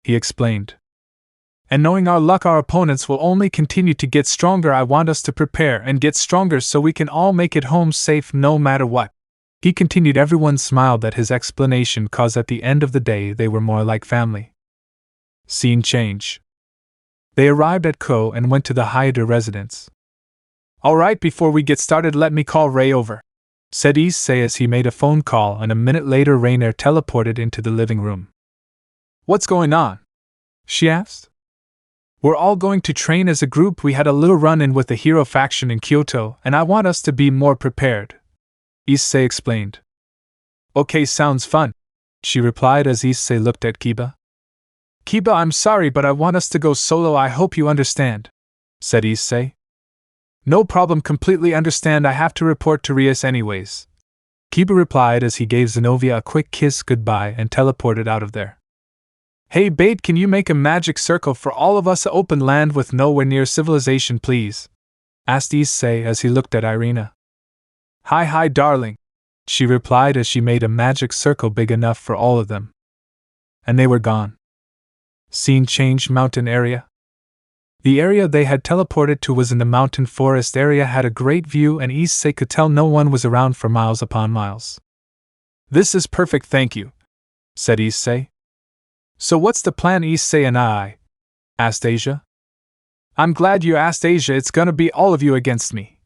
he explained. And knowing our luck, our opponents will only continue to get stronger. I want us to prepare and get stronger so we can all make it home safe no matter what. He continued. Everyone smiled at his explanation, cause at the end of the day they were more like family. Scene change. They arrived at Ko and went to the Hyder residence. Alright, before we get started let me call Ray over, said Issei as he made a phone call, and a minute later Rainier teleported into the living room. What's going on? She asked. We're all going to train as a group. We had a little run-in with the hero faction in Kyoto, and I want us to be more prepared, Issei explained. Okay, sounds fun, she replied as Issei looked at Kiba. Kiba, I'm sorry, but I want us to go solo. I hope you understand, said Issei. No problem, completely understand. I have to report to Rias anyways, Kiba replied as he gave Zenobia a quick kiss goodbye and teleported out of there. Hey Bait, can you make a magic circle for all of us? Open land with nowhere near civilization, please, asked Issei as he looked at Irina. Hi darling, she replied as she made a magic circle big enough for all of them. And they were gone. Scene change. Mountain area. The area they had teleported to was in the mountain forest area, had a great view, and Issei could tell no one was around for miles upon miles. This is perfect, thank you, said Issei. So what's the plan, Issei and I? Asked Asia. I'm glad you asked, Asia. It's gonna be all of you against me,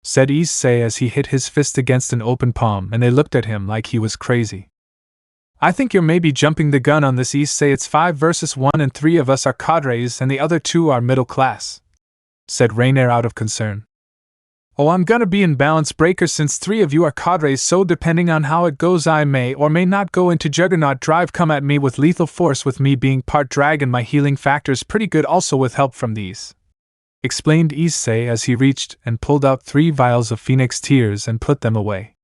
said Issei as he hit his fist against an open palm, and they looked at him like he was crazy. I think you're maybe jumping the gun on this, Issei. It's 5 versus 1 and 3 of us are cadres and the other 2 are middle class, said Rainier out of concern. Oh, I'm gonna be in balance breaker since 3 of you are cadres, so depending on how it goes I may or may not go into Juggernaut Drive. Come at me with lethal force. With me being part dragon, my healing factor's pretty good, also with help from these, explained Issei as he reached and pulled out 3 vials of Phoenix Tears and put them away.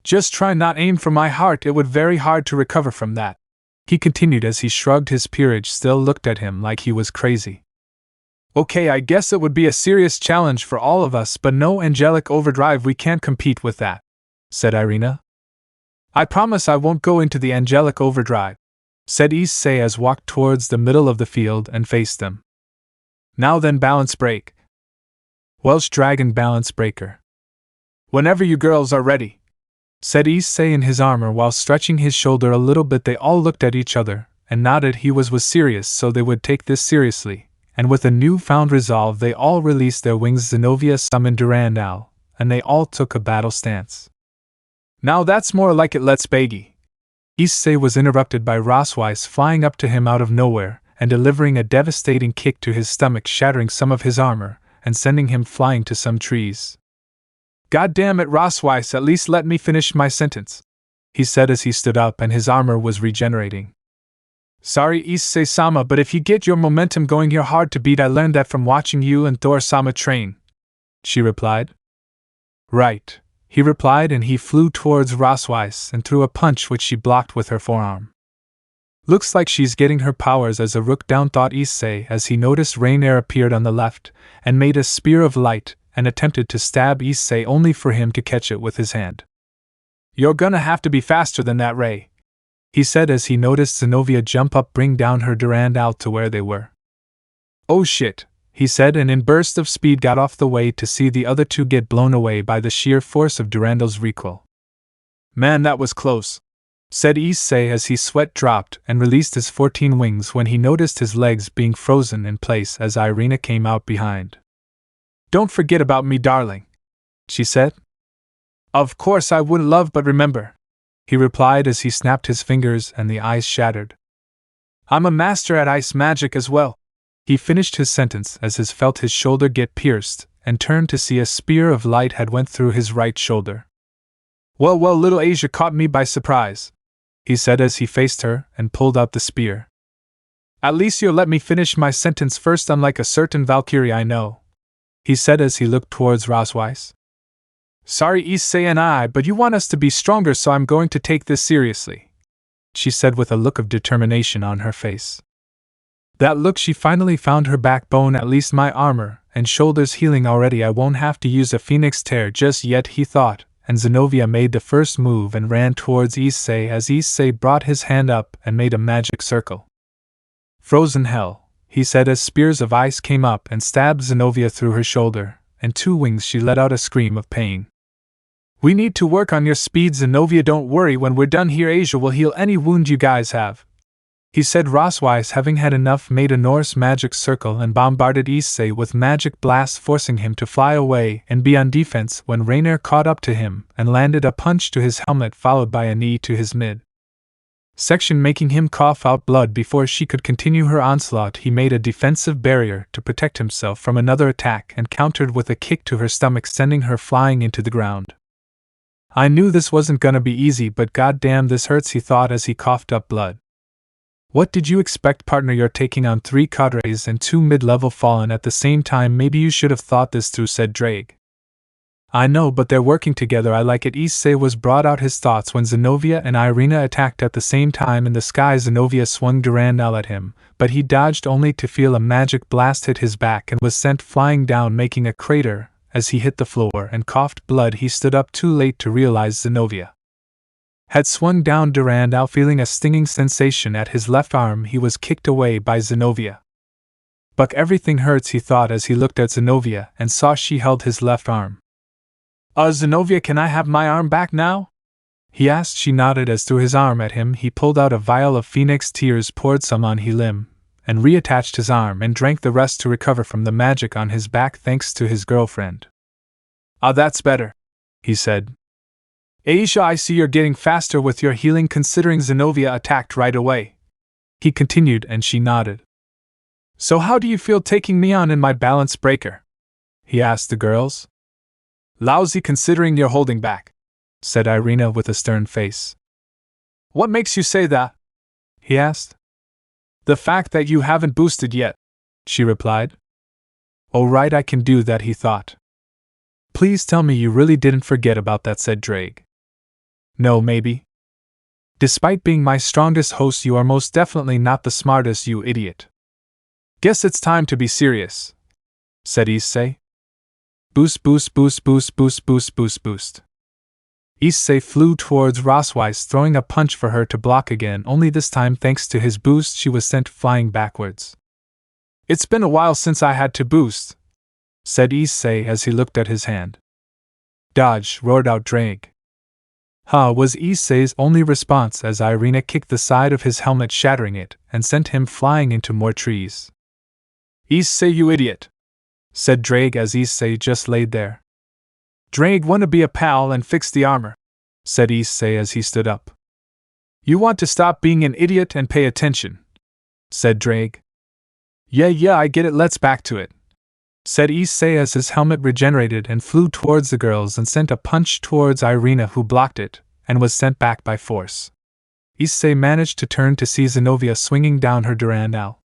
Just try not aim for my heart, it would very hard to recover from that, he continued as he shrugged. His peerage still looked at him like he was crazy. Okay, I guess it would be a serious challenge for all of us, but no angelic overdrive, we can't compete with that, said Irina. I promise I won't go into the angelic overdrive, said Issei as walked towards the middle of the field and faced them. Now then, balance break. Welsh Dragon Balance Breaker. Whenever you girls are ready, said Issei in his armor while stretching his shoulder a little bit. They all looked at each other and nodded. He was serious, so they would take this seriously, and with a newfound resolve they all released their wings. Zenobia summoned Durandal, and they all took a battle stance. Now that's more like it, let's baggy. Issei was interrupted by Rosweiss flying up to him out of nowhere and delivering a devastating kick to his stomach, shattering some of his armor and sending him flying to some trees. God damn it, Rosweiss, at least let me finish my sentence, he said as he stood up and his armor was regenerating. Sorry, Issei-sama, but if you get your momentum going, you're hard to beat. I learned that from watching you and Thor-sama train, she replied. Right, he replied, and he flew towards Rosweiss and threw a punch which she blocked with her forearm. Looks like she's getting her powers as a rook down, thought Issei as he noticed Rainier appeared on the left and made a spear of light and attempted to stab Issei, only for him to catch it with his hand. You're gonna have to be faster than that, Ray, he said as he noticed Zenobia jump up, bring down her Durandal to where they were. Oh shit, he said, and in burst of speed got off the way to see the other 2 get blown away by the sheer force of Durandal's recoil. Man, that was close, said Issei as he sweat dropped and released his 14 wings when he noticed his legs being frozen in place as Irina came out behind. Don't forget about me, darling, she said. Of course I would, love, but remember, he replied as he snapped his fingers and the ice shattered. I'm a master at ice magic as well, he finished his sentence as he felt his shoulder get pierced and turned to see a spear of light had went through his right shoulder. Well, little Asia caught me by surprise, he said as he faced her and pulled out the spear. At least you'll let me finish my sentence first, unlike a certain Valkyrie I know, he said as he looked towards Rosweiss. Sorry, Issei and I, but you want us to be stronger, so I'm going to take this seriously, she said with a look of determination on her face. That look, she finally found her backbone, at least my armor and shoulders healing already. I won't have to use a phoenix tear just yet, he thought, and Zenobia made the first move and ran towards Issei as Issei brought his hand up and made a magic circle. Frozen hell, he said as spears of ice came up and stabbed Zenobia through her shoulder, and 2 wings. She let out a scream of pain. We need to work on your speed, Zenobia. Don't worry, when we're done here Asia will heal any wound you guys have, he said. Roswise, having had enough, made a Norse magic circle and bombarded Issei with magic blasts, forcing him to fly away and be on defense when Rainier caught up to him and landed a punch to his helmet followed by a knee to his mid section, making him cough out blood before she could continue her onslaught. He made a defensive barrier to protect himself from another attack and countered with a kick to her stomach, sending her flying into the ground. I knew this wasn't gonna be easy, but goddamn this hurts, he thought as he coughed up blood. What did you expect, partner? You're taking on 3 cadres and 2 mid-level fallen at the same time. Maybe you should have thought this through, said Drake. I know, but they're working together. I like it. Issei was brought out his thoughts when Zenobia and Irina attacked at the same time in the sky. Zenobia swung Durandal at him, but he dodged only to feel a magic blast hit his back and was sent flying down, making a crater as he hit the floor and coughed blood. He stood up too late to realize Zenobia had swung down Durandal. Feeling a stinging sensation at his left arm, he was kicked away by Zenobia. Buck, everything hurts, he thought as he looked at Zenobia and saw she held his left arm. Zenobia, can I have my arm back now? He asked. She nodded as through his arm at him he pulled out a vial of phoenix tears, poured some on him, and reattached his arm and drank the rest to recover from the magic on his back thanks to his girlfriend. That's better, he said. Aisha, I see you're getting faster with your healing considering Zenobia attacked right away, he continued, and she nodded. So how do you feel taking me on in my balance breaker? He asked the girls. Lousy considering you're holding back, said Irina with a stern face. What makes you say that? He asked. The fact that you haven't boosted yet, she replied. Oh right, I can do that, he thought. Please tell me you really didn't forget about that, said Drake. No, maybe. Despite being my strongest host, you are most definitely not the smartest, you idiot. Guess it's time to be serious, said Issei. Boost, boost, boost, boost, boost, boost, boost, boost. Issei flew towards Roswise, throwing a punch for her to block again, only this time thanks to his boost she was sent flying backwards. It's been a while since I had to boost, said Issei as he looked at his hand. Dodge, roared out Drake. Was Issei's only response as Irina kicked the side of his helmet, shattering it, and sent him flying into more trees. Issei, you idiot, said Drake as Issei just laid there. Drake, wanna be a pal and fix the armor, said Issei as he stood up. You want to stop being an idiot and pay attention, said Drake. Yeah, I get it, let's back to it, said Issei as his helmet regenerated and flew towards the girls and sent a punch towards Irina, who blocked it and was sent back by force. Issei managed to turn to see Zenobia swinging down her Durandal.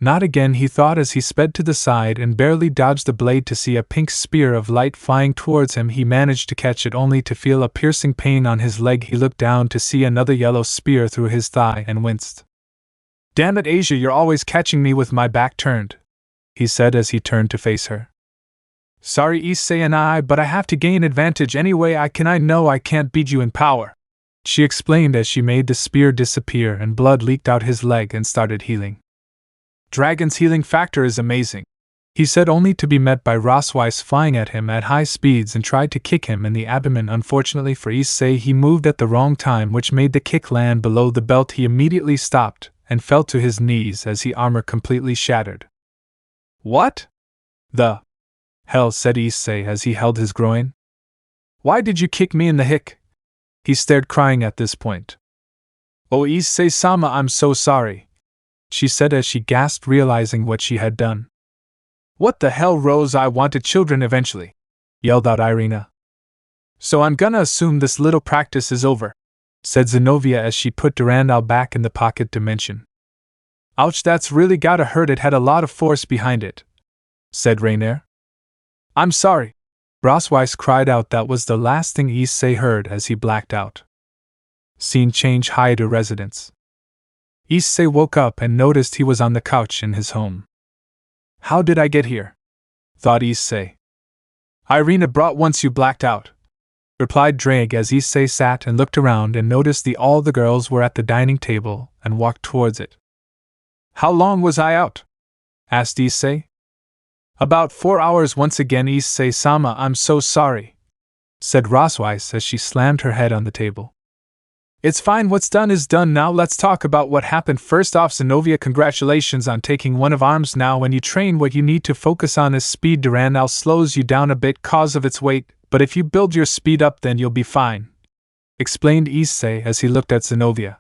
Not again, he thought as he sped to the side and barely dodged the blade to see a pink spear of light flying towards him. He managed to catch it only to feel a piercing pain on his leg. He looked down to see another yellow spear through his thigh and winced. Damn it, Asia, you're always catching me with my back turned, he said as he turned to face her. Sorry, Issei, but I have to gain advantage anyway. I know I can't beat you in power, she explained as she made the spear disappear and blood leaked out his leg and started healing. Dragon's healing factor is amazing, he said, only to be met by Roswise flying at him at high speeds and tried to kick him in the abdomen. Unfortunately for Issei, he moved at the wrong time, which made the kick land below the belt. He immediately stopped and fell to his knees as his armor completely shattered. What the hell, said Issei as he held his groin. Why did you kick me in the hick? He stared, crying at this point. Oh, Issei-sama, I'm so sorry, she said as she gasped, realizing what she had done. What the hell, Rose? I wanted children eventually, yelled out Irina. So I'm gonna assume this little practice is over, said Zenobia as she put Durandal back in the pocket dimension. Ouch, that's really gotta hurt. It had a lot of force behind it, said Rainier. I'm sorry, Roswise cried out. That was the last thing Issei heard as he blacked out. Scene change Haida residence. Issei woke up and noticed he was on the couch in his home. How did I get here? Thought Issei. Irina brought once you blacked out, replied Drake as Issei sat and looked around and noticed all the girls were at the dining table and walked towards it. How long was I out? Asked Issei. About 4 hours once again. Issei-sama, I'm so sorry, said Rosweiss as she slammed her head on the table. It's fine, what's done is done. Now let's talk about what happened. First off, Zenovia, congratulations on taking one of arms. Now when you train, what you need to focus on is speed. Durandal slows you down a bit cause of its weight, but if you build your speed up then you'll be fine, explained Issei as he looked at Zenovia.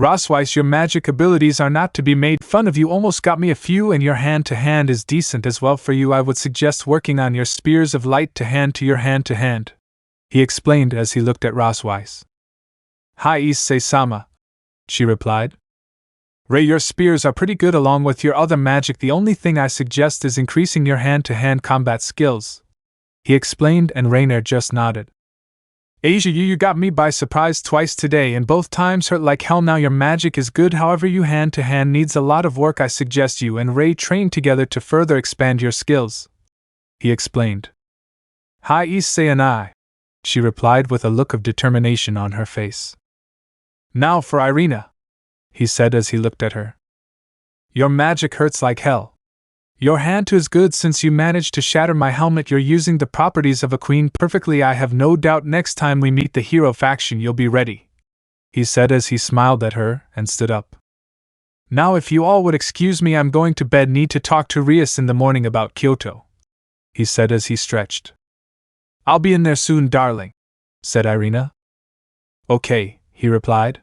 Rosweiss, your magic abilities are not to be made fun of. You almost got me a few, and your hand-to-hand is decent as well. For you, I would suggest working on your spears of light to hand to your hand-to-hand, he explained as he looked at Rosweiss. Hi Issei-sama, she replied. Ray, your spears are pretty good along with your other magic. The only thing I suggest is increasing your hand-to-hand combat skills, he explained, and Rainer just nodded. Asia, you got me by surprise twice today, and both times hurt like hell. Now your magic is good, however your hand-to-hand needs a lot of work. I suggest you and Ray train together to further expand your skills, he explained. Hi Issei and I, she replied with a look of determination on her face. Now for Irina, he said as he looked at her. Your magic hurts like hell. Your hand too is good since you managed to shatter my helmet. You're using the properties of a queen perfectly. I have no doubt next time we meet the hero faction you'll be ready, he said as he smiled at her and stood up. Now if you all would excuse me, I'm going to bed. Need to talk to Rias in the morning about Kyoto, he said as he stretched. I'll be in there soon, darling, said Irina. Okay, he replied.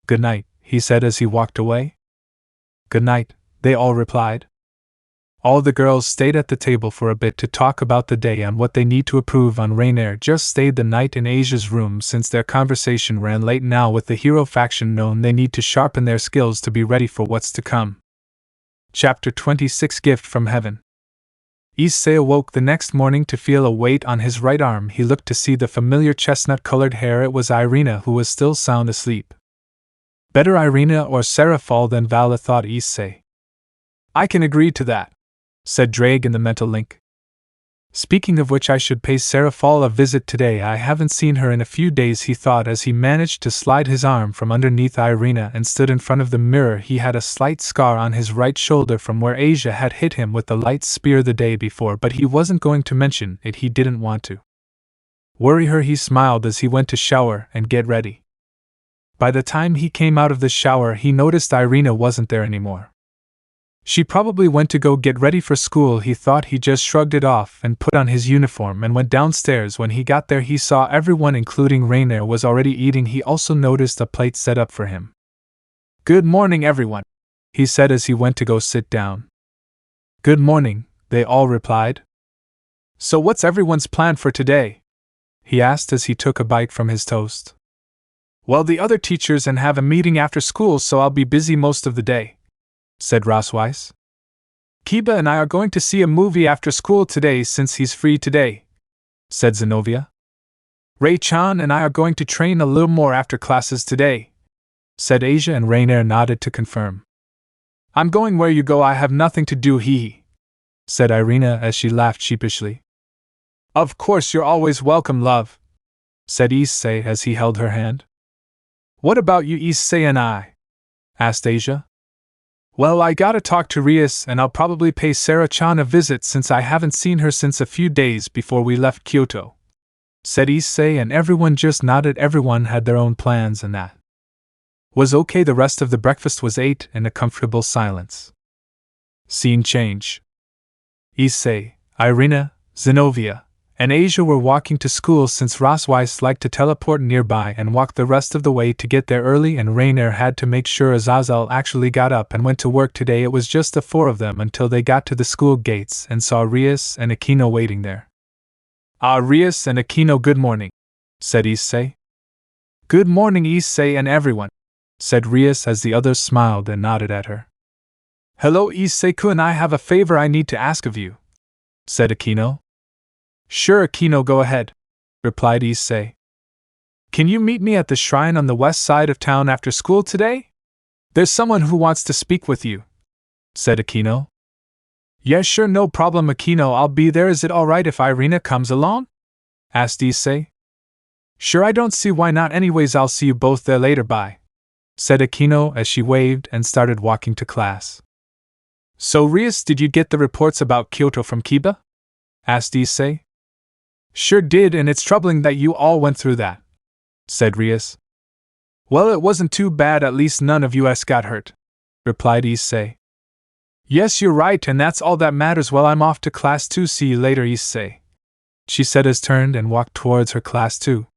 Good night, he said as he walked away. Good night, they all replied. All the girls stayed at the table for a bit to talk about the day and what they need to improve on. Rainier just stayed the night in Asia's room since their conversation ran late. Now with the hero faction known, they need to sharpen their skills to be ready for what's to come. Chapter 26 Gift from Heaven. Issei awoke the next morning to feel a weight on his right arm. He looked to see the familiar chestnut-colored hair. It was Irina, who was still sound asleep. Better Irina or Serafall than Vali, thought Issei. I can agree to that, said Drake in the mental link. Speaking of which, I should pay Serafall a visit today. I haven't seen her in a few days, he thought as he managed to slide his arm from underneath Irina and stood in front of the mirror. He had a slight scar on his right shoulder from where Asia had hit him with the light spear the day before, but he wasn't going to mention it. He didn't want to worry her. He smiled as he went to shower and get ready. By the time he came out of the shower, he noticed Irina wasn't there anymore. She probably went to go get ready for school, he thought. He just shrugged it off and put on his uniform and went downstairs. When he got there, he saw everyone, including Rainier, was already eating. He also noticed a plate set up for him. Good morning, everyone, he said as he went to go sit down. Good morning, they all replied. So what's everyone's plan for today? He asked as he took a bite from his toast. Well, the other teachers and have a meeting after school, so I'll be busy most of the day, said Rosweiss. Kiba and I are going to see a movie after school today since he's free today, said Zenovia. Ray-chan and I are going to train a little more after classes today, said Asia, and Rainier nodded to confirm. I'm going where you go, I have nothing to do, hee, said Irina as she laughed sheepishly. Of course, you're always welcome, love, said Issei as he held her hand. What about you, Issei and I? Asked Asia. Well, I gotta talk to Rias, and I'll probably pay Sarah-chan a visit since I haven't seen her since a few days before we left Kyoto, said Issei, and everyone just nodded. Everyone had their own plans, and that was okay. The rest of the breakfast was ate in a comfortable silence. Scene change. Issei, Irina, Zenovia, and Asia were walking to school since Rosweiss liked to teleport nearby and walk the rest of the way to get there early, and Rainier had to make sure Azazel actually got up and went to work today. It was just the four of them until they got to the school gates and saw Rias and Aquino waiting there. Ah, Rias and Aquino, good morning, said Issei. Good morning, Issei and everyone, said Rias as the others smiled and nodded at her. Hello, Issei-kun, I have a favor I need to ask of you, said Aquino. Sure, Aquino, go ahead, replied Issei. Can you meet me at the shrine on the west side of town after school today? There's someone who wants to speak with you, said Aquino. Yes, sure, no problem, Aquino, I'll be there. Is it alright if Irina comes along? Asked Issei. Sure, I don't see why not. Anyways, I'll see you both there later, bye, said Aquino as she waved and started walking to class. So, Rias, did you get the reports about Kyoto from Kiba? Asked Issei. Sure did, and it's troubling that you all went through that, said Rias. Well, it wasn't too bad, at least none of us got hurt, replied Issei. Yes, you're right, and that's all that matters. Well, I'm off to class too. See you later, Issei, she said as turned and walked towards her class too.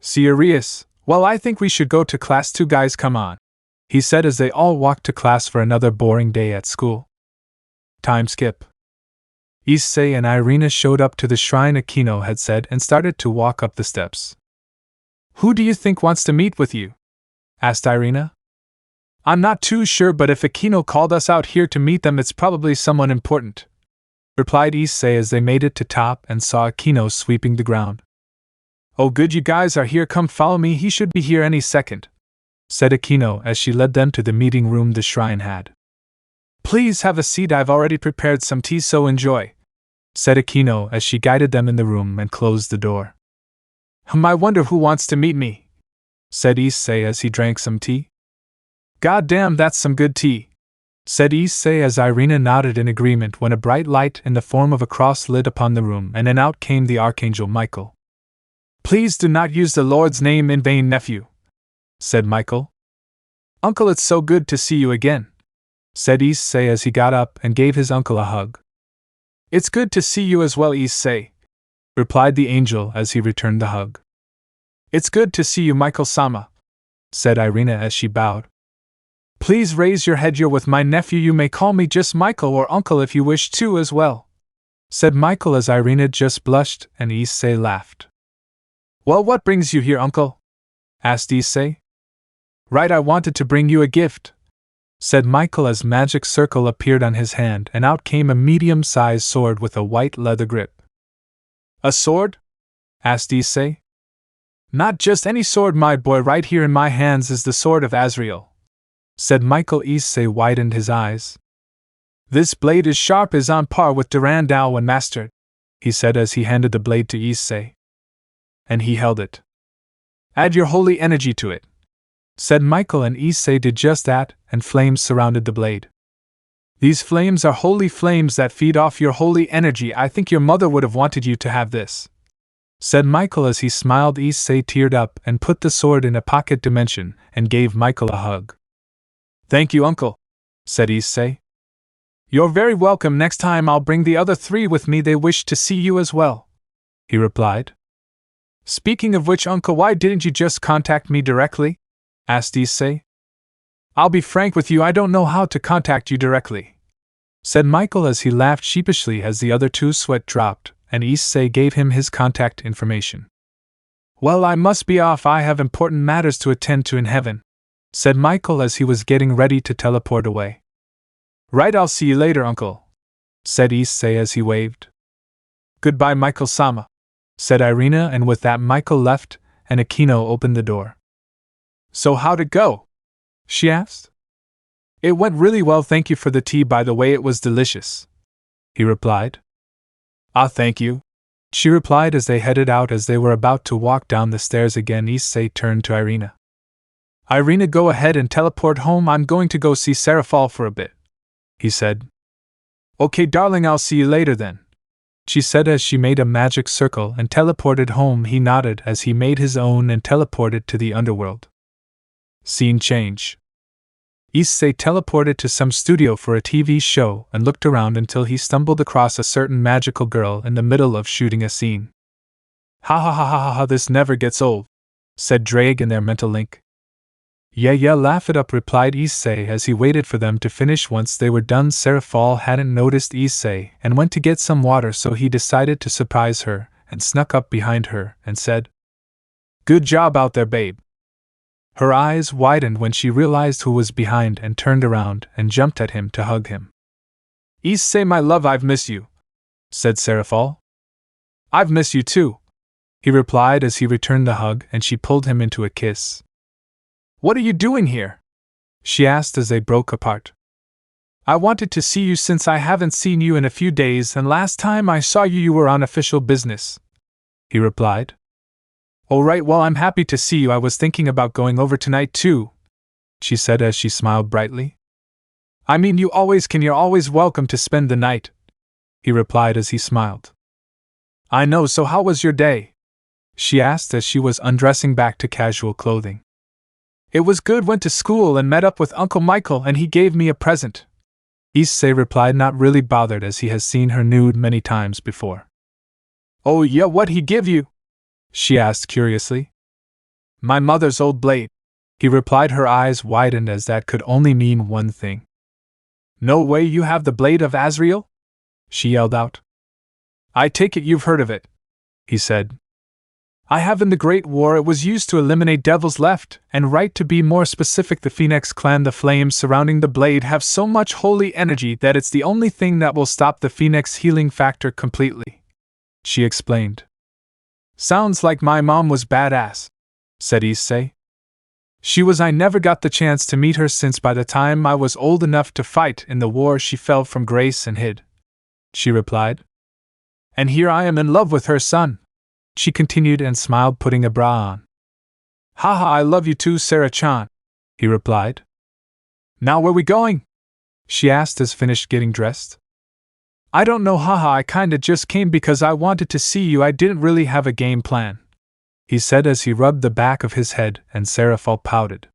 See you, Rias. Well, I think we should go to class too, guys, come on, he said as they all walked to class for another boring day at school. Time skip. Issei and Irina showed up to the shrine Aquino had said and started to walk up the steps. Who do you think wants to meet with you? Asked Irina. I'm not too sure, but if Aquino called us out here to meet them, it's probably someone important, replied Issei as they made it to top and saw Aquino sweeping the ground. Oh good, you guys are here, come follow me, he should be here any second, said Aquino as she led them to the meeting room the shrine had. Please have a seat, I've already prepared some tea, so enjoy, said Aquino as she guided them in the room and closed the door. I wonder who wants to meet me, said Issei as he drank some tea. God damn, that's some good tea, said Issei as Irina nodded in agreement when a bright light in the form of a cross lit upon the room and then out came the Archangel Michael. Please do not use the Lord's name in vain, nephew, said Michael. Uncle, it's so good to see you again, said Issei as he got up and gave his uncle a hug. It's good to see you as well, Issei, replied the angel as he returned the hug. It's good to see you, Michael-sama, said Irina as she bowed. Please raise your head, you're with my nephew, you may call me just Michael or uncle if you wish to as well, said Michael as Irina just blushed and Issei laughed. Well, what brings you here, uncle? Asked Issei. Right, I wanted to bring you a gift, said Michael as magic circle appeared on his hand and out came a medium-sized sword with a white leather grip. A sword? Asked Issei. Not just any sword, my boy, right here in my hands is the sword of Azrael, said Michael. Issei widened his eyes. This blade is sharp, is on par with Durandal when mastered, he said as he handed the blade to Issei. And he held it. Add your holy energy to it, said Michael, and Issei did just that, and flames surrounded the blade. These flames are holy flames that feed off your holy energy. I think your mother would have wanted you to have this, said Michael as he smiled. Issei teared up and put the sword in a pocket dimension and gave Michael a hug. Thank you, uncle, said Issei. You're very welcome. Next time I'll bring the other three with me. They wish to see you as well, he replied. Speaking of which, uncle, why didn't you just contact me directly? Asked Issei. I'll be frank with you, I don't know how to contact you directly, said Michael as he laughed sheepishly as the other two sweat dropped, and Issei gave him his contact information. Well, I must be off, I have important matters to attend to in heaven, said Michael as he was getting ready to teleport away. Right, I'll see you later, uncle, said Issei as he waved. Goodbye, Michael-sama, said Irina, and with that Michael left, and Aquino opened the door. So how'd it go? She asked. It went really well, thank you for the tea, by the way, it was delicious, he replied. Ah, thank you, she replied as they headed out. As they were about to walk down the stairs again, Issei turned to Irina. Irina, go ahead and teleport home, I'm going to go see Serafall for a bit, he said. Okay, darling, I'll see you later then, she said as she made a magic circle and teleported home. He nodded as he made his own and teleported to the Underworld. Scene change. Issei teleported to some studio for a TV show and looked around until he stumbled across a certain magical girl in the middle of shooting a scene. Ha ha ha ha ha ha, this never gets old, said Drake in their mental link. Yeah, laugh it up, replied Issei as he waited for them to finish. Once they were done, Serafall hadn't noticed Issei and went to get some water, so he decided to surprise her and snuck up behind her and said, Good job out there, babe. Her eyes widened when she realized who was behind and turned around and jumped at him to hug him. Issei, my love, I've missed you, said Serafall. I've missed you too, he replied as he returned the hug, and she pulled him into a kiss. What are you doing here? She asked as they broke apart. I wanted to see you since I haven't seen you in a few days, and last time I saw you were on official business, he replied. Oh right, well I'm happy to see you. I was thinking about going over tonight too, she said as she smiled brightly. I mean, you always can, you're always welcome to spend the night, he replied as he smiled. I know, so how was your day? She asked as she was undressing back to casual clothing. It was good, went to school and met up with Uncle Michael and he gave me a present, Issei replied, not really bothered as he has seen her nude many times before. Oh yeah, what'd he give you? She asked curiously. My mother's old blade, he replied, her eyes widened as that could only mean one thing. No way, you have the blade of Azrael? She yelled out. I take it you've heard of it, he said. I have. In the Great War it was used to eliminate devils left and right. To be more specific, the Phoenix clan, the flames surrounding the blade have so much holy energy that it's the only thing that will stop the Phoenix healing factor completely, she explained. Sounds like my mom was badass, said Issei. She was. I never got the chance to meet her since by the time I was old enough to fight in the war she fell from grace and hid, she replied. And here I am in love with her son, she continued and smiled, putting a bra on. Haha, I love you too, Sarah-chan, he replied. Now where we going? She asked as finished getting dressed. I don't know, haha, I kinda just came because I wanted to see you. I didn't really have a game plan, he said as he rubbed the back of his head, and Serafall pouted.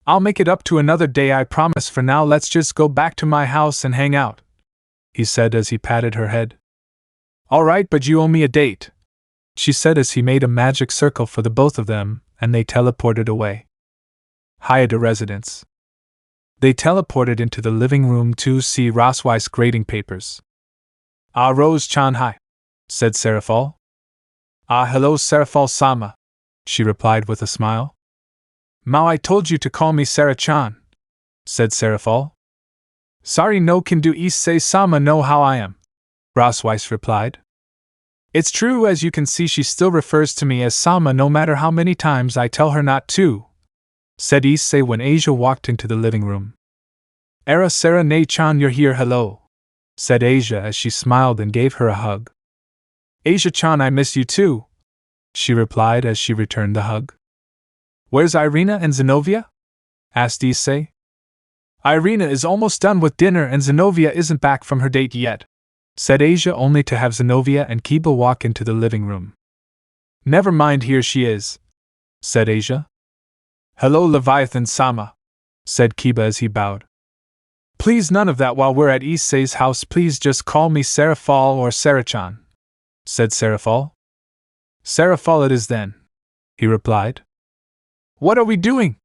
I'll make it up to another day, I promise. For now let's just go back to my house and hang out, he said as he patted her head. Alright, but you owe me a date, she said as he made a magic circle for the both of them, and they teleported away. Hayada residence. They teleported into the living room to see Rosweiss grading papers. Ah, Rose-chan, hi, said Serafall. Ah, hello, Serafall-sama, she replied with a smile. Mao, I told you to call me Sarah-chan, said Serafall. Sorry, no can do. Issei-sama know how I am, Rosweiss replied. It's true, as you can see she still refers to me as Sama no matter how many times I tell her not to, said Issei when Asia walked into the living room. Era Sarah Ne-chan, you're here, hello, said Asia as she smiled and gave her a hug. Asia-chan, I miss you too, she replied as she returned the hug. Where's Irina and Zenobia? asked Issei. Irina is almost done with dinner and Zenobia isn't back from her date yet, said Asia, only to have Zenobia and Kiba walk into the living room. Never mind, here she is, said Asia. Hello, Leviathan-sama, said Kiba as he bowed. Please, none of that while we're at Issei's house. Please just call me Serafall or Sarah-chan, said Serafall. Serafall it is then, he replied. What are we doing?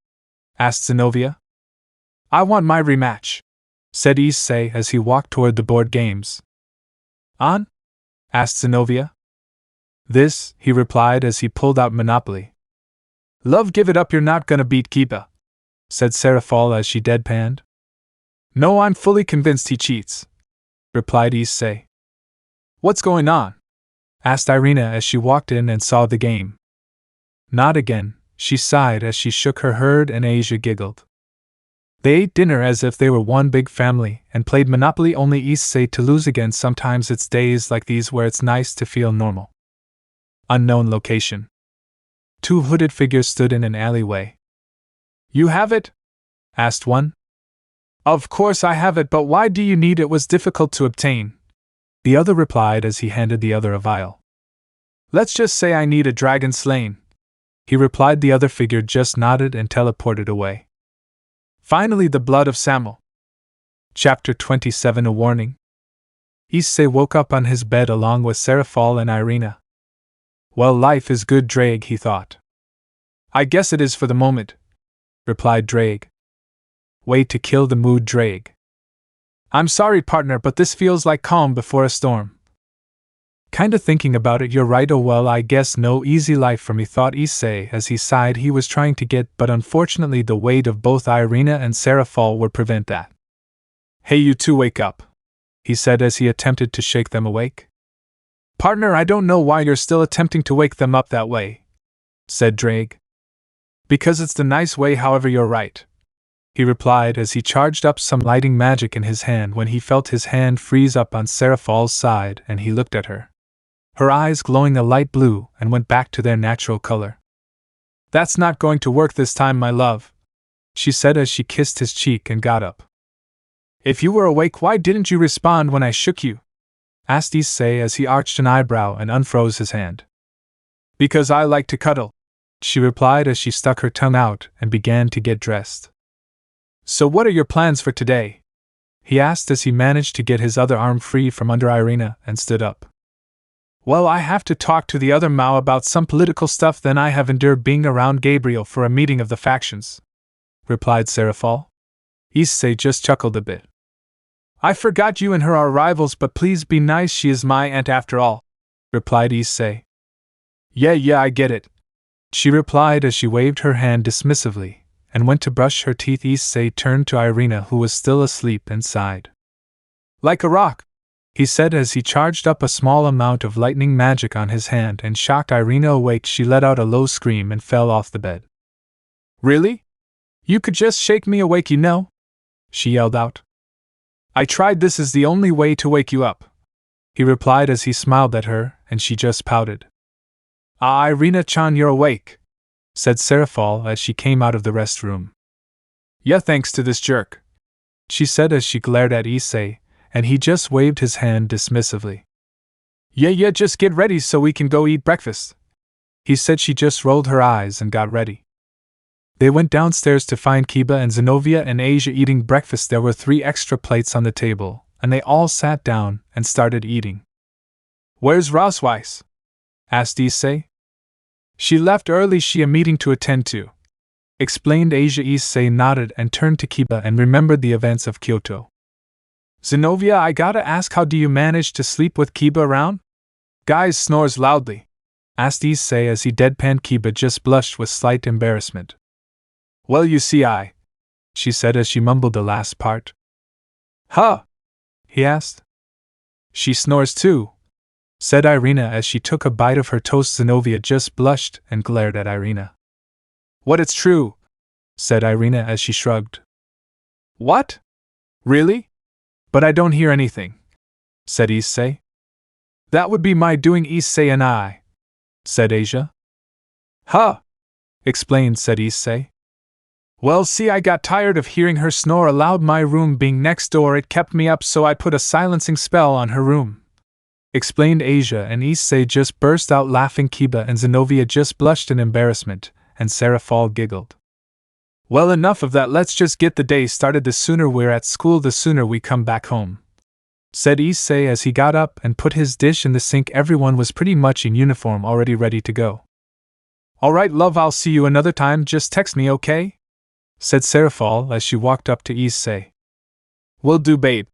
asked Zenobia. I want my rematch, said Issei as he walked toward the board games. On? asked Zenobia. This, he replied as he pulled out Monopoly. Love, give it up, you're not gonna beat Kiba, said Serafall as she deadpanned. No, I'm fully convinced he cheats, replied Issei. What's going on? asked Irina as she walked in and saw the game. Not again, she sighed as she shook her head, and Asia giggled. They ate dinner as if they were one big family and played Monopoly, only Issei to lose again. Sometimes it's days like these where it's nice to feel normal. Unknown location. Two hooded figures stood in an alleyway. You have it? asked one. Of course I have it, but why do you need it? Was difficult to obtain, the other replied as he handed the other a vial. Let's just say I need a dragon slain, he replied. The other figure just nodded and teleported away. Finally, the blood of Samael. Chapter 27, a warning. Issei woke up on his bed along with Serafall and Irina. Well, life is good, Drake, he thought. I guess it is for the moment, replied Drake. Way to kill the mood, Drake. I'm sorry, partner, but this feels like calm before a storm. Kinda thinking about it, you're right. Oh well, I guess no easy life for me, thought Issei as he sighed. He was trying to get, but unfortunately the weight of both Irina and Serafall would prevent that. Hey, you two, wake up, he said as he attempted to shake them awake. Partner, I don't know why you're still attempting to wake them up that way, said Drake. Because it's the nice way, however, you're right, he replied as he charged up some lighting magic in his hand when he felt his hand freeze up on Serafall's side and he looked at her. Her eyes glowing a light blue and went back to their natural color. That's not going to work this time, my love, she said as she kissed his cheek and got up. If you were awake, why didn't you respond when I shook you? Asked Issei as he arched an eyebrow and unfroze his hand. Because I like to cuddle, she replied as she stuck her tongue out and began to get dressed. So what are your plans for today? He asked as he managed to get his other arm free from under Irina and stood up. Well, I have to talk to the other Mao about some political stuff, then I have endured being around Gabriel for a meeting of the factions, replied Serafall. Issei just chuckled a bit. I forgot you and her are rivals, but please be nice, she is my aunt after all, replied Issei. Yeah, I get it, she replied as she waved her hand dismissively and went to brush her teeth. Issei turned to Irina, who was still asleep, and sighed. Like a rock, he said as he charged up a small amount of lightning magic on his hand and shocked Irina awake. She let out a low scream and fell off the bed. Really? You could just shake me awake, you know? She yelled out. I tried, this is the only way to wake you up, he replied as he smiled at her, and she just pouted. Ah, Irina-chan, you're awake, said Serafall as she came out of the restroom. Yeah, thanks to this jerk, she said as she glared at Issei, and he just waved his hand dismissively. Yeah, just get ready so we can go eat breakfast, he said. She just rolled her eyes and got ready. They went downstairs to find Kiba and Zenobia and Asia eating breakfast. There were 3 extra plates on the table, and they all sat down and started eating. Where's Rausweiss? Asked Issei. She left early, she a meeting to attend to, explained Asia. Issei nodded and turned to Kiba and remembered the events of Kyoto. Zenobia, I gotta ask, how do you manage to sleep with Kiba around? Guys snores loudly, asked Issei as he deadpanned. Kiba just blushed with slight embarrassment. Well, you see, she said as she mumbled the last part. Huh? He asked. She snores too, said Irina as she took a bite of her toast. Zenobia just blushed and glared at Irina. What, it's true, said Irina as she shrugged. What? Really? But I don't hear anything, said Issei. That would be my doing, Issei and I, said Asia. Huh? Explained, said Issei. Well, see, I got tired of hearing her snore aloud. My room being next door, it kept me up, so I put a silencing spell on her room, explained Asia, and Issei just burst out laughing. Kiba and Zenobia just blushed in embarrassment, and Serafall giggled. Well, enough of that, let's just get the day started. The sooner we're at school, the sooner we come back home, said Issei as he got up and put his dish in the sink. Everyone was pretty much in uniform, already ready to go. Alright, love, I'll see you another time, just text me, okay? Said Serafall as she walked up to Issei. Will do, babe,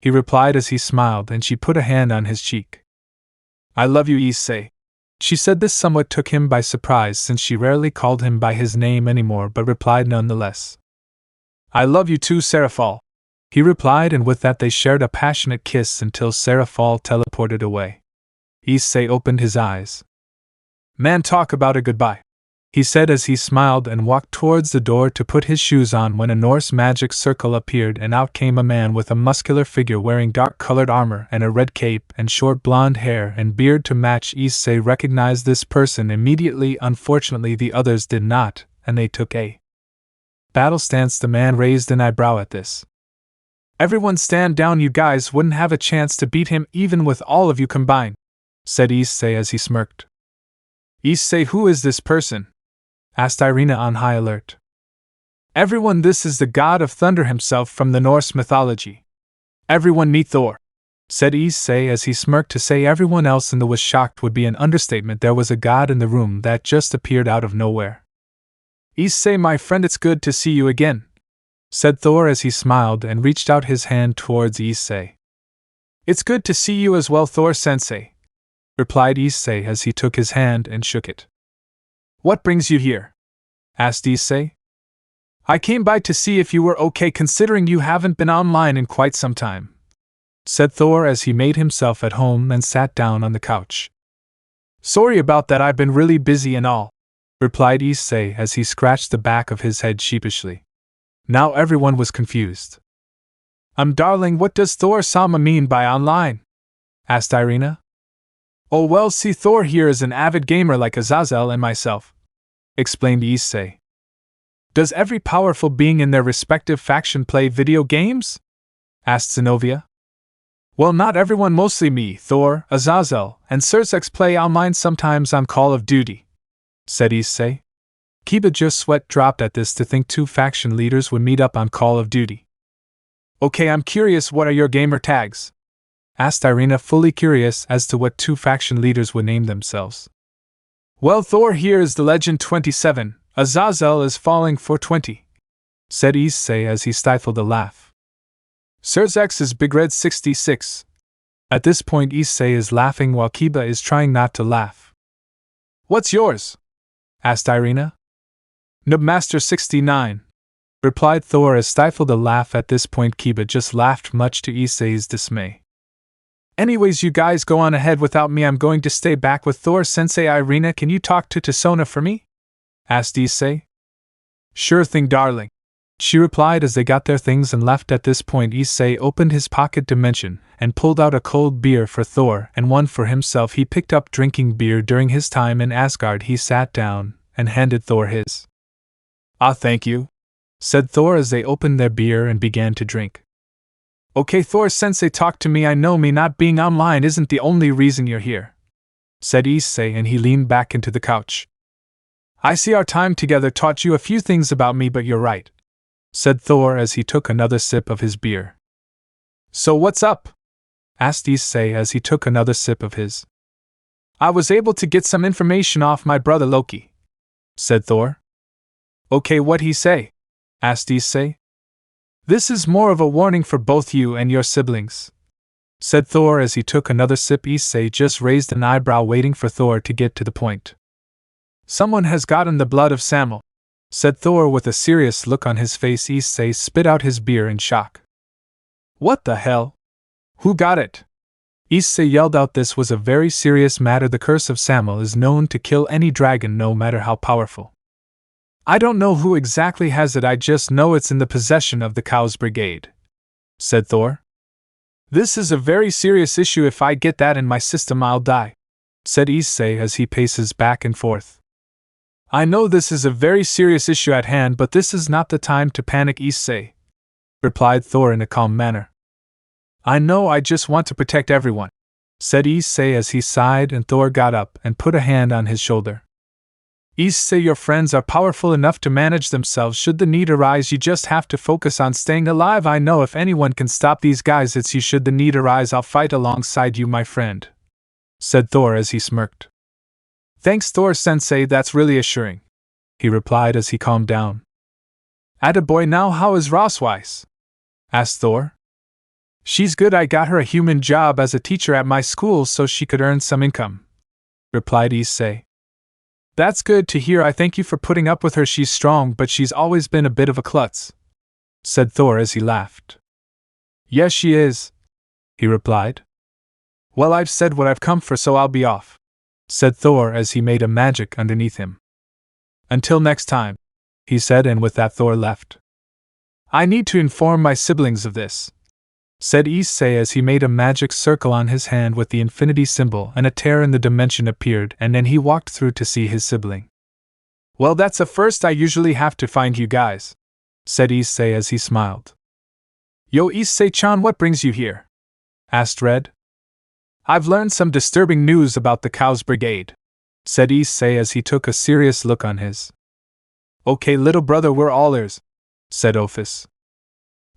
he replied as he smiled, and she put a hand on his cheek. I love you, Issei. She said. This somewhat took him by surprise since she rarely called him by his name anymore, but replied nonetheless. I love you too, Serafall, he replied, and with that they shared a passionate kiss until Serafall teleported away. Issei opened his eyes. Man, talk about a goodbye, he said as he smiled and walked towards the door to put his shoes on when a Norse magic circle appeared and out came a man with a muscular figure wearing dark-colored armor and a red cape and short blonde hair and beard to match. Issei recognized this person immediately. Unfortunately, the others did not, and they took a battle stance. The man raised an eyebrow at this. Everyone stand down, you guys wouldn't have a chance to beat him even with all of you combined, said Issei as he smirked. Issei, who is this person? Asked Irina on high alert. Everyone, this is the god of thunder himself from the Norse mythology. Everyone meet Thor, said Issei as he smirked. To say everyone else in the was shocked would be an understatement. There was a god in the room that just appeared out of nowhere. Issei, my friend, it's good to see you again, said Thor as he smiled and reached out his hand towards Issei. It's good to see you as well, Thor-sensei, replied Issei as he took his hand and shook it. What brings you here? Asked Issei. I came by to see if you were okay, considering you haven't been online in quite some time, said Thor as he made himself at home and sat down on the couch. Sorry about that, I've been really busy and all, replied Issei as he scratched the back of his head sheepishly. Now everyone was confused. Darling, what does Thor-sama mean by online? Asked Irina. Oh well, see, Thor here is an avid gamer like Azazel and myself, explained Issei. Does every powerful being in their respective faction play video games? Asked Zenobia. Well, not everyone, mostly me, Thor, Azazel, and Serafall play online sometimes on Call of Duty, said Issei. Kiba just sweat dropped at this to think two faction leaders would meet up on Call of Duty. Okay, I'm curious, what are your gamer tags? Asked Irina, fully curious as to what two faction leaders would name themselves. Well, Thor here is the Legend 27, Azazel is Falling for 20, said Issei as he stifled a laugh. Serafall is Big Red 66. At this point Issei is laughing while Kiba is trying not to laugh. What's yours? Asked Irina. Noobmaster 69, replied Thor as stifled a laugh. At this point Kiba just laughed, much to Issei's dismay. Anyways, you guys go on ahead without me, I'm going to stay back with Thor-sensei. Irina, can you talk to Tsuna for me? Asked Issei. Sure thing, darling, she replied as they got their things and left. At this point Issei opened his pocket dimension and pulled out a cold beer for Thor and one for himself. He picked up drinking beer during his time in Asgard. He sat down and handed Thor his. Ah, thank you, said Thor as they opened their beer and began to drink. Okay, Thor-sensei, talk to me. I know me not being online isn't the only reason you're here, said Issei, and he leaned back into the couch. I see our time together taught you a few things about me, but you're right, said Thor as he took another sip of his beer. So what's up? Asked Issei as he took another sip of his. I was able to get some information off my brother Loki, said Thor. Okay, what'd he say? Asked Issei. This is more of a warning for both you and your siblings, said Thor as he took another sip. Issei just raised an eyebrow, waiting for Thor to get to the point. Someone has gotten the blood of Samael, said Thor with a serious look on his face. Issei spit out his beer in shock. What the hell? Who got it? Issei yelled out. This was a very serious matter. The curse of Samael is known to kill any dragon, no matter how powerful. I don't know who exactly has it, I just know it's in the possession of the Chaos Brigade, said Thor. This is a very serious issue. If I get that in my system, I'll die, said Issei as he paces back and forth. I know this is a very serious issue at hand, but this is not the time to panic, Issei, replied Thor in a calm manner. I know, I just want to protect everyone, said Issei as he sighed, and Thor got up and put a hand on his shoulder. Issei, your friends are powerful enough to manage themselves should the need arise. You just have to focus on staying alive. I know if anyone can stop these guys, it's you. Should the need arise, I'll fight alongside you, my friend, said Thor as he smirked. Thanks, Thor-sensei, that's really assuring, he replied as he calmed down. Attaboy, now how is Rosweiss? Asked Thor. She's good, I got her a human job as a teacher at my school so she could earn some income, replied Issei. That's good to hear. I thank you for putting up with her. She's strong, but she's always been a bit of a klutz, said Thor as he laughed. Yes, she is, he replied. Well, I've said what I've come for, so I'll be off, said Thor as he made a magic underneath him. Until next time, he said, and with that Thor left. I need to inform my siblings of this, said Issei as he made a magic circle on his hand with the infinity symbol, and a tear in the dimension appeared, and then he walked through to see his sibling. Well, that's a first. I usually have to find you guys, said Issei as he smiled. Yo, Issei-chan, what brings you here? Asked Red. I've learned some disturbing news about the Chaos Brigade, said Issei as he took a serious look on his. Okay, little brother, we're all ears, said Ophis.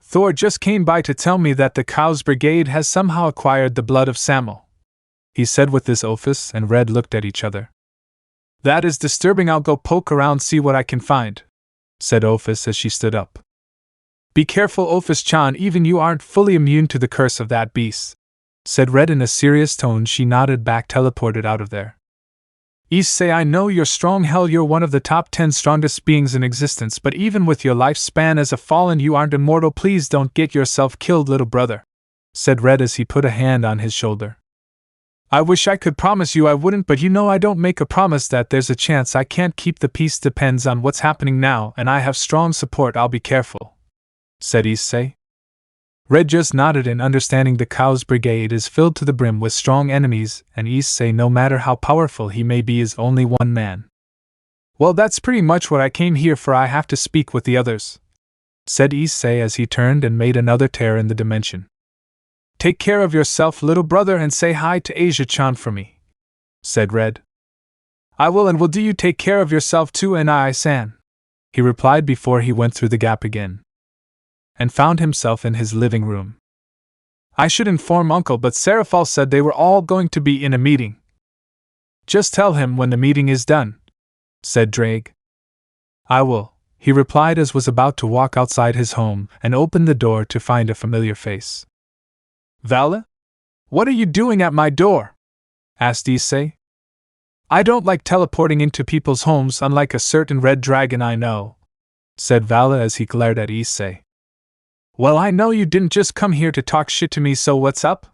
Thor just came by to tell me that the Chaos Brigade has somehow acquired the blood of Samael, he said with this. Ophis and Red looked at each other. That is disturbing. I'll go poke around, see what I can find, said Ophis as she stood up. Be careful, Ophis-chan, even you aren't fully immune to the curse of that beast, said Red in a serious tone. She nodded back, teleported out of there. Issei, I know you're strong. Hell, you're one of the top 10 strongest beings in existence, but even with your lifespan as a fallen, you aren't immortal. Please don't get yourself killed, little brother, said Red as he put a hand on his shoulder. I wish I could promise you I wouldn't, but you know I don't make a promise that there's a chance I can't keep the peace. Depends on what's happening now, and I have strong support. I'll be careful, said Issei. Red just nodded in understanding. The Cao's brigade is filled to the brim with strong enemies, and Issei, no matter how powerful he may be, is only one man. Well, that's pretty much what I came here for. I have to speak with the others, said Issei as he turned and made another tear in the dimension. Take care of yourself, little brother, and say hi to Asia-chan for me, said Red. I will, and will do. You take care of yourself too, and I-san, he replied before he went through the gap again, and found himself in his living room. I should inform Uncle, but Serafall said they were all going to be in a meeting. Just tell him when the meeting is done, said Drake. I will, he replied as was about to walk outside his home and open the door to find a familiar face. Vali? What are you doing at my door? Asked Issei. I don't like teleporting into people's homes, unlike a certain red dragon I know, said Vali as he glared at Issei. Well, I know you didn't just come here to talk shit to me, so what's up?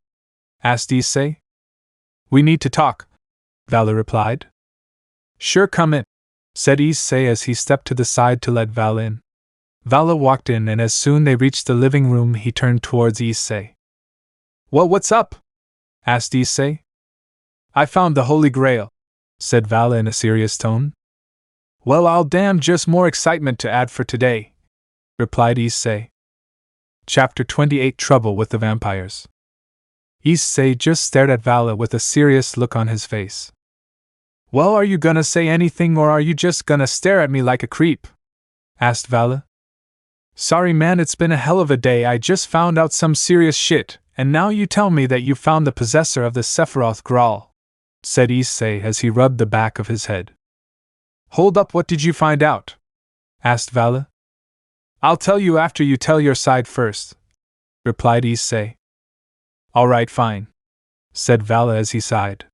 Asked Issei. We need to talk, Vali replied. Sure, come in, said Issei as he stepped to the side to let Vali in. Vali walked in, and as soon they reached the living room, he turned towards Issei. Well, what's up? Asked Issei. I found the Holy Grail, said Vali in a serious tone. Well, I'll damn, just more excitement to add for today, replied Issei. Chapter 28 Trouble with the Vampires. Issei just stared at Vali with a serious look on his face. Well, are you gonna say anything, or are you just gonna stare at me like a creep? Asked Vali. Sorry man, it's been a hell of a day. I just found out some serious shit, and now you tell me that you found the possessor of the Sephiroth Graal, said Issei as he rubbed the back of his head. Hold up, what did you find out? Asked Vali. I'll tell you after you tell your side first, replied Issei. Alright, fine, said Vali as he sighed.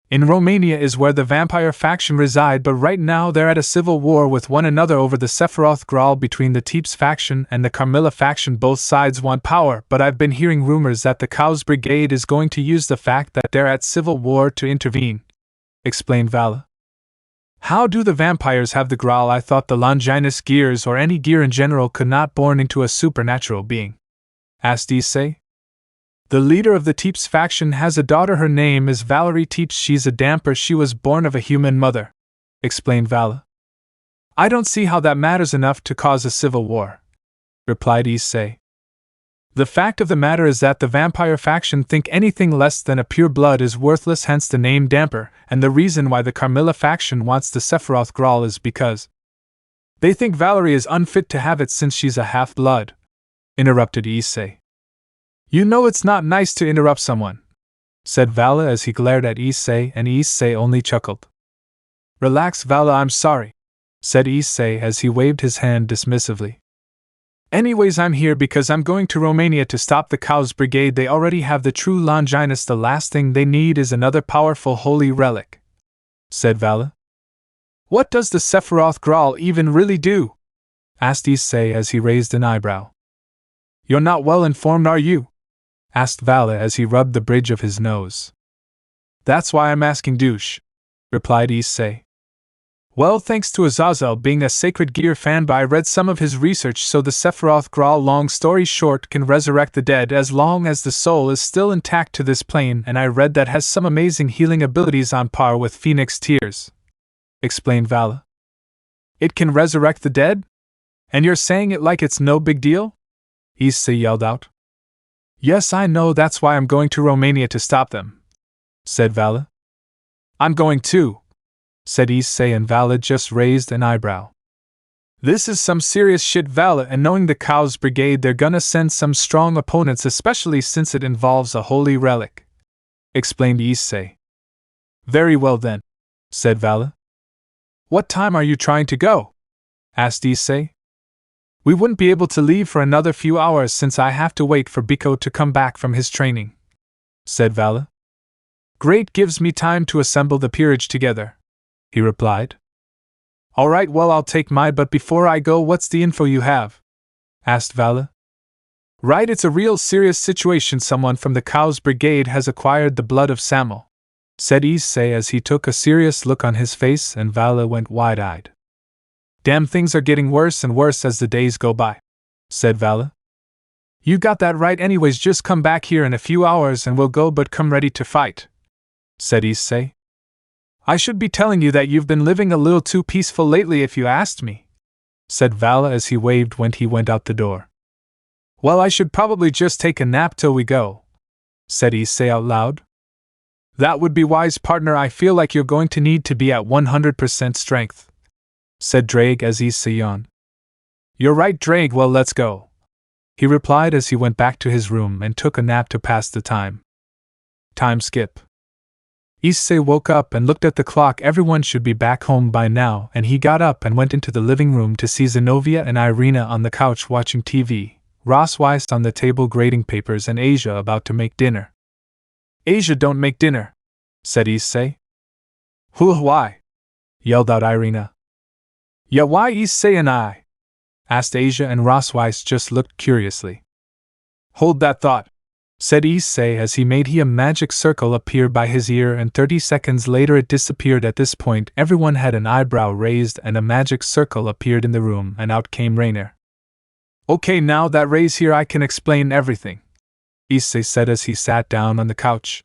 In Romania is where the vampire faction reside, but right now they're at a civil war with one another over the Sephiroth Graal between the Teeps faction and the Carmilla faction. Both sides want power, but I've been hearing rumors that the Cao's brigade is going to use the fact that they're at civil war to intervene, explained Vali. How do the vampires have the Graal? I thought the Longinus gears, or any gear in general, could not born into a supernatural being, asked Issei. The leader of the Teeps faction has a daughter. Her name is Valerie Teeps. She's a damper. She was born of a human mother, explained Vali. I don't see how that matters enough to cause a civil war, replied Issei. The fact of the matter is that the vampire faction think anything less than a pure blood is worthless, hence the name damper, and the reason why the Carmilla faction wants the Sephiroth Graal is because they think Valerie is unfit to have it since she's a half-blood, interrupted Issei. You know it's not nice to interrupt someone, said Vali as he glared at Issei, and Issei only chuckled. Relax, Vali, I'm sorry, said Issei as he waved his hand dismissively. Anyways, I'm here because I'm going to Romania to stop the Cao's brigade. They already have the true Longinus. The last thing they need is another powerful holy relic, said Vali. What does the Sephiroth Graal even really do? Asked Issei as he raised an eyebrow. You're not well informed, are you? Asked Vali as he rubbed the bridge of his nose. That's why I'm asking, douche, replied Issei. Well, thanks to Azazel being a Sacred Gear fan, but I read some of his research, so the Sephiroth Graal, long story short, can resurrect the dead as long as the soul is still intact to this plane, and I read that has some amazing healing abilities on par with Phoenix Tears, explained Vali. It can resurrect the dead? And you're saying it like it's no big deal? Issei yelled out. Yes, I know, that's why I'm going to Romania to stop them, said Vali. I'm going too, said Issei, and Vali just raised an eyebrow. This is some serious shit, Vali, and knowing the Cao's brigade, they're gonna send some strong opponents, especially since it involves a holy relic, explained Issei. Very well then, said Vali. What time are you trying to go? Asked Issei. We wouldn't be able to leave for another few hours since I have to wait for Biko to come back from his training, said Vali. Great, gives me time to assemble the peerage together, he replied. Alright, well, I'll take mine, but before I go, what's the info you have? Asked Vali. Right, it's a real serious situation. Someone from the Cow's Brigade has acquired the blood of Samael, said Issei as he took a serious look on his face, and Vali went wide-eyed. Damn, things are getting worse and worse as the days go by, said Vali. You got that right. Anyways, just come back here in a few hours and we'll go, but come ready to fight, said Issei. I should be telling you that you've been living a little too peaceful lately if you asked me, said Vali as he waved when he went out the door. Well, I should probably just take a nap till we go, said Issei out loud. That would be wise, partner. I feel like you're going to need to be at 100% strength, said Drake as Issei yawned. You're right, Drake. Well, let's go, he replied as he went back to his room and took a nap to pass the time. Time skip. Issei woke up and looked at the clock. Everyone should be back home by now, and he got up and went into the living room to see Zenobia and Irina on the couch watching TV, Ross Weiss on the table grading papers, and Asia about to make dinner. Asia, don't make dinner, said Issei. Why? Yelled out Irina. Yeah, why Issei and I? Asked Asia, and Ross Weiss just looked curiously. Hold that thought, said Issei as he made a magic circle appear by his ear, and 30 seconds later it disappeared. At this point everyone had an eyebrow raised and a magic circle appeared in the room, and out came Rainer. Okay, now that Ray's here I can explain everything, Issei said as he sat down on the couch.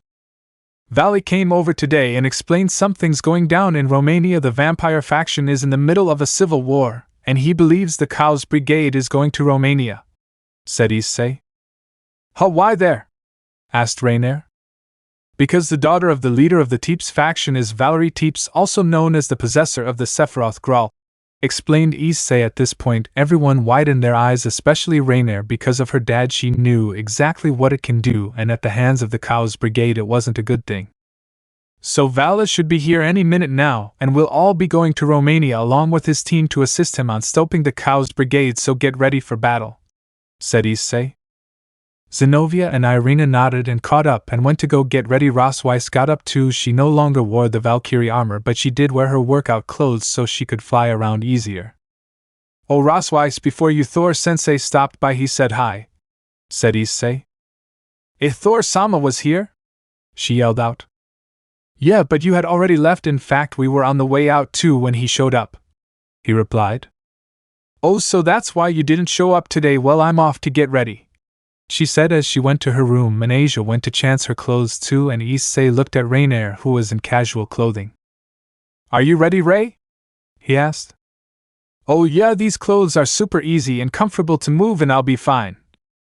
Vali came over today and explained something's going down in Romania. The vampire faction is in the middle of a civil war, and he believes the Cow's Brigade is going to Romania, said Issei. Why there? Asked Rainer. Because the daughter of the leader of the Teeps faction is Valerie Teeps, also known as the possessor of the Sephiroth Graal, explained Issei. At this point everyone widened their eyes, especially Rainer. Because of her dad she knew exactly what it can do, and at the hands of the Cow's Brigade it wasn't a good thing. So Vali should be here any minute now, and we'll all be going to Romania along with his team to assist him on stopping the Cow's Brigade, so get ready for battle, said Issei. Zenobia and Irina nodded and caught up and went to go get ready. Ross Weiss got up too. She no longer wore the Valkyrie armor, but she did wear her workout clothes so she could fly around easier. Oh, Ross Weiss, before you, Thor-sensei stopped by. He said hi, said Issei. Thor-sama was here? She yelled out. Yeah, but you had already left. In fact, we were on the way out too when he showed up, he replied. Oh, so that's why you didn't show up today. Well, I'm off to get ready, she said as she went to her room, and Asia went to chance her clothes too, and Issei looked at Rainer, who was in casual clothing. Are you ready, Ray? He asked. Oh yeah, these clothes are super easy and comfortable to move and I'll be fine,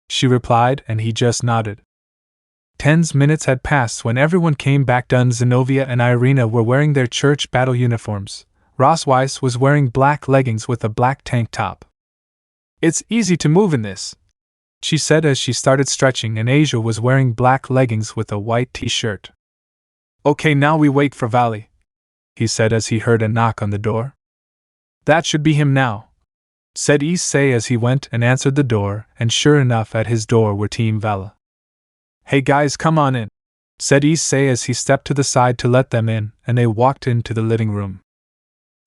she replied, and he just nodded. 10 minutes had passed when everyone came back done. Zenobia and Irina were wearing their church battle uniforms. Ross Weiss was wearing black leggings with a black tank top. It's easy to move in this, she said as she started stretching, and Asia was wearing black leggings with a white t-shirt. Okay, now we wait for Vali, he said as he heard a knock on the door. That should be him now, said Issei as he went and answered the door, and sure enough at his door were Team Vali. Hey guys, come on in, said Issei as he stepped to the side to let them in, and they walked into the living room.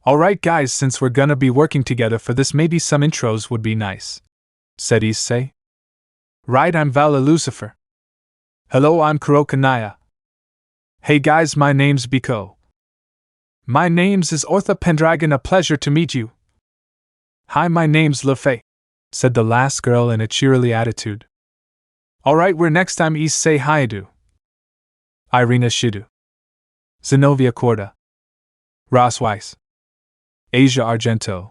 Alright guys, since we're gonna be working together for this, maybe some intros would be nice, said Issei. Right, I'm Vali Lucifer. Hello, I'm Kurokanaya. Hey guys, my name's Biko. My name's is Ortha Pendragon, a pleasure to meet you. Hi, my name's Lefei, said the last girl in a cheery attitude. Alright, we're next. I'm Issei Haidu. Irina Shidu. Zenobia Corda. Ross Weiss. Asia Argento.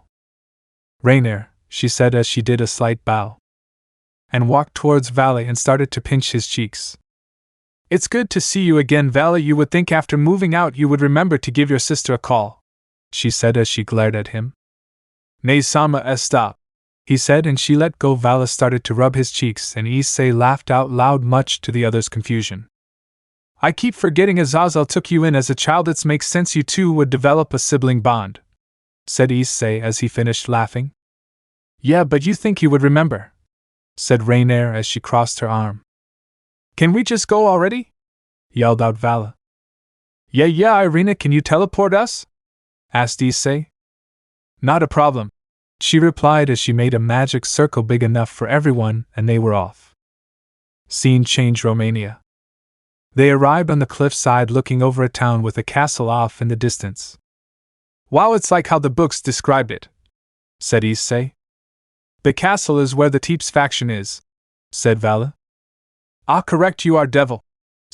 Rainer, she said as she did a slight bow, and walked towards Vali and started to pinch his cheeks. It's good to see you again, Vali. You would think after moving out you would remember to give your sister a call, she said as she glared at him. Nay, Sama, stop, he said, and she let go. Vali started to rub his cheeks, and Issei laughed out loud, much to the other's confusion. I keep forgetting Azazel took you in as a child. It makes sense you two would develop a sibling bond, said Issei as he finished laughing. Yeah, but you think he would remember, said Rainer as she crossed her arm. Can we just go already? Yelled out Vali. Yeah, Irina, can you teleport us? Asked Issei. Not a problem. she replied as she made a magic circle big enough for everyone, and they were off. Scene change: Romania. They arrived on the cliffside looking over a town with a castle off in the distance. Wow, it's like how the books describe it, said Issei. The castle is where the Teeps faction is, said Vali. Ah, correct, you are, devil,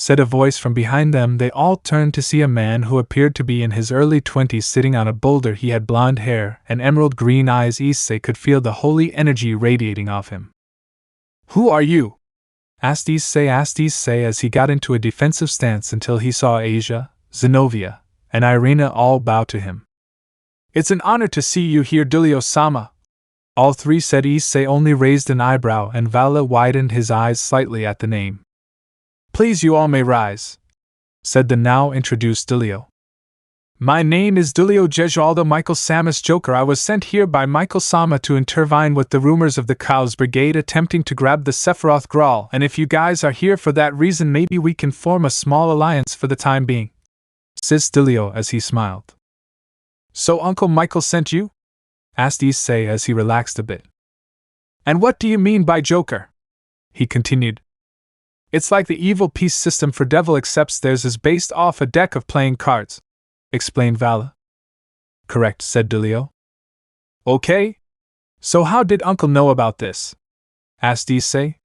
said a voice from behind them. They all turned to see a man who appeared to be in his early 20s sitting on a boulder. He had blonde hair and emerald green eyes. Issei could feel the holy energy radiating off him. Who are you? asked Issei as he got into a defensive stance until he saw Asia, Zenobia, and Irina all bow to him. It's an honor to see you here, Dulio-sama. All three said. Issei only raised an eyebrow, and Vali widened his eyes slightly at the name. Please, you all may rise, said the now introduced Dulio. My name is Dulio Gesualdo Michael Samus Joker. I was sent here by Michael Sama to intervene with the rumors of the Cow's Brigade attempting to grab the Sephiroth Graal, and if you guys are here for that reason, maybe we can form a small alliance for the time being, said Dulio as he smiled. So Uncle Michael sent you? asked Issei as he relaxed a bit. And what do you mean by Joker? He continued. It's like the evil peace system for devil, except theirs is based off a deck of playing cards, explained Vali. Correct, said Dulio. Okay. So how did Uncle know about this? asked Issei.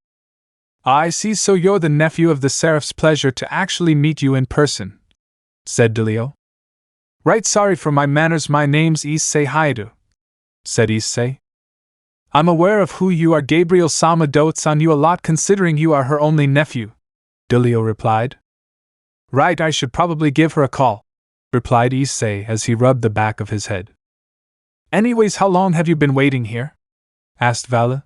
I see, so you're the nephew of the Seraph's. Pleasure to actually meet you in person, said Dulio. Right, sorry for my manners. My name's Issei Haidu, said Issei. I'm aware of who you are. Gabriel-sama dotes on you a lot considering you are her only nephew, Dulio replied. Right, I should probably give her a call, replied Issei as he rubbed the back of his head. Anyways, how long have you been waiting here? asked Vali.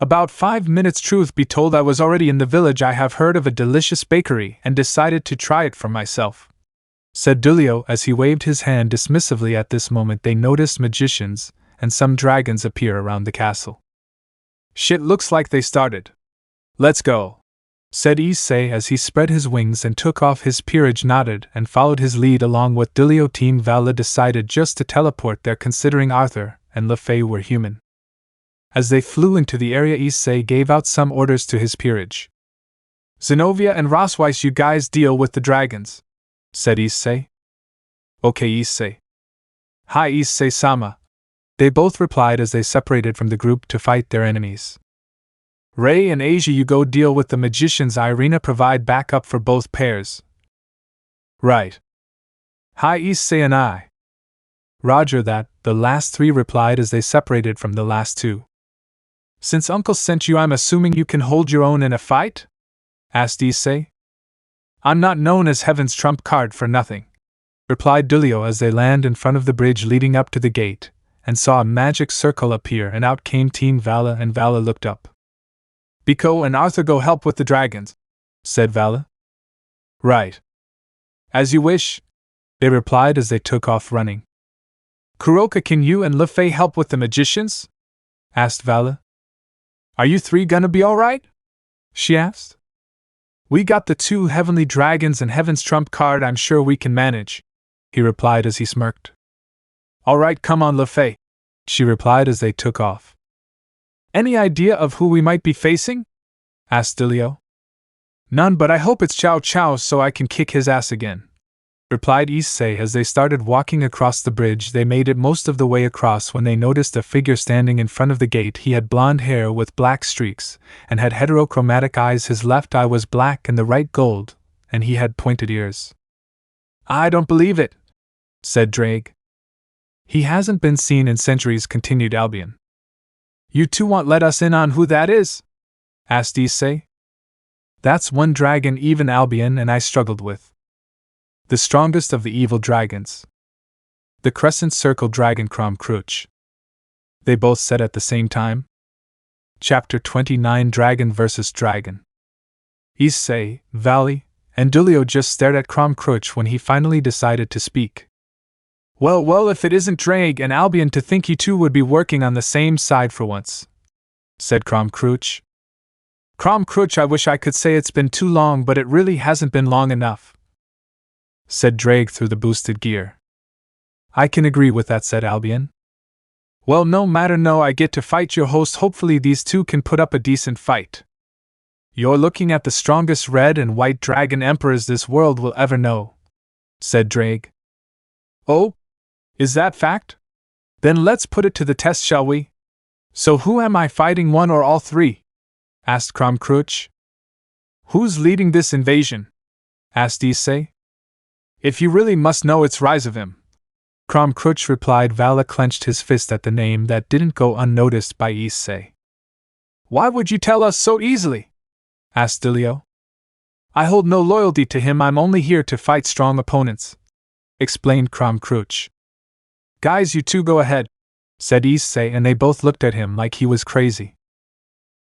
About 5 minutes. Truth be told, I was already in the village. I have heard of a delicious bakery and decided to try it for myself, said Dulio as he waved his hand dismissively. At this moment they noticed magicians and some dragons appear around the castle. Shit, looks like they started. Let's go, said Issei as he spread his wings and took off. His peerage nodded and followed his lead along with Dulio. Team Vali decided just to teleport there considering Arthur and Lefay were human. As they flew into the area, Issei gave out some orders to his peerage. Zenobia and Rosweiss, you guys deal with the dragons, said Issei. Okay, Issei. Hi, Issei-sama, they both replied as they separated from the group to fight their enemies. Ray and Asia, you go deal with the magicians. Irina, provide backup for both pairs. Right. Hi, Issei and I. Roger that, the last three replied as they separated from the last two. Since Uncle sent you, I'm assuming you can hold your own in a fight? asked Issei. I'm not known as Heaven's trump card for nothing, replied Dulio as they landed in front of the bridge leading up to the gate, and saw a magic circle appear, and out came Team Vali, and Vali looked up. Biko and Arthur go help with the dragons, said Vali. Right. As you wish, they replied as they took off running. Kuroka, can you and Lefay help with the magicians? asked Vali. Are you three gonna be alright? She asked. We got the 2 heavenly dragons and Heaven's trump card. I'm sure we can manage, he replied as he smirked. Alright, come on, Lefay, she replied as they took off. Any idea of who we might be facing? asked Dulio. None, but I hope it's Cao Cao so I can kick his ass again, replied Issei as they started walking across the bridge. They made it most of the way across when they noticed a figure standing in front of the gate. He had blonde hair with black streaks, and had heterochromatic eyes. His left eye was black and the right gold, and he had pointed ears. I don't believe it, said Drake. He hasn't been seen in centuries, continued Albion. You two won't let us in on who that is? asked Issei. That's one dragon even Albion and I struggled with. The strongest of the evil dragons. The crescent circle dragon Crom Cruach. They both said at the same time. Chapter 29, Dragon vs. Dragon. Issei, Vali, and Dulio just stared at Crom Cruach when he finally decided to speak. Well, if it isn't Drake and Albion, to think you two would be working on the same side for once, said Crom Cruach. Crom Cruach, I wish I could say it's been too long, but it really hasn't been long enough, said Drake through the boosted gear. I can agree with that, said Albion. Well, no matter, no, I get to fight your host. Hopefully these two can put up a decent fight. You're looking at the strongest red and white dragon emperors this world will ever know, said Drake. Oh? Is that fact? Then let's put it to the test, shall we? So who am I fighting, one or all three? Asked Cruach. Who's leading this invasion? Asked Issei. If you really must know, it's Misajbm. Cruach replied. Vali clenched his fist at the name that didn't go unnoticed by Issei. Why would you tell us so easily? Asked Dilio. I hold no loyalty to him, I'm only here to fight strong opponents, explained Cruach. Guys, you two go ahead, said Issei, and they both looked at him like he was crazy.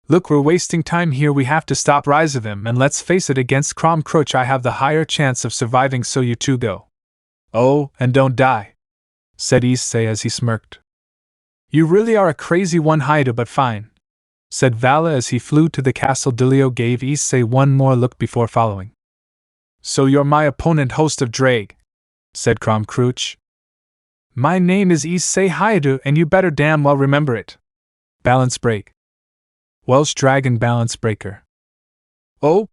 Look, we're wasting time here, we have to stop Misajbm, and let's face it, against Cruach I have the higher chance of surviving, so you two go. Oh, and don't die, said Issei as he smirked. You really are a crazy one, Haida, but fine, said Vali as he flew to the castle. Dilio gave Issei one more look before following. So you're my opponent, host of Drake, said Cruach. My name is Issei Haida, and you better damn well remember it. Balance break. Welsh Dragon Balance Breaker. Oh?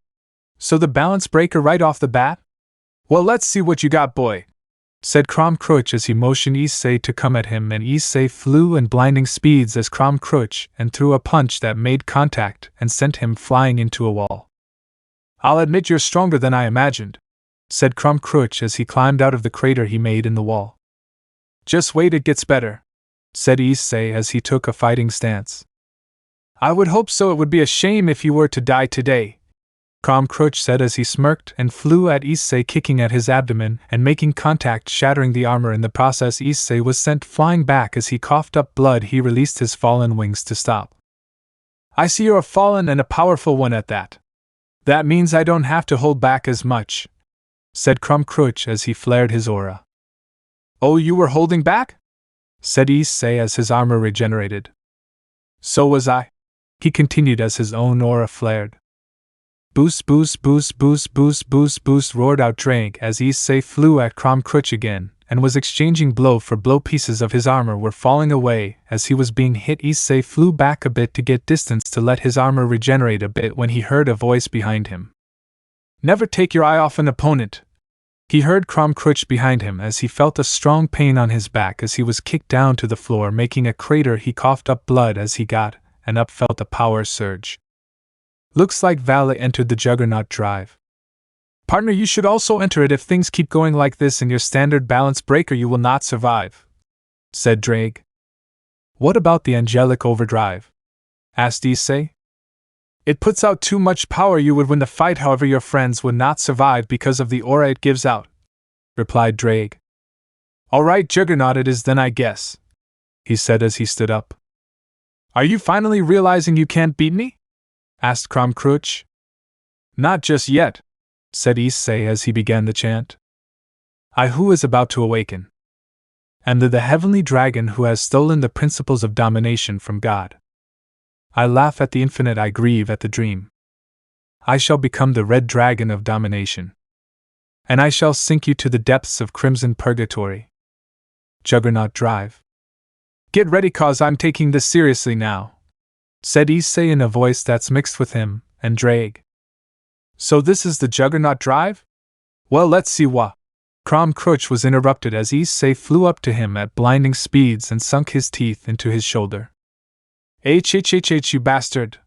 So the balance breaker right off the bat? Well, let's see what you got, boy, said Cruach as he motioned Issei to come at him, and Issei flew in blinding speeds as Cruach and threw a punch that made contact and sent him flying into a wall. I'll admit you're stronger than I imagined, said Cruach as he climbed out of the crater he made in the wall. Just wait, it gets better, said Issei as he took a fighting stance. I would hope so, it would be a shame if you were to die today, Cruach said as he smirked and flew at Issei, kicking at his abdomen and making contact, shattering the armor. In the process, Issei was sent flying back. As he coughed up blood, he released his fallen wings to stop. I see you're a fallen and a powerful one at that. That means I don't have to hold back as much, said Cruach as he flared his aura. Oh, you were holding back? Said Issei as his armor regenerated. So was I, he continued as his own aura flared. Boost, boost, boost, boost, boost, boost, boost, roared out Drake as Issei flew at Cruach again, and was exchanging blow for blow. Pieces of his armor were falling away as he was being hit. Issei flew back a bit to get distance to let his armor regenerate a bit when he heard a voice behind him. Never take your eye off an opponent. He heard Cruach behind him as he felt a strong pain on his back as he was kicked down to the floor, making a crater. He coughed up blood as he got, and up felt a power surge. Looks like Vali entered the Juggernaut drive. Partner, you should also enter it. If things keep going like this in your standard balance breaker, you will not survive, said Drake. What about the Angelic Overdrive? Asked Issei. It puts out too much power. You would win the fight, however your friends would not survive because of the aura it gives out, replied Drake. Alright, Juggernaut it is then, I guess, he said as he stood up. Are you finally realizing you can't beat me? Asked Cruach. Not just yet, said Issei as he began the chant. I who is about to awaken am the heavenly dragon who has stolen the principles of domination from God. I laugh at the infinite, I grieve at the dream. I shall become the red dragon of domination, and I shall sink you to the depths of crimson purgatory. Juggernaut drive. Get ready, cause I'm taking this seriously now, said Issei in a voice that's mixed with him and Drake. So this is the Juggernaut drive? Well, let's see what. Cruach was interrupted as Issei flew up to him at blinding speeds and sunk his teeth into his shoulder. HHHH, you bastard!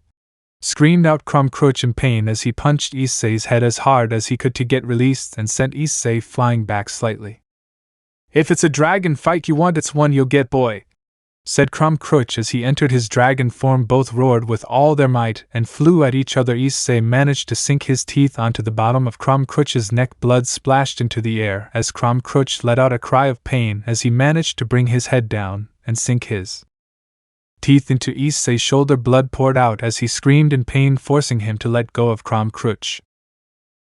Screamed out Cruach in pain as he punched Issei's head as hard as he could to get released and sent Issei flying back slightly. If it's a dragon fight you want, it's one you'll get, boy, said Cruach as he entered his dragon form. Both roared with all their might and flew at each other. Issei managed to sink his teeth onto the bottom of Cruach's neck. Blood splashed into the air as Cruach let out a cry of pain as he managed to bring his head down and sink his teeth into Issei's shoulder. Blood poured out as he screamed in pain, forcing him to let go of Cruach.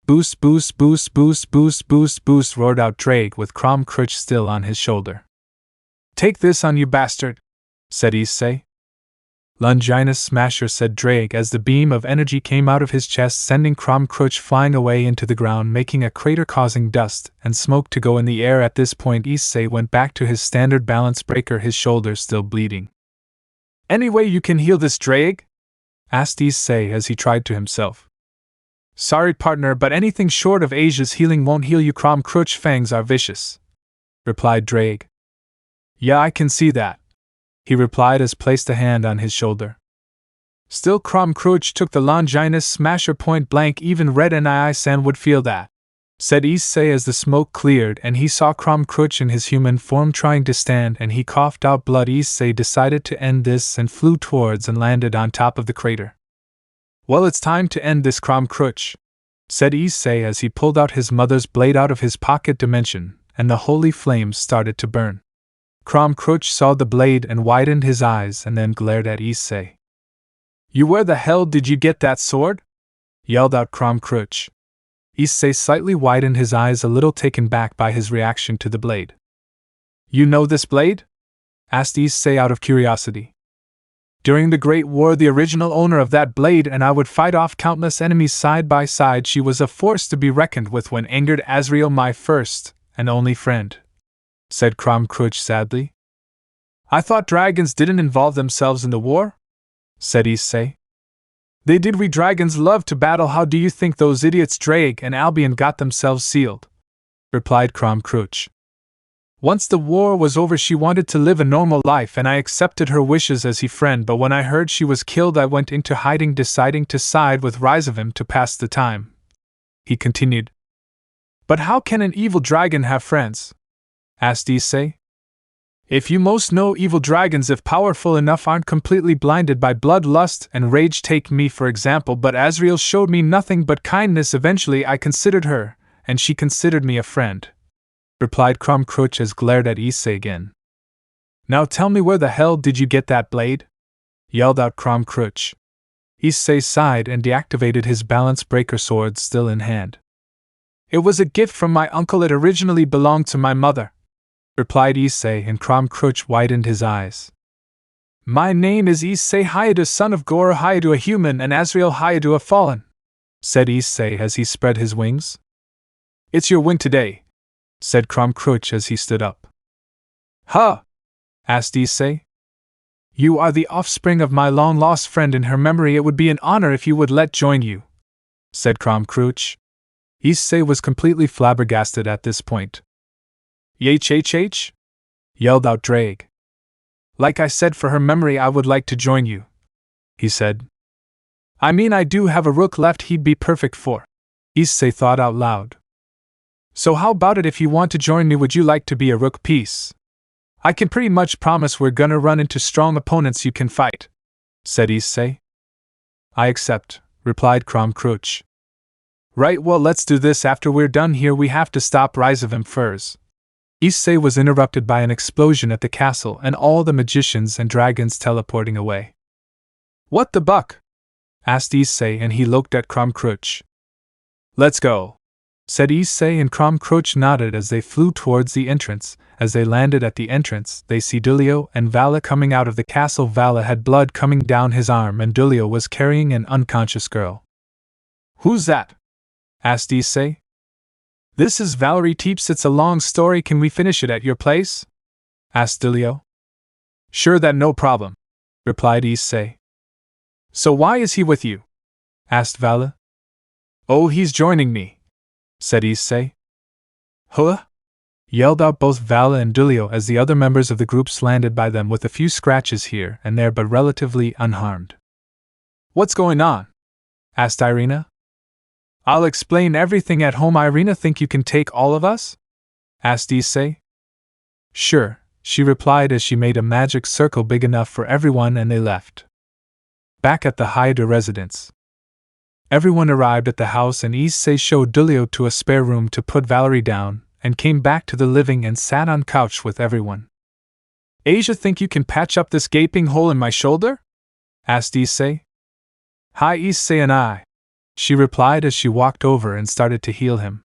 Boost, boost, boost, boost, boost, boost, boost, roared out Drake with Cruach still on his shoulder. Take this on you, bastard, said Issei. Longinus Smasher, said Drake as the beam of energy came out of his chest, sending Cruach flying away into the ground, making a crater, causing dust and smoke to go in the air. At this point, Issei went back to his standard balance breaker, his shoulders still bleeding. "Any way you can heal this, Drake?" asked Issei as he tried to himself. "Sorry, partner, but anything short of Asia's healing won't heal you. Cruach fangs are vicious," replied Drake. "Yeah, I can see that," he replied as placed a hand on his shoulder. Still, Cruach took the Longinus Smasher point blank. Even Red and I-san would feel that, said Issei as the smoke cleared and he saw Cruach in his human form trying to stand, and he coughed out blood. Issei decided to end this and flew towards and landed on top of the crater. "Well, it's time to end this, Cruach," said Issei as he pulled out his mother's blade out of his pocket dimension, and the holy flames started to burn. Cruach saw the blade and widened his eyes and then glared at Issei. "You, where the hell did you get that sword?" yelled out Cruach. Issei slightly widened his eyes, a little taken back by his reaction to the blade. "You know this blade?" asked Issei out of curiosity. "During the Great War, the original owner of that blade and I would fight off countless enemies side by side. She was a force to be reckoned with when angered. Azrael, my first and only friend," said Cruach sadly. "I thought dragons didn't involve themselves in the war?" said Issei. "They did. We dragons love to battle. How do you think those idiots Drake and Albion got themselves sealed?" replied Cruach. "Once the war was over, she wanted to live a normal life and I accepted her wishes as her friend, but when I heard she was killed I went into hiding, deciding to side with Misajbm to pass the time," he continued. "But how can an evil dragon have friends?" asked Issei. "If you most know, evil dragons, if powerful enough, aren't completely blinded by bloodlust and rage. Take me, for example, but Azrael showed me nothing but kindness. Eventually I considered her, and she considered me a friend," replied Cruach as glared at Issei again. "Now tell me, where the hell did you get that blade?" yelled out Cruach. Issei sighed and deactivated his balance breaker, sword still in hand. "It was a gift from my uncle. It originally belonged to my mother," replied Issei, and Cruach widened his eyes. "My name is Issei Hayadu, son of Goro Hayadu, a human, and Azrael Hayadu, a fallen," said Issei as he spread his wings. "It's your win today," said Cruach as he stood up. "Huh?" asked Issei. "You are the offspring of my long-lost friend. In her memory, it would be an honor if you would let join you," said Cruach. Issei was completely flabbergasted at this point. "YHHH?" yelled out Drake. "Like I said, for her memory I would like to join you," he said. "I mean, I do have a rook left he'd be perfect for," Issei thought out loud. "So how about it, if you want to join me, would you like to be a rook piece? I can pretty much promise we're gonna run into strong opponents you can fight," said Issei. "I accept," replied Cruach. "Right, well, let's do this. After we're done here we have to stop Misajbm first." Issei was interrupted by an explosion at the castle and all the magicians and dragons teleporting away. "What the buck?" asked Issei, and he looked at Cruach. "Let's go," said Issei, and Cruach nodded as they flew towards the entrance. As they landed at the entrance, they see Dulio and Vali coming out of the castle. Vali had blood coming down his arm and Dulio was carrying an unconscious girl. "Who's that?" asked Issei. "This is Valerie Teeps. It's a long story. Can we finish it at your place?" asked Dulio. "Sure, that no problem," replied Issei. "So why is he with you?" asked Vali. "Oh, he's joining me," said Issei. "Huh?" yelled out both Vali and Dulio as the other members of the groups landed by them with a few scratches here and there but relatively unharmed. "What's going on?" asked Irina. "I'll explain everything at home." "Irina, think you can take all of us?" asked Issei. "Sure," she replied as she made a magic circle big enough for everyone and they left. Back at the Hayadu residence, everyone arrived at the house and Issei showed Dulio to a spare room to put Valerie down and came back to the living and sat on couch with everyone. "Asia, think you can patch up this gaping hole in my shoulder?" asked Issei. "Hi, Issei and I," she replied as she walked over and started to heal him.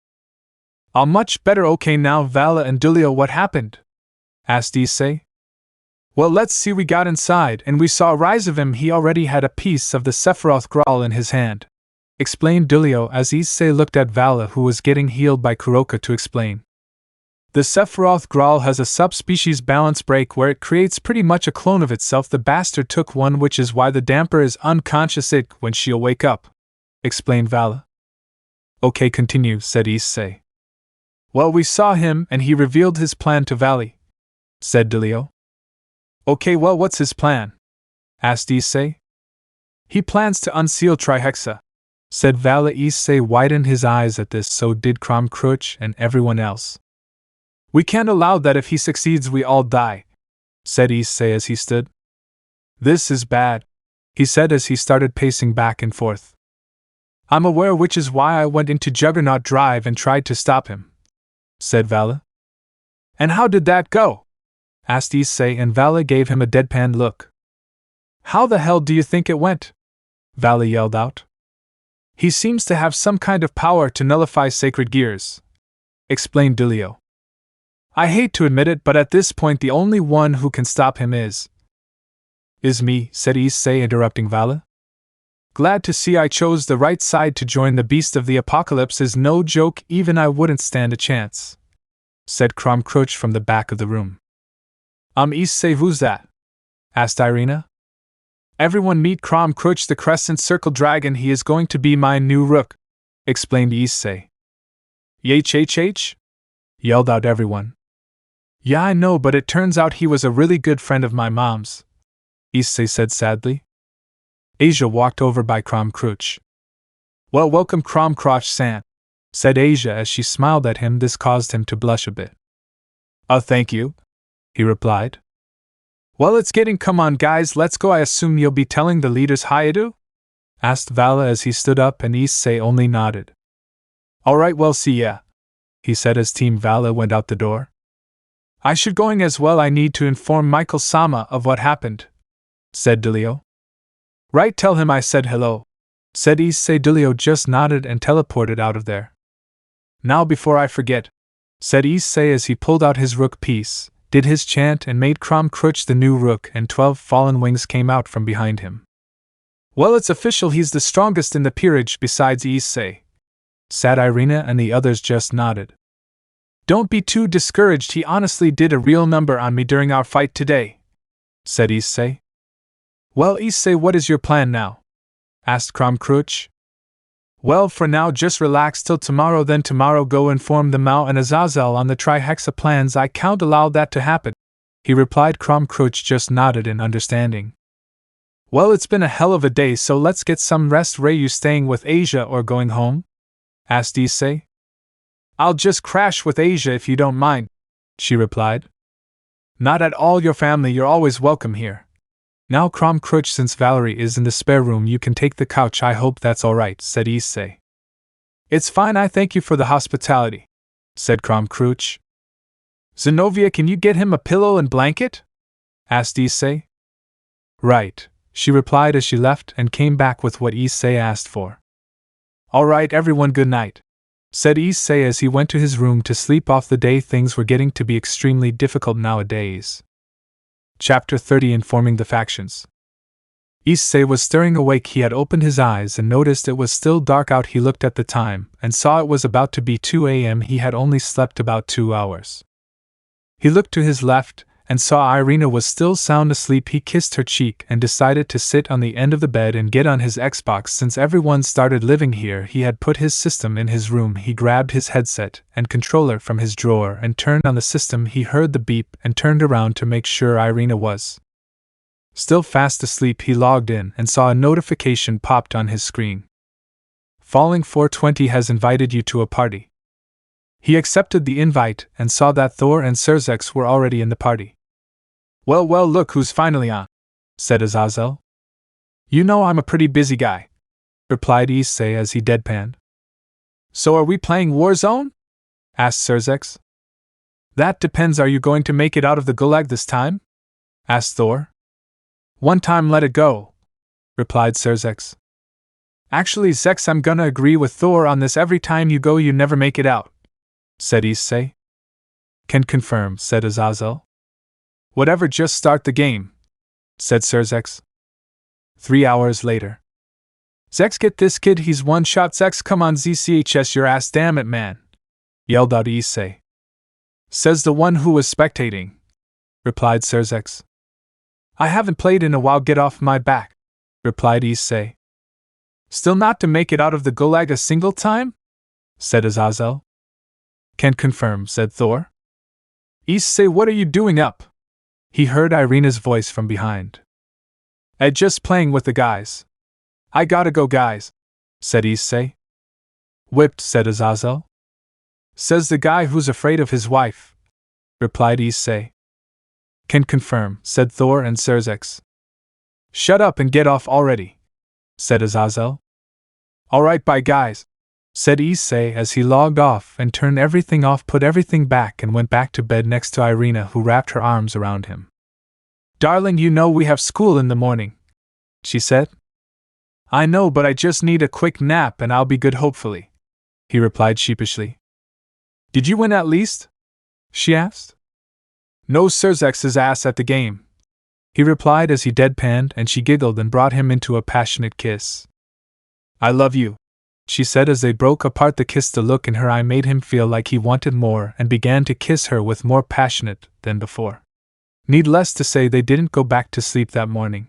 "I'm much better." "Okay, now Vali and Dulio, what happened?" asked Issei. Well, let's see. We got inside, and we saw a rise of him. He already had a piece of the Sephiroth Graal in his hand, explained Dulio as Issei looked at Vala, who was getting healed by Kuroka, to explain. The Sephiroth Graal has a subspecies balance break where it creates pretty much a clone of itself. The bastard took one, which is why the damper is unconscious when she'll wake up, explained Vala. Okay, continue, said Issei. Well, we saw him, and he revealed his plan to Vali, said Dulio. Okay, well, what's his plan? Asked Issei. He plans to unseal Trihexa, said Vala. Issei widened his eyes at this, so did Crom, Cruach, and everyone else. We can't allow that. If he succeeds, we all die, said Issei as he stood. This is bad, he said as he started pacing back and forth. I'm aware, which is why I went into Juggernaut Drive and tried to stop him, said Vala. And how did that go? Asked Issei, and Vala gave him a deadpan look. How the hell do you think it went? Vala yelled out. He seems to have some kind of power to nullify sacred gears, explained Dulio. I hate to admit it, but at this point the only one who can stop him is me, said Issei, interrupting Vala. Glad to see I chose the right side to join the beast of the apocalypse. Is no joke. Even I wouldn't stand a chance, said Crom, Cruach from the back of the room. Issei, who's that? Asked Irina. Everyone meet Crom, Cruach, the Crescent Circle Dragon. He is going to be my new rook, explained Issei. YHHH? Yelled out everyone. Yeah, I know, but it turns out he was a really good friend of my mom's, Issei said sadly. Asia walked over by Crom, Cruach. Well, welcome, Crom, Cruach-san, said Asia as she smiled at him. This caused him to blush a bit. Thank you, he replied. Well, it's getting. Come on, guys, let's go. I assume you'll be telling the leaders hi, Edu? Asked Vala as he stood up, and Issei only nodded. Alright, well, see ya, he said as Team Vala went out the door. I should going as well. I need to inform Michael-sama of what happened, said Dulio. Right, tell him I said hello, said Issei. Dulio just nodded and teleported out of there. Now before I forget, said Issei as he pulled out his rook piece, did his chant, and made Crom, Cruach the new rook, and 12 fallen wings came out from behind him. Well, it's official, he's the strongest in the peerage besides Issei, said Irina, and the others just nodded. Don't be too discouraged, he honestly did a real number on me during our fight today, said Issei. Well, Issei, what is your plan now? Asked Crom, Cruach. Well, for now just relax till tomorrow, then tomorrow go inform the Mao and Azazel on the Trihexa plans. I can't allow that to happen, he replied. Crom, Cruach just nodded in understanding. Well, it's been a hell of a day, so let's get some rest. Ray, you staying with Asia or going home? Asked Issei. I'll just crash with Asia if you don't mind, she replied. Not at all, your family, you're always welcome here. Now, Crom, Cruach, since Valerie is in the spare room, you can take the couch. I hope that's alright, said Issei. It's fine, I thank you for the hospitality, said Crom, Cruach. Zenobia, can you get him a pillow and blanket? Asked Issei. Right, she replied as she left and came back with what Issei asked for. Alright, everyone, good night, said Issei as he went to his room to sleep off the day. Things were getting to be extremely difficult nowadays. Chapter 30, Informing the Factions. Issei was stirring awake. He had opened his eyes and noticed it was still dark out. He looked at the time and saw it was about to be 2 a.m. He had only slept about 2 hours. He looked to his left and saw Irina was still sound asleep. He kissed her cheek and decided to sit on the end of the bed and get on his Xbox. Since everyone started living here, he had put his system in his room. He grabbed his headset and controller from his drawer and turned on the system. He heard the beep and turned around to make sure Irina was still fast asleep. He logged in and saw a notification popped on his screen. Falling 420 has invited you to a party. He accepted the invite and saw that Thor and Serzex were already in the party. Well, look who's finally on, said Azazel. You know I'm a pretty busy guy, replied Issei as he deadpanned. So are we playing Warzone? Asked Serzex. That depends. Are you going to make it out of the gulag this time? Asked Thor. One time let it go, replied Serzex. Actually, Zex, I'm gonna agree with Thor on this. Every time you go you never make it out, said Issei. Can confirm, said Azazel. Whatever, just start the game, said Sir Zex. 3 hours later. Zex, get this kid, he's one shot. Zex, come on, ZCHS your ass, damn it, man, yelled out Issei. Says the one who was spectating, replied Sir Zex. I haven't played in a while, get off my back, replied Issei. Still not to make it out of the gulag a single time? Said Azazel. Can confirm, said Thor. Issei, what are you doing up? He heard Irina's voice from behind. Just playing with the guys. I gotta go, guys, said Issei. Whipped, said Azazel. Says the guy who's afraid of his wife, replied Issei. Can confirm, said Thor and Sir Zex. Shut up and get off already, said Azazel. Alright, bye guys, said Issei as he logged off and turned everything off, put everything back, and went back to bed next to Irina, who wrapped her arms around him. Darling, you know we have school in the morning, she said. I know, but I just need a quick nap and I'll be good, hopefully, he replied sheepishly. Did you win at least? She asked. No, Sir Zex's ass at the game, he replied as he deadpanned, and she giggled and brought him into a passionate kiss. I love you, she said as they broke apart. The kiss, the look in her eye made him feel like he wanted more and began to kiss her with more passionate than before. Needless to say, they didn't go back to sleep that morning.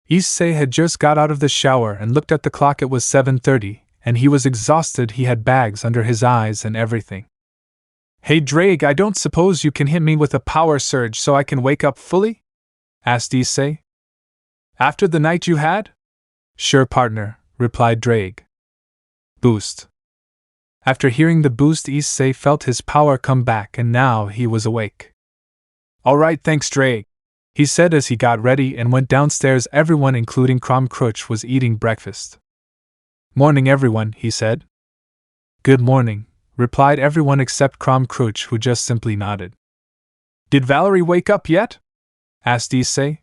Issei had just got out of the shower and looked at the clock. It was 7:30, and he was exhausted. He had bags under his eyes and everything. Hey Drake, I don't suppose you can hit me with a power surge so I can wake up fully? Asked Issei. After the night you had? Sure, partner, replied Drake. Boost. After hearing the boost, Issei felt his power come back, and now he was awake. Alright, thanks Drake, he said as he got ready and went downstairs. Everyone, including Crom Cruach, was eating breakfast. Morning everyone, he said. Good morning, replied everyone except Crom Cruach, who just simply nodded. Did Valerie wake up yet? Asked Issei.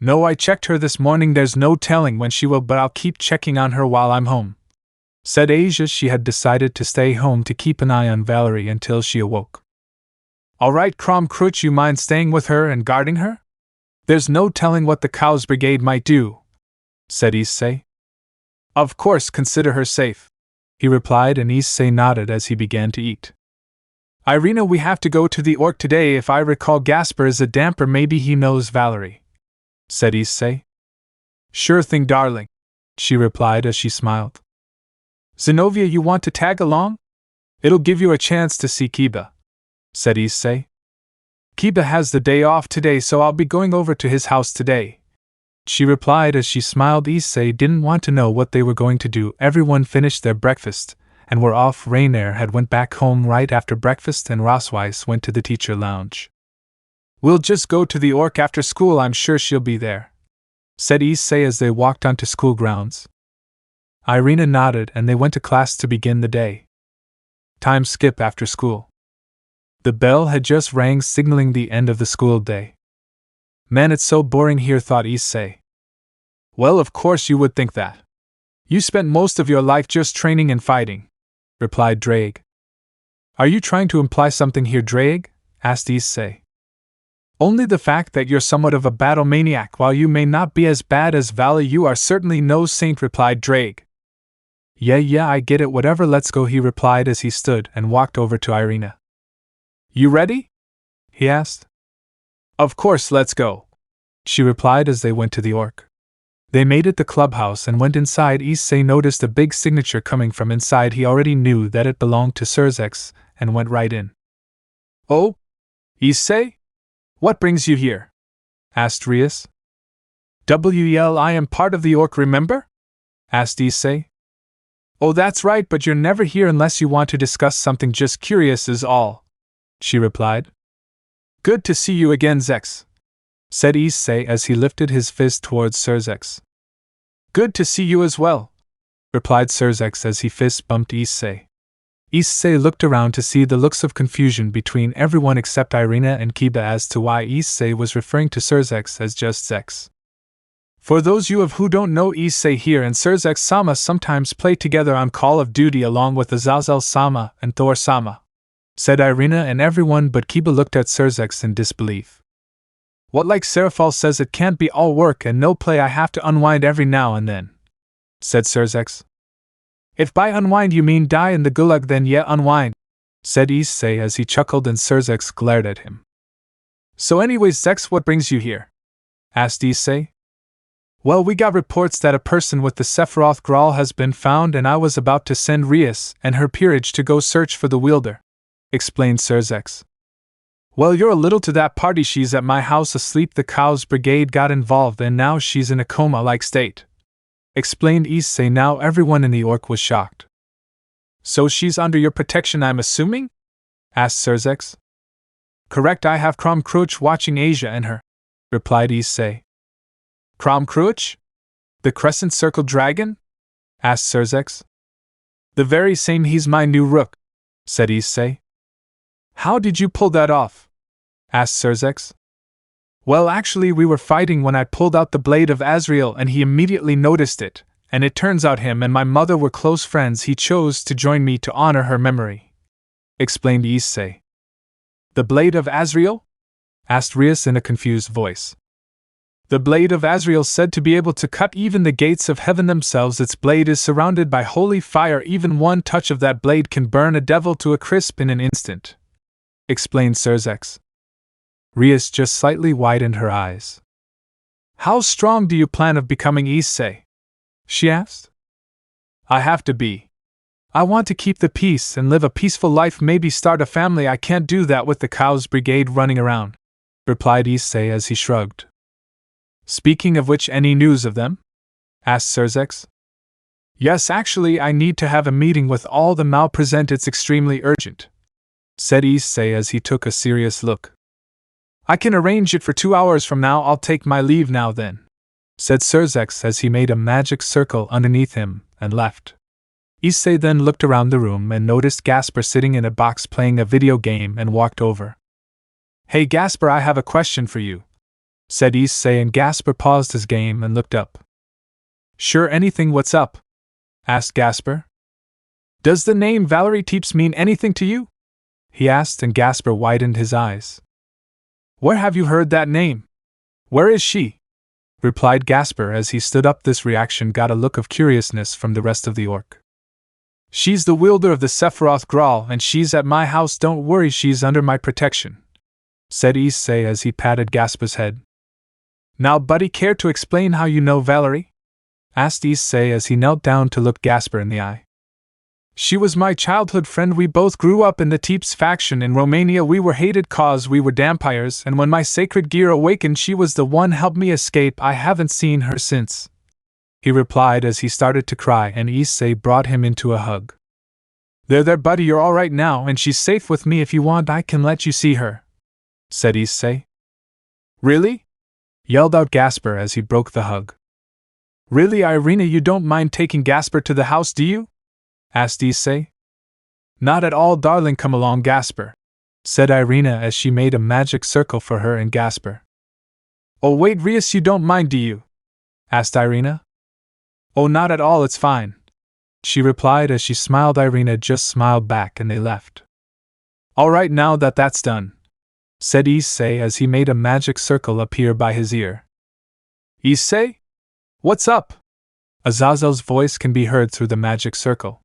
No, I checked her this morning. There's no telling when she will, but I'll keep checking on her while I'm home, said Asia. She had decided to stay home to keep an eye on Valerie until she awoke. Alright, Crom Cruach, you mind staying with her and guarding her? There's no telling what the Cows Brigade might do, said Issei. Of course, consider her safe, he replied, and Issei nodded as he began to eat. Irina, we have to go to the Orc today. If I recall, Gasper is a damper. Maybe he knows Valerie, said Issei. Sure thing, darling, she replied as she smiled. Zenobia, you want to tag along? It'll give you a chance to see Kiba, said Issei. Kiba has the day off today, so I'll be going over to his house today, she replied as she smiled. Issei didn't want to know what they were going to do. Everyone finished their breakfast and were off. Rainier had went back home right after breakfast, and Rossweiss went to the teacher lounge. We'll just go to the Orc after school. I'm sure she'll be there, said Issei as they walked onto school grounds. Irina nodded, and they went to class to begin the day. Time skip after school. The bell had just rang, signaling the end of the school day. Man, it's so boring here, thought Issei. Well, of course you would think that. You spent most of your life just training and fighting, replied Drake. Are you trying to imply something here, Drake? Asked Issei. Only the fact that you're somewhat of a battle maniac. While you may not be as bad as Vali, you are certainly no saint, replied Drake. Yeah, I get it, whatever, let's go, he replied as he stood and walked over to Irina. You ready? He asked. Of course, let's go, she replied as they went to the Orc. They made it the clubhouse and went inside. Issei noticed a big signature coming from inside. He already knew that it belonged to Sir Zex and went right in. Oh? Issei? What brings you here? Asked Rias. WEL, I am part of the Orc, remember? Asked Issei. Oh, that's right, but you're never here unless you want to discuss something. Just curious is all, she replied. Good to see you again, Zex, said Issei as he lifted his fist towards Sir Zex. Good to see you as well, replied Sir Zex as he fist bumped Issei. Issei looked around to see the looks of confusion between everyone except Irina and Kiba as to why Issei was referring to Sir Zex as just Zex. For those you of who don't know, Issei here and Sir Zex Sama sometimes play together on Call of Duty along with Azazel Sama and Thor Sama, said Irina, and everyone but Kiba looked at Sir Zex in disbelief. What like Serafall says, it can't be all work and no play, I have to unwind every now and then, said Serzex. If by unwind you mean die in the gulag, then yeah, unwind, said Issei as he chuckled, and Serzex glared at him. So anyways, Zex, what brings you here? Asked Issei. Well, we got reports that a person with the Sephiroth Graal has been found, and I was about to send Rias and her peerage to go search for the wielder, explained Serzex. Well, you're a little to that party. She's at my house asleep. The Cow's brigade got involved and now she's in a coma-like state, explained Issei. Now everyone in the orc was shocked. So she's under your protection, I'm assuming? Asked Serzex. Correct, I have Crom Cruach watching Asia and her, replied Issei. Crom Cruach? The Crescent Circle Dragon? Asked Serzex. The very same, he's my new rook, said Issei. How did you pull that off? Asked Serzex. Well, actually, we were fighting when I pulled out the blade of Azrael and he immediately noticed it, and it turns out him and my mother were close friends. He chose to join me to honor her memory, explained Issei. The blade of Azrael? Asked Rias in a confused voice. The blade of Azrael, said to be able to cut even the gates of heaven themselves. Its blade is surrounded by holy fire. Even one touch of that blade can burn a devil to a crisp in an instant, explained Serzex. Rias just slightly widened her eyes. How strong do you plan of becoming, Issei? She asked. I have to be. I want to keep the peace and live a peaceful life, maybe start a family. I can't do that with the Cow's brigade running around, replied Issei as he shrugged. Speaking of which, any news of them? Asked Serzex. Yes, actually, I need to have a meeting with all the Mao present. It's extremely urgent, said Issei as he took a serious look. I can arrange it for 2 hours from now. I'll take my leave now then, said Serzex as he made a magic circle underneath him and left. Issei then looked around the room and noticed Gasper sitting in a box playing a video game and walked over. Hey Gasper, I have a question for you, said Issei, and Gasper paused his game and looked up. Sure, anything, what's up? Asked Gasper. Does the name Valerie Teeps mean anything to you? He asked, and Gasper widened his eyes. Where have you heard that name? Where is she? Replied Gasper as he stood up. This reaction got a look of curiousness from the rest of the orc. She's the wielder of the Sephiroth Graal, and she's at my house. Don't worry, she's under my protection, said Issei as he patted Gasper's head. Now, buddy, care to explain how you know Valerie? Asked Issei as he knelt down to look Gasper in the eye. She was my childhood friend. We both grew up in the Teeps faction in Romania. We were hated cause we were vampires, and when my sacred gear awakened, she was the one helped me escape. I haven't seen her since, he replied as he started to cry, and Issei brought him into a hug. There, buddy, you're all right now, and she's safe with me. If you want, I can let you see her, said Issei. Really? Yelled out Gasper as he broke the hug. Really, Irina, you don't mind taking Gasper to the house, do you? Asked Issei. Not at all, darling, come along, Gasper, said Irina as she made a magic circle for her and Gasper. Oh wait, Rias, you don't mind, do you? Asked Irina. Oh, not at all, it's fine, she replied as she smiled. Irina just smiled back and they left. All right, now that that's done, said Issei as he made a magic circle appear by his ear. Issei? What's up? Azazel's voice can be heard through the magic circle.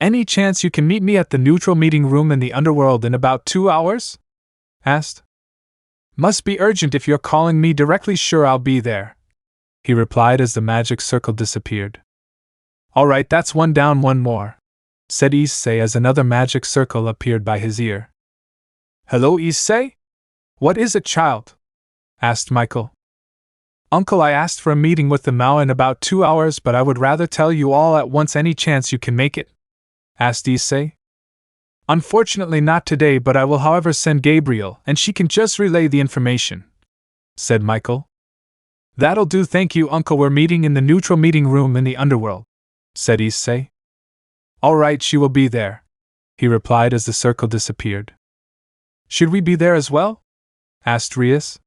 Any chance you can meet me at the neutral meeting room in the Underworld in about 2 hours? Asked. Must be urgent if you're calling me directly. Sure, I'll be there, he replied as the magic circle disappeared. All right, that's one down, one more, said Issei as another magic circle appeared by his ear. Hello, Issei? What is it, child? Asked Michael. Uncle, I asked for a meeting with the Mao in about 2 hours, but I would rather tell you all at once. Any chance you can make it? Asked Issei. Unfortunately not today, but I will however send Gabriel, and she can just relay the information, said Michael. That'll do, thank you, Uncle. We're meeting in the neutral meeting room in the Underworld, said Issei. All right, she will be there, he replied as the circle disappeared. Should we be there as well? Asked Rias.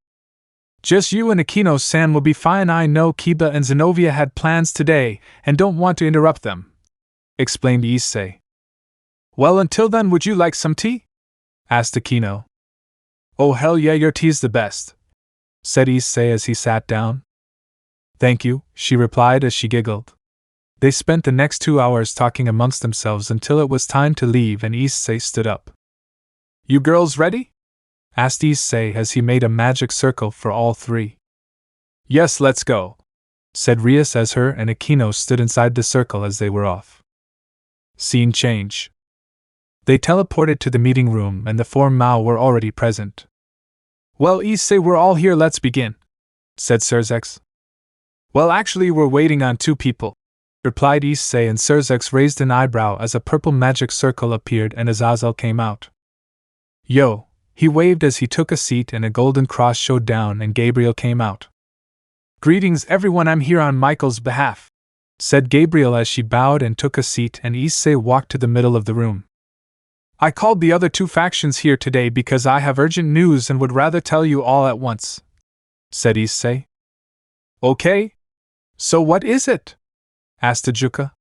Just you and Akino-san will be fine. I know Kiba and Zenobia had plans today and don't want to interrupt them, explained Issei. Well, until then, would you like some tea? Asked Akino. Oh hell yeah, your tea's the best, said Issei as he sat down. Thank you, she replied as she giggled. They spent the next 2 hours talking amongst themselves until it was time to leave and Issei stood up. You girls ready? Asked Issei as he made a magic circle for all three. Yes, let's go, said Rias as her and Aquino stood inside the circle as they were off. Scene change. They teleported to the meeting room and the 4 Mao were already present. Well, Issei, we're all here, let's begin, said Serzex. Well, actually, we're waiting on 2 people, replied Issei, and Serzex raised an eyebrow as a purple magic circle appeared and Azazel came out. Yo, he waved as he took a seat and a golden cross showed down and Gabriel came out. Greetings everyone, I'm here on Michael's behalf, said Gabriel as she bowed and took a seat, and Issei walked to the middle of the room. I called the other 2 factions here today because I have urgent news and would rather tell you all at once, said Issei. Okay. So what is it? Asked Ajuka.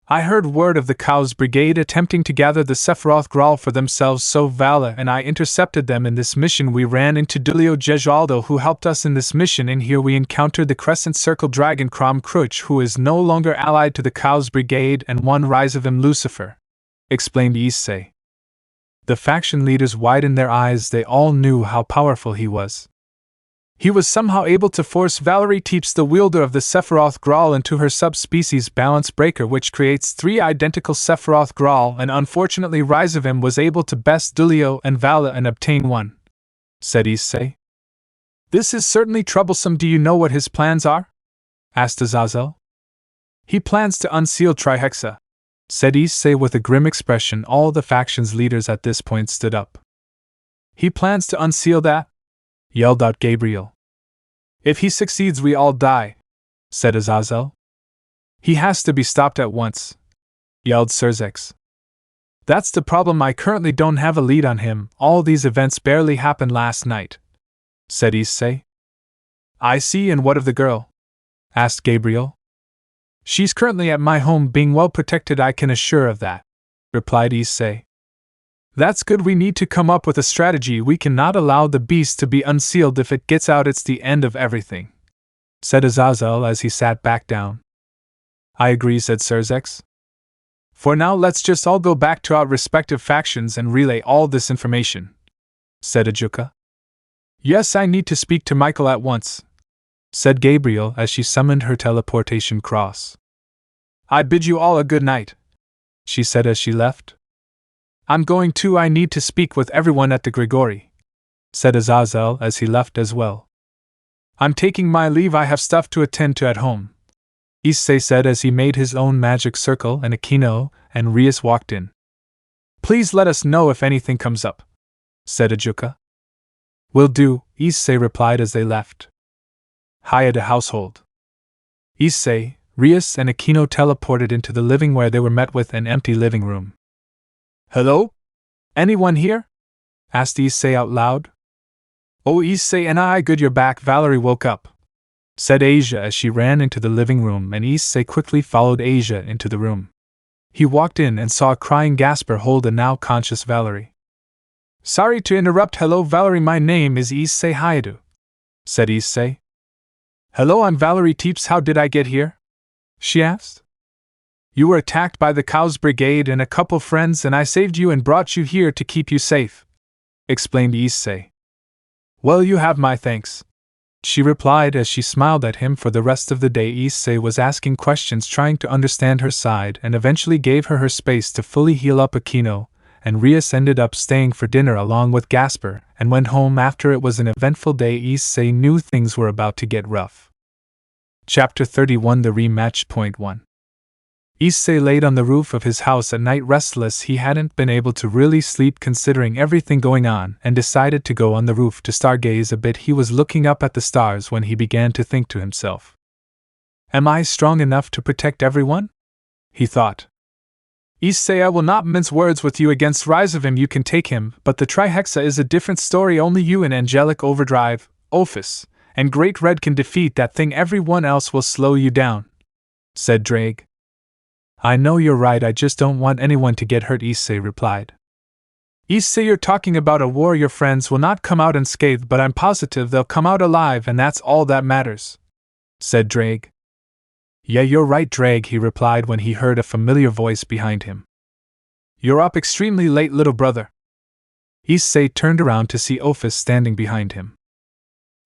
I heard word of the Cow's brigade attempting to gather the Sephiroth Graal for themselves, so Vala and I intercepted them in this mission. We ran into Dulio Gesualdo, who helped us in this mission, and here we encountered the Crescent Circle Dragon Crom Cruach, who is no longer allied to the Cow's brigade, and one Misajbm Lucifer, explained Issei. The faction leaders widened their eyes. They all knew how powerful he was. He was somehow able to force Valerie, teach the wielder of the Sephiroth Graal, into her subspecies Balance Breaker, which creates 3 identical Sephiroth Graal, and unfortunately Misajbm was able to best Dulio and Vala and obtain one, said Issei. This is certainly troublesome. Do you know what his plans are? Asked Azazel. He plans to unseal Trihexa, said Issei with a grim expression. All the faction's leaders at this point stood up. He plans to unseal that? Yelled out Gabriel. If he succeeds, we all die, said Azazel. He has to be stopped at once, yelled Serzex. That's the problem. I currently don't have a lead on him. All these events barely happened last night, said Issei. I see, and what of the girl? Asked Gabriel. She's currently at my home being well protected, I can assure of that, replied Issei. That's good. We need to come up with a strategy. We cannot allow the beast to be unsealed. If it gets out, it's the end of everything, said Azazel as he sat back down. I agree, said Serzex. For now, let's just all go back to our respective factions and relay all this information, said Ajuka. Yes, I need to speak to Michael at once, said Gabriel as she summoned her teleportation cross. I bid you all a good night, she said as she left. I'm going too. I need to speak with everyone at the Grigori, said Azazel as he left as well. I'm taking my leave. I have stuff to attend to at home, Issei said as he made his own magic circle, and Aquino and Rias walked in. Please let us know if anything comes up, said Ajuka. Will do, Issei replied as they left. Hiya to household. Issei, Rias and Aquino teleported into the living where they were met with an empty living room. Hello? Anyone here? Asked Issei out loud. Oh, Issei and I, good you're back. Valerie woke up, said Asia as she ran into the living room, and Issei quickly followed Asia into the room. He walked in and saw a crying Gasper hold a now conscious Valerie. Sorry to interrupt. Hello Valerie, my name is Issei Hayadu, said Issei. Hello, I'm Valerie Teeps. How did I get here? She asked. You were attacked by the Cow's brigade and a couple friends, and I saved you and brought you here to keep you safe, explained Issei. Well, you have my thanks, she replied as she smiled at him. For the rest of the day, Issei was asking questions, trying to understand her side, and eventually gave her space to fully heal up Aquino, and Rias ended up staying for dinner along with Gasper, and went home after. It was an eventful day. Issei knew things were about to get rough. Chapter 31, The Rematch. 1. Issei laid on the roof of his house at night, restless. He hadn't been able to really sleep considering everything going on, and decided to go on the roof to stargaze a bit. He was looking up at the stars when he began to think to himself. Am I strong enough to protect everyone? He thought. Issei, I will not mince words with you against Misajbm. You can take him, but the Trihexa is a different story. Only you and Angelic Overdrive, Ophis, and Great Red can defeat that thing. Everyone else will slow you down, said Drake. I know you're right, I just don't want anyone to get hurt, Issei replied. Issei, you're talking about a war. Your friends will not come out unscathed, but I'm positive they'll come out alive, and that's all that matters, said Drake. Yeah, you're right, Drake, he replied when he heard a familiar voice behind him. You're up extremely late, little brother. Issei turned around to see Ophis standing behind him.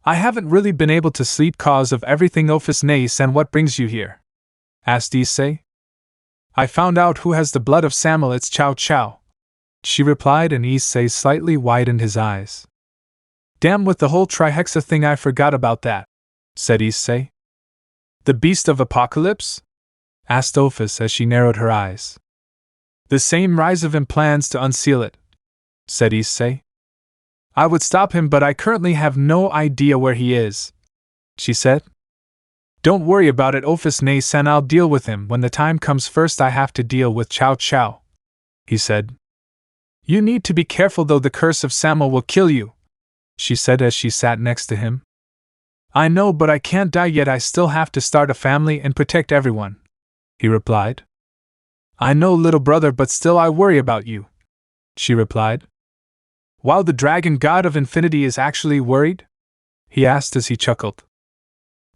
I haven't really been able to sleep cause of everything, Ophis Nace, and what brings you here? Asked Issei. I found out who has the blood of Samael, it's Cao Cao, she replied, and Issei slightly widened his eyes. Damn, with the whole trihexa thing, I forgot about that, said Issei. The beast of apocalypse? Asked Ophis as she narrowed her eyes. The same rise of him plans to unseal it, said Issei. I would stop him, but I currently have no idea where he is, she said. Don't worry about it, Ophis Nace, and I'll deal with him when the time comes. First I have to deal with Cao Cao, he said. You need to be careful though, the curse of Samael will kill you, she said as she sat next to him. I know, but I can't die yet. I still have to start a family and protect everyone, he replied. I know, little brother, but still I worry about you, she replied. While the dragon god of infinity is actually worried? He asked as he chuckled.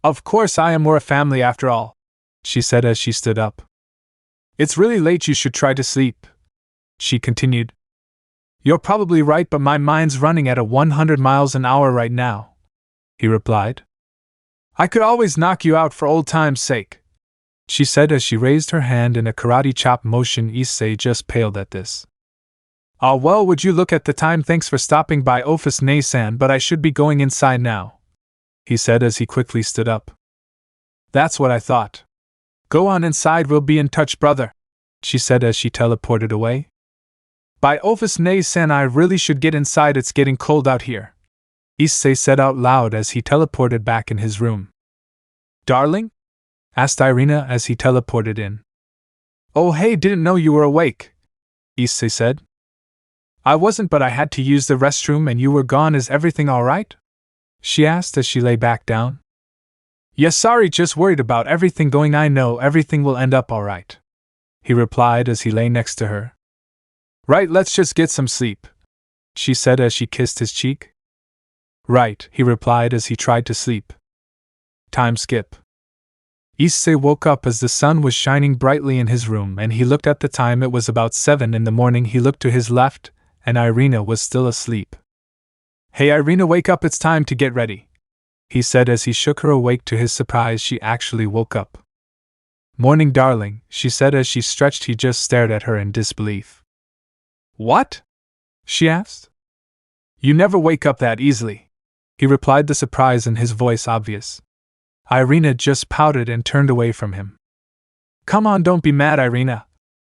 Of course, I am. We're a family after all, she said as she stood up. It's really late, you should try to sleep, she continued. You're probably right, but my mind's running at 100 miles an hour right now, he replied. I could always knock you out for old time's sake, she said as she raised her hand in a karate chop motion. Issei just paled at this. Ah, well, would you look at the time? Thanks for stopping by, Ophis Nace, but I should be going inside now, he said as he quickly stood up. That's what I thought. Go on inside, we'll be in touch, brother, she said as she teleported away. By Ophis Nace, I really should get inside, it's getting cold out here, Issei said out loud as he teleported back in his room. Darling? Asked Irina as he teleported in. Oh hey, didn't know you were awake, Issei said. I wasn't, but I had to use the restroom and you were gone. Is everything alright? She asked as she lay back down. Yes, sorry, just worried about everything going. I know everything will end up alright, he replied as he lay next to her. Right, let's just get some sleep, she said as she kissed his cheek. Right, he replied as he tried to sleep. Time skip. Issei woke up as the sun was shining brightly in his room and he looked at the time. It was about 7 in the morning. He looked to his left, and Irina was still asleep. Hey Irina, wake up, it's time to get ready, he said as he shook her awake. To his surprise, she actually woke up. Morning, darling, she said as she stretched. He just stared at her in disbelief. What? She asked. You never wake up that easily, he replied, the surprise in his voice obvious. Irina just pouted and turned away from him. Come on, don't be mad, Irina,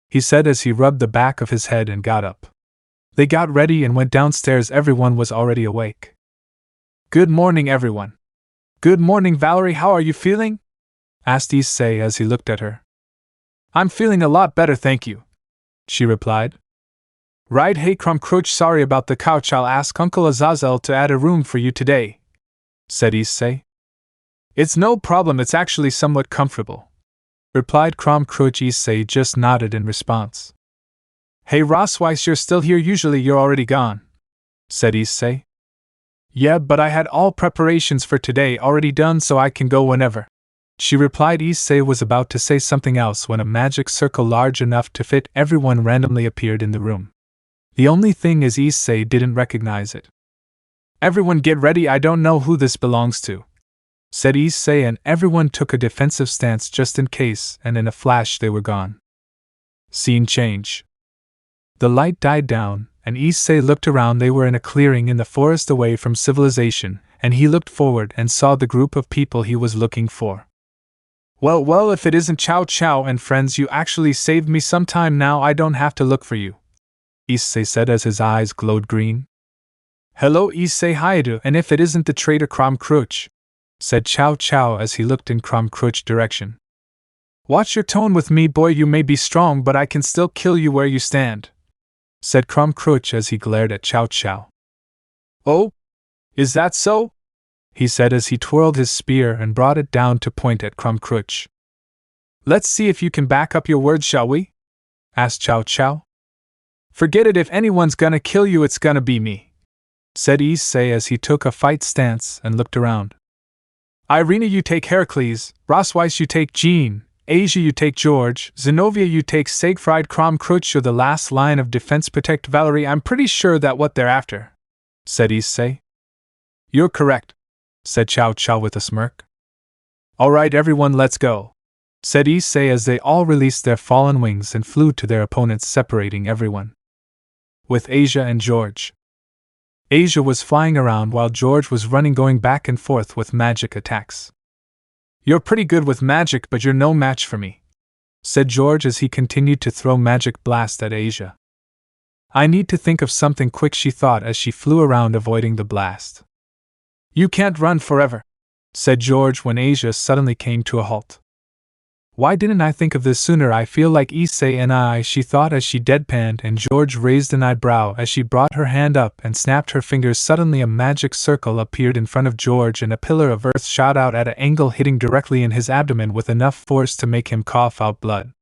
he said as he rubbed the back of his head and got up. They got ready and went downstairs. Everyone was already awake. Good morning, everyone. Good morning, Valerie, how are you feeling? Asked Issei as he looked at her. I'm feeling a lot better, thank you, she replied. Right, hey Cruach, sorry about the couch. I'll ask Uncle Azazel to add a room for you today, said Issei. It's no problem, it's actually somewhat comfortable, replied Cruach. Issei just nodded in response. Hey Rossweiss, you're still here? Usually you're already gone, said Issei. Yeah, but I had all preparations for today already done, so I can go whenever, she replied. Issei was about to say something else when a magic circle large enough to fit everyone randomly appeared in the room. The only thing is Issei didn't recognize it. Everyone get ready, I don't know who this belongs to, said Issei, and everyone took a defensive stance just in case, and in a flash they were gone. Scene change. The light died down, and Issei looked around. They were in a clearing in the forest away from civilization, and he looked forward and saw the group of people he was looking for. Well, if it isn't Cao Cao and friends, you actually saved me some time. Now I don't have to look for you, Issei said as his eyes glowed green. Hello Issei Haidu, and if it isn't the traitor Cruach, said Cao Cao as he looked in Cruach's direction. Watch your tone with me, boy, you may be strong but I can still kill you where you stand, said Cruach as he glared at Cao Cao. Oh? Is that so? He said as he twirled his spear and brought it down to point at Cruach. Let's see if you can back up your words, shall we? Asked Cao Cao. Forget it, if anyone's gonna kill you it's gonna be me, said Issei as he took a fight stance and looked around. Irina, you take Heracles, Rosweiss you take Jean, Asia you take George, Zenobia you take Siegfried, Crom, Cruach, you're the last line of defense, protect Valerie. I'm pretty sure that what they're after, said Issei. You're correct, said Cao Cao with a smirk. Alright everyone, let's go, said Issei as they all released their fallen wings and flew to their opponents, separating everyone. With Asia and George. Asia was flying around while George was running, going back and forth with magic attacks. You're pretty good with magic, but you're no match for me, said George as he continued to throw magic blast at Asia. I need to think of something quick, she thought as she flew around avoiding the blast. You can't run forever, said George when Asia suddenly came to a halt. Why didn't I think of this sooner? I feel like Issei and I, she thought as she deadpanned, and George raised an eyebrow as she brought her hand up and snapped her fingers. Suddenly a magic circle appeared in front of George and a pillar of earth shot out at an angle, hitting directly in his abdomen with enough force to make him cough out blood.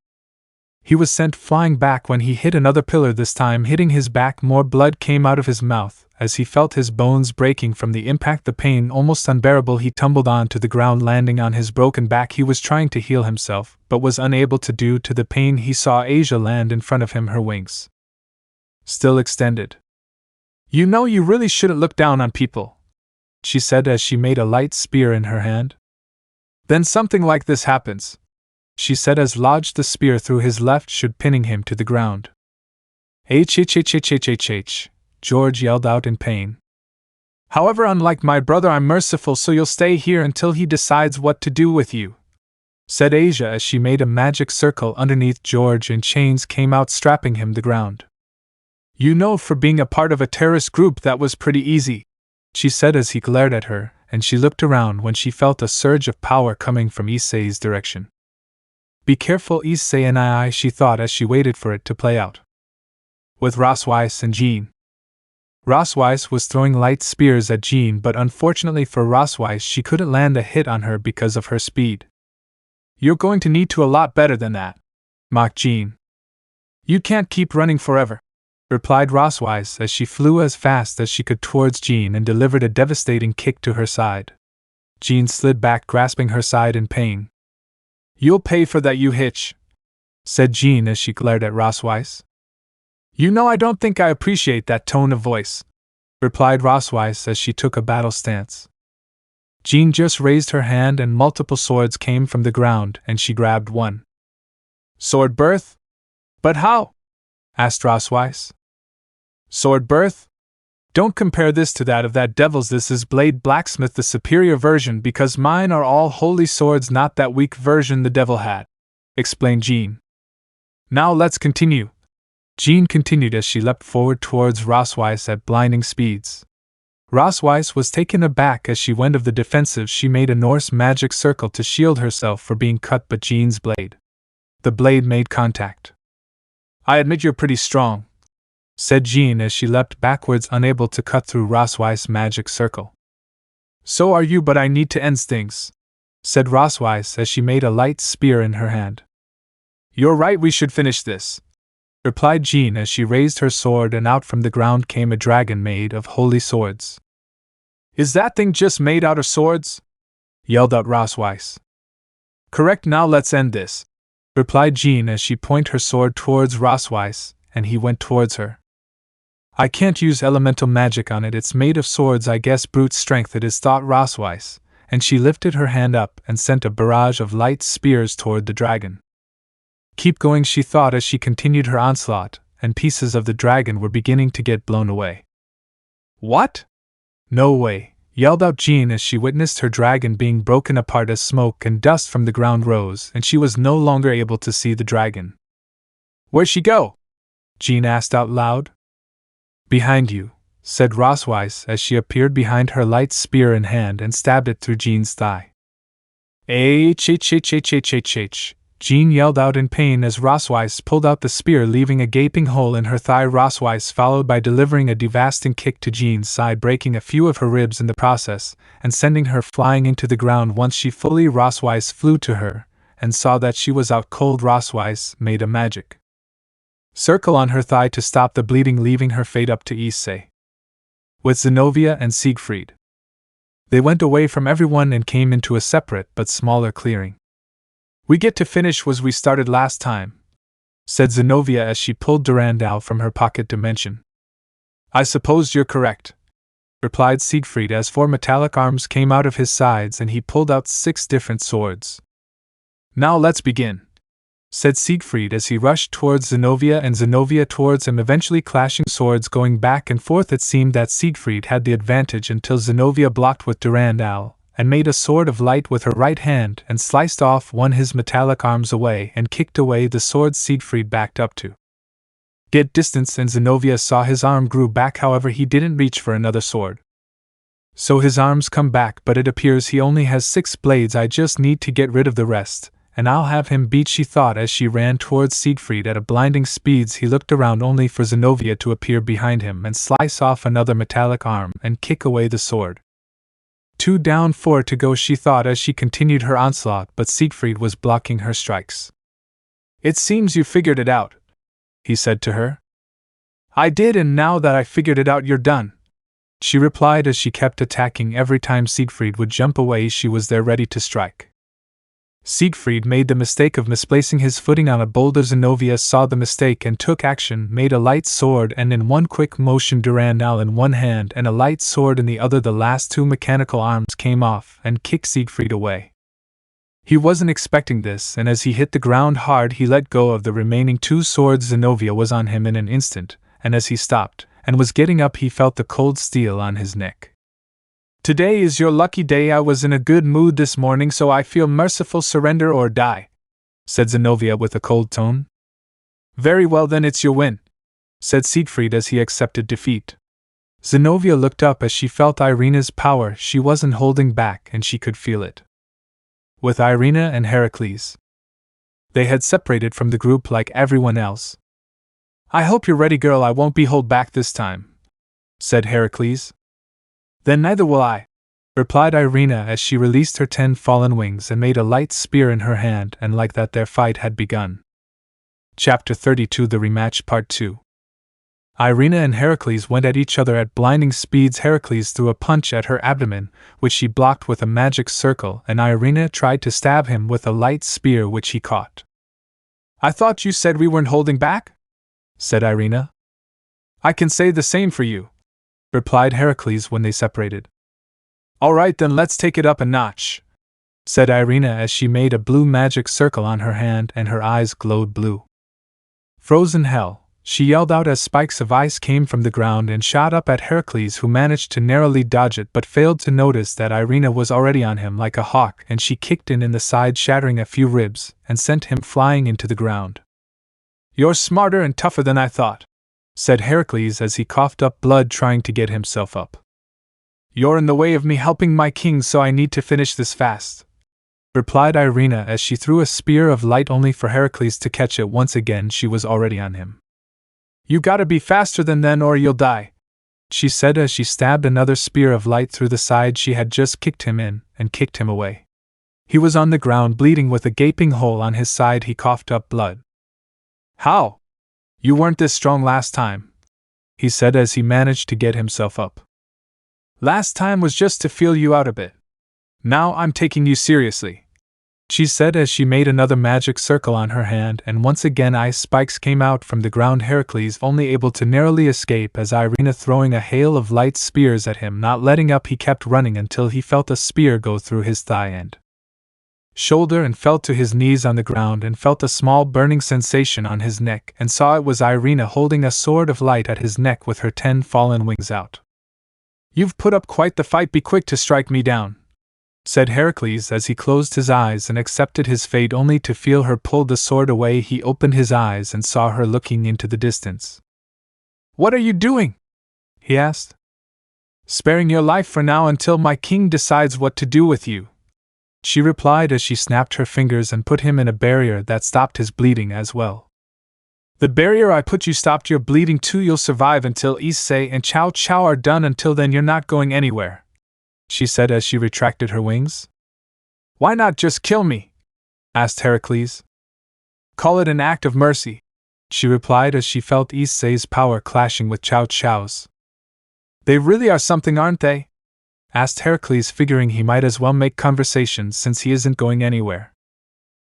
He was sent flying back when he hit another pillar, this time hitting his back. More blood came out of his mouth as he felt his bones breaking from the impact, the pain almost unbearable. He tumbled onto the ground, landing on his broken back. He was trying to heal himself, but was unable to due to the pain. He saw Asia land in front of him, her wings still extended. You know, you really shouldn't look down on people, she said as she made a light spear in her hand. Then something like this happens, she said as lodged the spear through his left shoulder, pinning him to the ground. H, George yelled out in pain. However, unlike my brother, I'm merciful, so you'll stay here until he decides what to do with you, said Asia as she made a magic circle underneath George and chains came out, strapping him to the ground. You know, for being a part of a terrorist group, that was pretty easy, she said as he glared at her, and she looked around when she felt a surge of power coming from Issei's direction. Be careful, Issei and I, she thought as she waited for it to play out. With Rosweiss and Jean. Rosweiss was throwing light spears at Jean, but unfortunately for Rosweiss, she couldn't land a hit on her because of her speed. You're going to need to a lot better than that, mocked Jean. You can't keep running forever, replied Rosweiss as she flew as fast as she could towards Jean and delivered a devastating kick to her side. Jean slid back, grasping her side in pain. You'll pay for that, you hitch, said Jean as she glared at Rosweiss. You know, I don't think I appreciate that tone of voice, replied Rosweiss as she took a battle stance. Jean just raised her hand and multiple swords came from the ground and she grabbed one. Sword birth? But how? Asked Rosweiss. Sword birth? Don't compare this to that of that devil's. This is Blade Blacksmith, the superior version, because mine are all holy swords, not that weak version the devil had, explained Jean. Now let's continue. Jean continued as she leapt forward towards Rosweiss at blinding speeds. Rosweiss was taken aback as she went of the defensive. She made a Norse magic circle to shield herself for being cut, but Jean's blade. The blade made contact. I admit you're pretty strong, said Jean as she leapt backwards, unable to cut through Rosweiss' magic circle. So are you, but I need to end things, said Rosweiss as she made a light spear in her hand. You're right, we should finish this, replied Jean as she raised her sword, and out from the ground came a dragon made of holy swords. Is that thing just made out of swords? Yelled out Rosweiss. Correct, now let's end this, replied Jean as she pointed her sword towards Rosweiss, and he went towards her. I can't use elemental magic on it, it's made of swords, I guess brute strength it is, thought Rosweiss, and she lifted her hand up and sent a barrage of light spears toward the dragon. Keep going, she thought as she continued her onslaught, and pieces of the dragon were beginning to get blown away. What? No way, yelled out Jean as she witnessed her dragon being broken apart as smoke and dust from the ground rose and she was no longer able to see the dragon. Where'd she go? Jean asked out loud. Behind you, said Rosweiss as she appeared behind her, light spear in hand, and stabbed it through Jean's thigh. H. Jean yelled out in pain as Rosweiss pulled out the spear, leaving a gaping hole in her thigh. Rosweiss followed by delivering a devastating kick to Jean's side, breaking a few of her ribs in the process, and sending her flying into the ground. Once she fully, Rosweiss flew to her, and saw that she was out cold. Rosweiss made a magic circle on her thigh to stop the bleeding, leaving her fate up to Issei. With Zenobia and Siegfried. They went away from everyone and came into a separate but smaller clearing. We get to finish as we started last time, said Zenobia as she pulled Durandal from her pocket dimension. I suppose you're correct, replied Siegfried as 4 metallic arms came out of his sides and he pulled out 6 different swords. Now let's begin, said Siegfried as he rushed towards Zenobia and Zenobia towards him, eventually clashing swords going back and forth. It seemed that Siegfried had the advantage until Zenobia blocked with Durandal and made a sword of light with her right hand and sliced off one his metallic arms away and kicked away the sword Siegfried backed up to get distance, and Zenobia saw his arm grew back. However, he didn't reach for another sword. So his arms come back, but it appears he only has 6 blades. I just need to get rid of the rest, and I'll have him beat, she thought as she ran towards Siegfried at a blinding speeds. He looked around only for Zenobia to appear behind him and slice off another metallic arm and kick away the sword. 2 down, 4 to go, she thought as she continued her onslaught, but Siegfried was blocking her strikes. It seems you figured it out, he said to her. I did, and now that I figured it out, you're done, she replied as she kept attacking. Every time Siegfried would jump away, she was there ready to strike. Siegfried made the mistake of misplacing his footing on a boulder. Zenobia saw the mistake and took action, made a light sword, and in one quick motion Durandal in one hand and a light sword in the other, the last 2 mechanical arms came off and kicked Siegfried away. He wasn't expecting this, and as he hit the ground hard he let go of the remaining 2 swords. Zenobia was on him in an instant, and as he stopped and was getting up he felt the cold steel on his neck. Today is your lucky day. I was in a good mood this morning, so I feel merciful. Surrender or die, said Zenobia with a cold tone. Very well then, it's your win, said Siegfried as he accepted defeat. Zenobia looked up as she felt Irina's power. She wasn't holding back and she could feel it. With Irina and Heracles, they had separated from the group like everyone else. I hope you're ready, girl. I won't be held back this time, said Heracles. Then neither will I, replied Irina as she released her 10 fallen wings and made a light spear in her hand, and like that their fight had begun. Chapter 32, The Rematch, Part 2. Irina and Heracles went at each other at blinding speeds. Heracles threw a punch at her abdomen, which she blocked with a magic circle, and Irina tried to stab him with a light spear, which he caught. I thought you said we weren't holding back, said Irina. I can say the same for you, replied Heracles when they separated. All right then, let's take it up a notch, said Irina as she made a blue magic circle on her hand and her eyes glowed blue. Frozen hell, she yelled out as spikes of ice came from the ground and shot up at Heracles, who managed to narrowly dodge it but failed to notice that Irina was already on him like a hawk, and she kicked in the side, shattering a few ribs and sent him flying into the ground. You're smarter and tougher than I thought, said Heracles as he coughed up blood trying to get himself up. You're in the way of me helping my king, so I need to finish this fast, replied Irina as she threw a spear of light only for Heracles to catch it. Once again she was already on him. You gotta be faster than then or you'll die, she said as she stabbed another spear of light through the side she had just kicked him in and kicked him away. He was on the ground bleeding with a gaping hole on his side. He coughed up blood. How? You weren't this strong last time, he said as he managed to get himself up. Last time was just to feel you out a bit. Now I'm taking you seriously, she said as she made another magic circle on her hand, and once again ice spikes came out from the ground. Heracles only able to narrowly escape as Irina throwing a hail of light spears at him. Not letting up, he kept running until he felt a spear go through his thigh and shoulder and fell to his knees on the ground and felt a small burning sensation on his neck and saw it was Irina holding a sword of light at his neck with her 10 fallen wings out. You've put up quite the fight. Be quick to strike me down, said Heracles as he closed his eyes and accepted his fate only to feel her pull the sword away. He opened his eyes and saw her looking into the distance. What are you doing? He asked. Sparing your life for now until my king decides what to do with you, she replied as she snapped her fingers and put him in a barrier that stopped his bleeding as well. The barrier I put you stopped your bleeding too. You'll survive until Issei and Cao Cao are done. Until then you're not going anywhere, she said as she retracted her wings. Why not just kill me? Asked Heracles. Call it an act of mercy, she replied as she felt Issei's power clashing with Cao Cao's. They really are something, aren't they? Asked Heracles, figuring he might as well make conversation since he isn't going anywhere.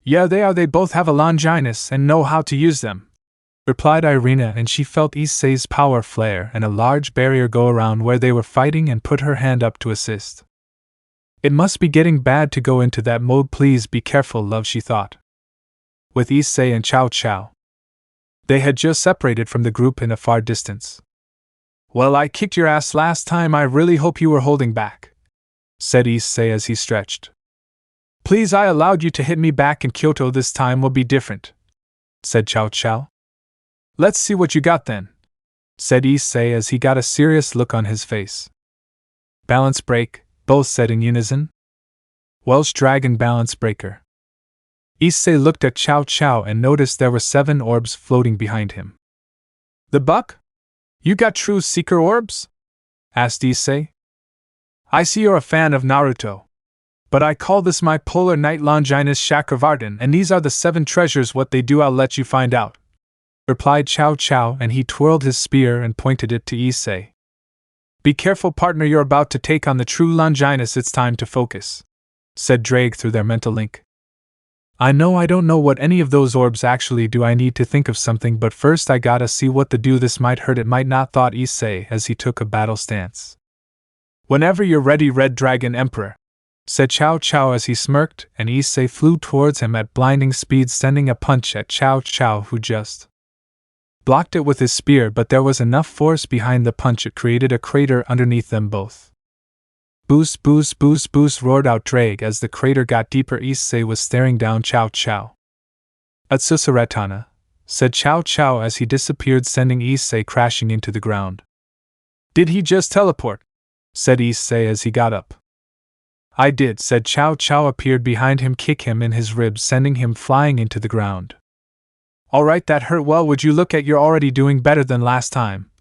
Yeah, they are. They both have a Longinus and know how to use them, replied Irina, and she felt Issei's power flare and a large barrier go around where they were fighting and put her hand up to assist. It must be getting bad to go into that mode. Please be careful, love, she thought. With Issei and Cao Cao. They had just separated from the group in a far distance. Well, I kicked your ass last time. I really hope you were holding back, said Issei as he stretched. Please, I allowed you to hit me back in Kyoto. This time will be different, said Cao Cao. Let's see what you got then, said Issei as he got a serious look on his face. Balance break, both said in unison. Welsh Dragon Balance Breaker. Issei looked at Cao Cao and noticed there were 7 orbs floating behind him. The buck? You got true seeker orbs? Asked Issei. I see you're a fan of Naruto. But I call this my Polar Night Longinus Chakravartin, and these are the 7 treasures. What they do I'll let you find out, replied Cao Cao, and he twirled his spear and pointed it to Issei. Be careful, partner, you're about to take on the true Longinus. It's time to focus, said Drake through their mental link. I don't know what any of those orbs actually do. I need to think of something, but first I gotta see what they do. This might hurt, it might not, thought Issei as he took a battle stance. Whenever you're ready, Red Dragon Emperor, said Cao Cao as he smirked, and Issei flew towards him at blinding speed, sending a punch at Cao Cao, who just blocked it with his spear, but there was enough force behind the punch it created a crater underneath them both. Boost, boost, boost, boost, roared out Drake as the crater got deeper. Issei was staring down Cao Cao. Atsusaratana, said Cao Cao as he disappeared, sending Issei crashing into the ground. Did he just teleport? Said Issei as he got up. I did, said Cao Cao, appeared behind him, kick him in his ribs, sending him flying into the ground. Alright, that hurt. Well, would you look at, you're already doing better than last time,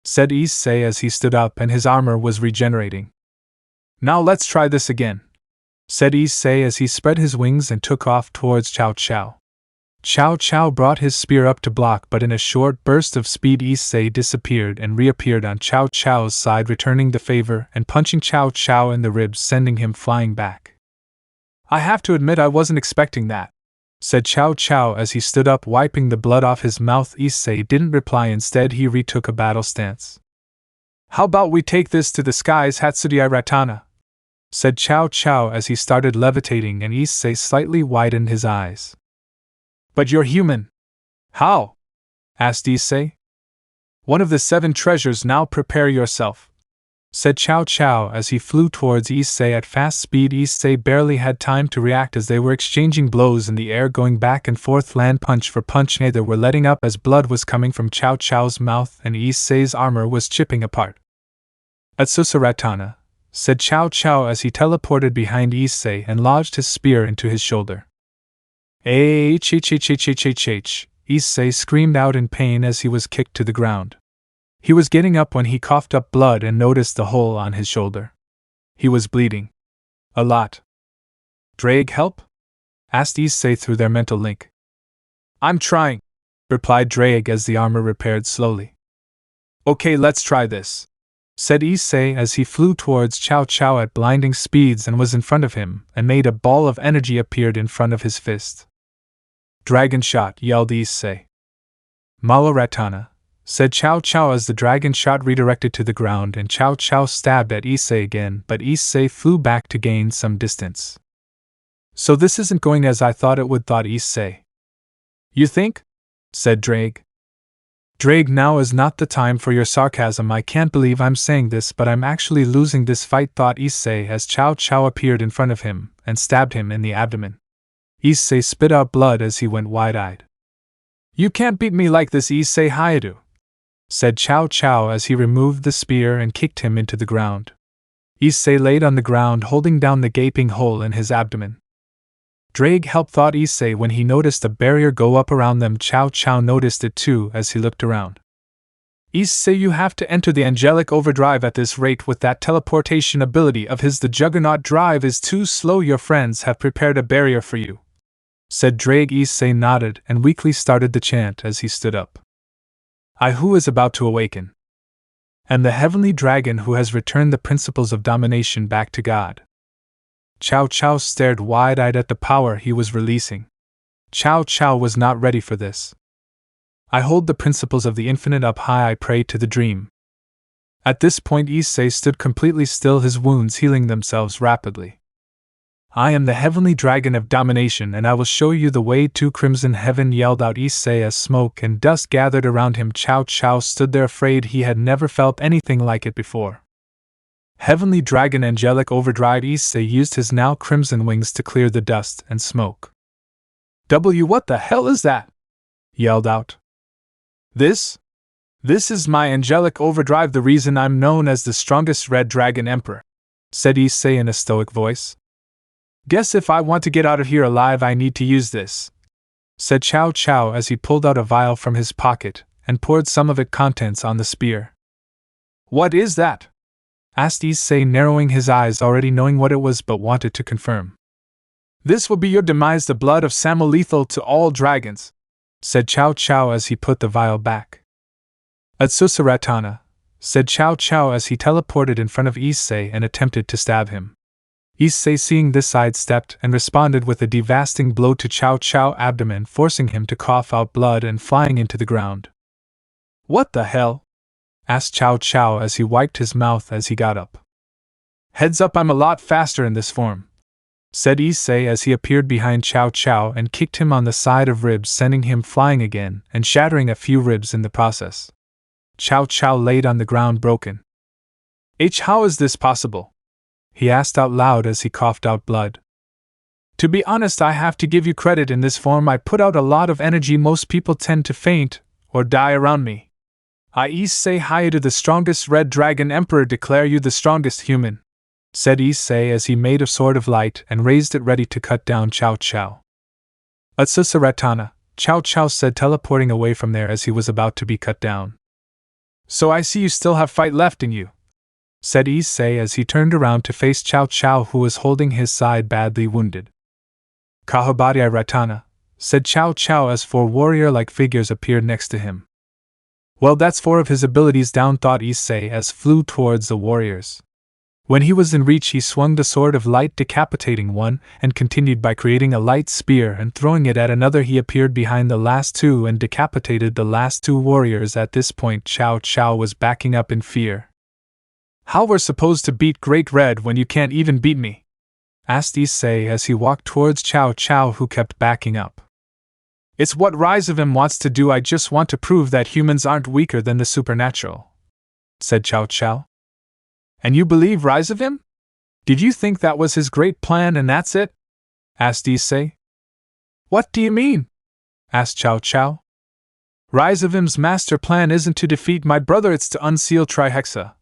said Issei as he stood up and his armor was regenerating. Now let's try this again, said Issei as he spread his wings and took off towards Cao Cao. Cao Cao brought his spear up to block, but in a short burst of speed Issei disappeared and reappeared on Cao Cao's side, returning the favor and punching Cao Cao in the ribs, sending him flying back. I have to admit I wasn't expecting that, said Cao Cao as he stood up, wiping the blood off his mouth. Issei didn't reply. Instead, he retook a battle stance. How about we take this to the skies, Hatsudai Ratana? Said Cao Cao as he started levitating, and Issei slightly widened his eyes. But you're human. How? Asked Issei. One of the 7 treasures. Now prepare yourself, said Cao Cao as he flew towards Issei at fast speed. Issei barely had time to react as they were exchanging blows in the air, going back and forth, land punch for punch. Neither were letting up as blood was coming from Cao Cao's mouth and Issei's armor was chipping apart. Atsusaratana, said Cao Cao as he teleported behind Issei and lodged his spear into his shoulder. H! Issei screamed out in pain as he was kicked to the ground. He was getting up when he coughed up blood and noticed the hole on his shoulder. He was bleeding. A lot. Drake, help? Asked Issei through their mental link. I'm trying, replied Drake as the armor repaired slowly. Okay, let's try this, said Issei as he flew towards Cao Cao at blinding speeds and was in front of him, and made a ball of energy appeared in front of his fist. Dragon shot, yelled Issei. Malaratana, said Cao Cao as the dragon shot redirected to the ground, and Cao Cao stabbed at Issei again, but Issei flew back to gain some distance. So this isn't going as I thought it would, thought Issei. You think? Said Drake. Drake, now is not the time for your sarcasm. I can't believe I'm saying this, but I'm actually losing this fight, thought Issei as Cao Cao appeared in front of him and stabbed him in the abdomen. Issei spit out blood as he went wide-eyed. You can't beat me like this, Issei Hayadu, said Cao Cao as he removed the spear and kicked him into the ground. Issei laid on the ground holding down the gaping hole in his abdomen. Drake, help, thought Issei when he noticed a barrier go up around them. Cao Cao noticed it too as he looked around. Issei, you have to enter the angelic overdrive at this rate with that teleportation ability of his. The Juggernaut drive is too slow. Your friends have prepared a barrier for you, said Drake. Issei nodded and weakly started the chant as he stood up. I who is about to awaken. And the heavenly dragon who has returned the principles of domination back to God. Cao Cao stared wide-eyed at the power he was releasing. Cao Cao was not ready for this. I hold the principles of the infinite up high, I pray to the dream. At this point Issei stood completely still, his wounds healing themselves rapidly. I am the heavenly dragon of domination and I will show you the way to crimson heaven, yelled out Issei as smoke and dust gathered around him. Cao Cao stood there afraid, he had never felt anything like it before. Heavenly dragon angelic overdrive. Issei used his now crimson wings to clear the dust and smoke. What the hell is that? Yelled out. This is my angelic overdrive, the reason I'm known as the strongest red dragon emperor, said Issei in a stoic voice. Guess if I want to get out of here alive I need to use this, said Cao Cao as he pulled out a vial from his pocket and poured some of its contents on the spear. What is that? Asked Issei, narrowing his eyes, already knowing what it was but wanted to confirm. This will be your demise, the blood of Samael, lethal to all dragons, said Cao Cao as he put the vial back. Atsusaratana, said Cao Cao as he teleported in front of Issei and attempted to stab him. Issei, seeing this, sidestepped and responded with a devastating blow to Cao Cao's abdomen, forcing him to cough out blood and flying into the ground. What the hell? Asked Cao Cao as he wiped his mouth as he got up. Heads up, I'm a lot faster in this form, said Issei as he appeared behind Cao Cao and kicked him on the side of ribs, sending him flying again and shattering a few ribs in the process. Cao Cao laid on the ground broken. How is this possible? He asked out loud as he coughed out blood. To be honest, I have to give you credit. In this form I put out a lot of energy. Most people tend to faint or die around me. I Issei Hayadu, the strongest red dragon emperor, declare you the strongest human, said Issei as he made a sword of light and raised it ready to cut down Cao Cao. Atsusaratana, Cao Cao said, teleporting away from there as he was about to be cut down. So I see you still have fight left in you, said Issei as he turned around to face Cao Cao, who was holding his side badly wounded. Kahabadi Ratana, said Cao Cao as 4 warrior-like figures appeared next to him. Well, that's 4 of his abilities down, thought Issei as flew towards the warriors. When he was in reach he swung the sword of light, decapitating one, and continued by creating a light spear and throwing it at another. He appeared behind the last 2 and decapitated the last 2 warriors. At this point Cao Cao was backing up in fear. How we're supposed to beat Great Red when you can't even beat me? Asked Issei as he walked towards Cao Cao, who kept backing up. It's what Misajbm wants to do. I just want to prove that humans aren't weaker than the supernatural, said Cao Cao. And you believe Misajbm? Did you think that was his great plan and that's it? Asked Issei. What do you mean? Asked Cao Cao. Misajbm's master plan isn't to defeat my brother, it's to unseal Trihexa,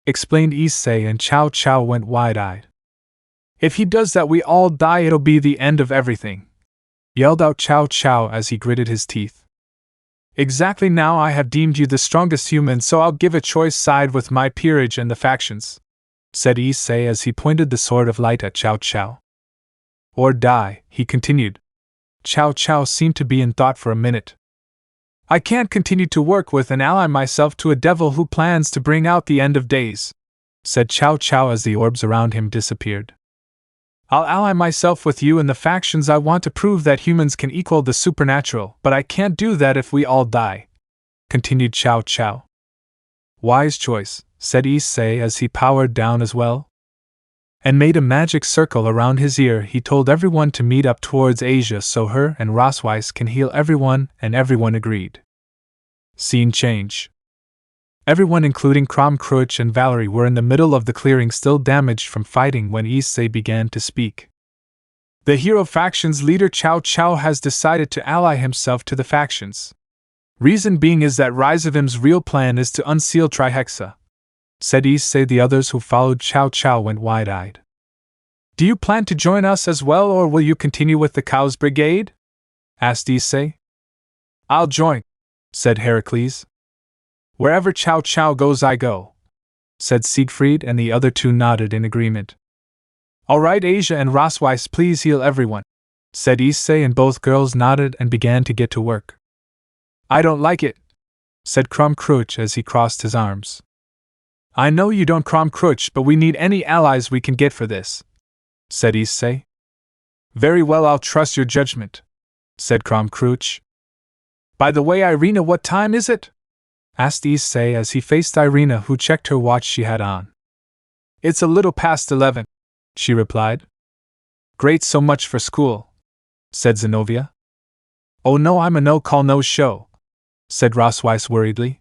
explained Issei, and Cao Cao went wide-eyed. If he does that we all die, it'll be the end of everything, yelled out Cao Cao as he gritted his teeth. Exactly, now I have deemed you the strongest human, so I'll give a choice side with my peerage and the factions, said Issei as he pointed the sword of light at Cao Cao. Or die, he continued. Cao Cao seemed to be in thought for a minute. I can't continue to work with and ally myself to a devil who plans to bring out the end of days, said Cao Cao as the orbs around him disappeared. I'll ally myself with you and the factions. I want to prove that humans can equal the supernatural, but I can't do that if we all die, continued Cao Cao. Wise choice, said Issei as he powered down as well, and made a magic circle around his ear. He told everyone to meet up towards Asia so her and Rosweiss can heal everyone, and everyone agreed. Scene change. Everyone including Crom, Cruach and Valerie were in the middle of the clearing, still damaged from fighting, when Issei began to speak. The hero faction's leader Cao Cao has decided to ally himself to the factions. Reason being is that Misajbm's real plan is to unseal Trihexa, said Issei. The others who followed Cao Cao went wide-eyed. Do you plan to join us as well, or will you continue with the Cow's brigade? Asked Issei. I'll join, said Heracles. Wherever Cao Cao goes I go, said Siegfried, and the other 2 nodded in agreement. All right, Asia and Rosweiss, please heal everyone, said Issei, and both girls nodded and began to get to work. I don't like it, said Cruach as he crossed his arms. I know you don't, Cruach, but we need any allies we can get for this, said Issei. Very well, I'll trust your judgment, said Cruach. By the way, Irina, what time is it? Asked Issei as he faced Irina, who checked her watch she had on. It's a little past 11, she replied. Great, so much for school, said Zenobia. Oh no, I'm a no-call no-show, said Rosweiss worriedly.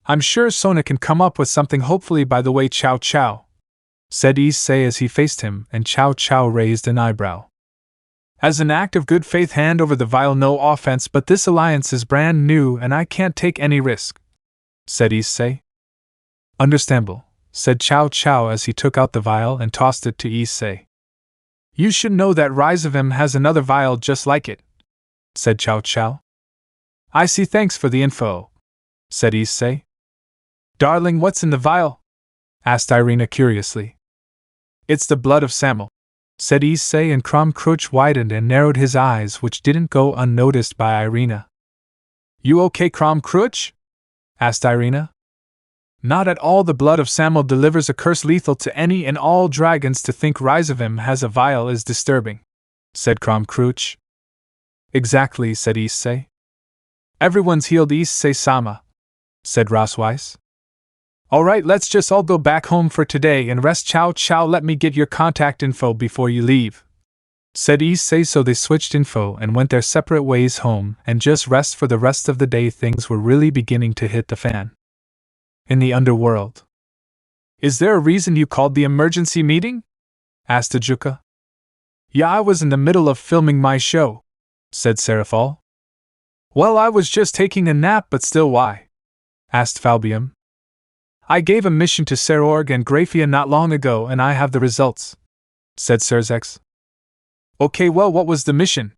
I'm sure Sona can come up with something, hopefully. By the way, Cao Cao, said Issei as he faced him, and Cao Cao raised an eyebrow. As an act of good faith, hand over the vial. No offense, but this alliance is brand new and I can't take any risk, said Issei. Understandable, said Cao Cao as he took out the vial and tossed it to Issei. You should know that Misajbm has another vial just like it, said Cao Cao. I see, thanks for the info, said Issei. Darling, what's in the vial? Asked Irina curiously. It's the blood of Samael, said Issei, and Cruach widened and narrowed his eyes, which didn't go unnoticed by Irina. You okay, Cruach? Asked Irina. Not at all. The blood of Samael delivers a curse lethal to any and all dragons. To think Misajbm has a vial is disturbing, said Cruach. Exactly, said Issei. Everyone's healed, Issei-sama, said Rosweiss. All right, let's just all go back home for today and rest. Cao Cao, let me get your contact info before you leave, said Issei. So they switched info and went their separate ways home and just rest for the rest of the day. Things were really beginning to hit the fan. In the Underworld. Is there a reason you called the emergency meeting? Asked Ajuka. Yeah, I was in the middle of filming my show, said Serafall. Well, I was just taking a nap, but still, why? Asked Falbium. I gave a mission to Serorg and Grafia not long ago and I have the results, said Serzex. Okay, well, what was the mission?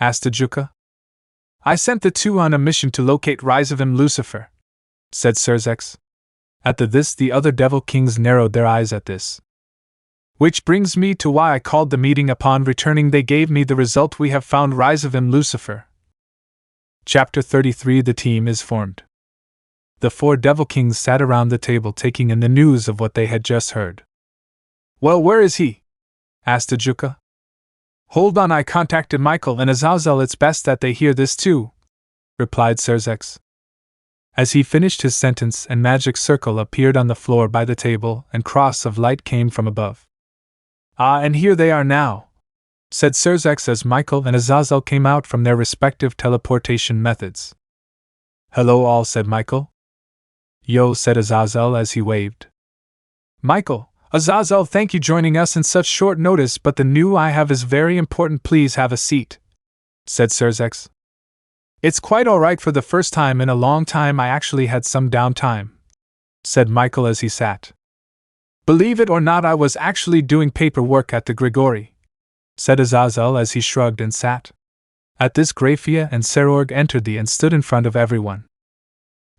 Asked Ajuka. I sent the two on a mission to locate Misajbm Lucifer, said Serzex. At this, the other Devil Kings narrowed their eyes at this. Which brings me to why I called the meeting. Upon returning, they gave me the result. We have found Misajbm Lucifer. Chapter 33. The team is formed. The four Devil Kings sat around the table taking in the news of what they had just heard. Well, where is he? Asked Ajuka. Hold on, I contacted Michael and Azazel. It's best that they hear this too, replied Serzex. As he finished his sentence, a magic circle appeared on the floor by the table, and cross of light came from above. Ah, and here they are now, said Serzex as Michael and Azazel came out from their respective teleportation methods. Hello all, said Michael. Yo, said Azazel as he waved. Michael, Azazel, thank you joining us in such short notice, but the news I have is very important. Please have a seat, said Serzex. It's quite alright. For the first time in a long time I actually had some downtime, said Michael as he sat. Believe it or not, I was actually doing paperwork at the Grigori, said Azazel as he shrugged and sat. At this, Grafia and Serorg entered and stood in front of everyone.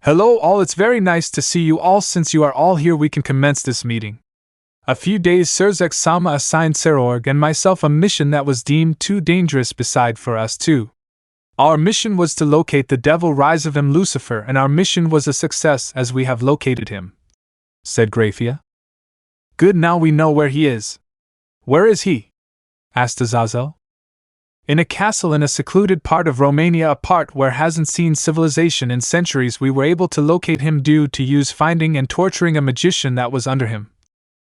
Hello all, it's very nice to see you all. Since you are all here, we can commence this meeting. A few days Serzex-sama assigned Serorg and myself a mission that was deemed too dangerous beside for us too. Our mission was to locate the devil Misajbm Lucifer, and our mission was a success as we have located him, said Grafia. Good, now we know where he is. Where is he? Asked Azazel. In a castle in a secluded part of Romania, a part where hasn't seen civilization in centuries. We were able to locate him due to use finding and torturing a magician that was under him,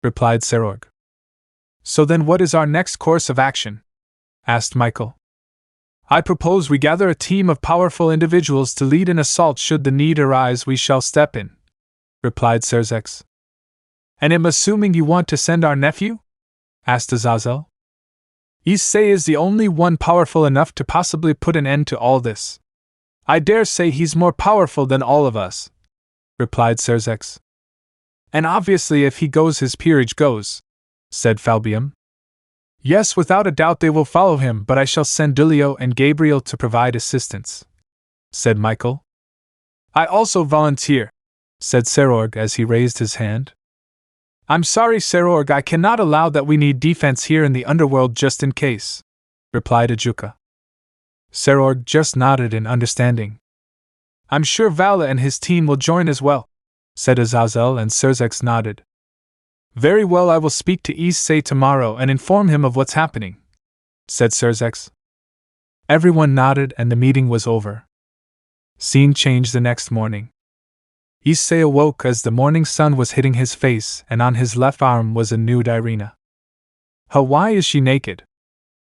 replied Serorg. So then what is our next course of action? Asked Michael. I propose we gather a team of powerful individuals to lead an assault. Should the need arise, we shall step in, replied Serzex. And I'm assuming you want to send our nephew? Asked Azazel. Issei is the only one powerful enough to possibly put an end to all this. I dare say he's more powerful than all of us, replied Serzex. And obviously if he goes, his peerage goes, said Falbium. Yes, without a doubt they will follow him, but I shall send Dulio and Gabriel to provide assistance, said Michael. I also volunteer, said Serorg as he raised his hand. I'm sorry, Serorg, I cannot allow that. We need defense here in the Underworld just in case, replied Ajuka. Serorg just nodded in understanding. I'm sure Vala and his team will join as well, said Azazel, and Serzex nodded. Very well, I will speak to Issei tomorrow and inform him of what's happening, said Serzex. Everyone nodded and the meeting was over. Scene changed the next morning. Issei awoke as the morning sun was hitting his face, and on his left arm was a nude Irina. Why is she naked?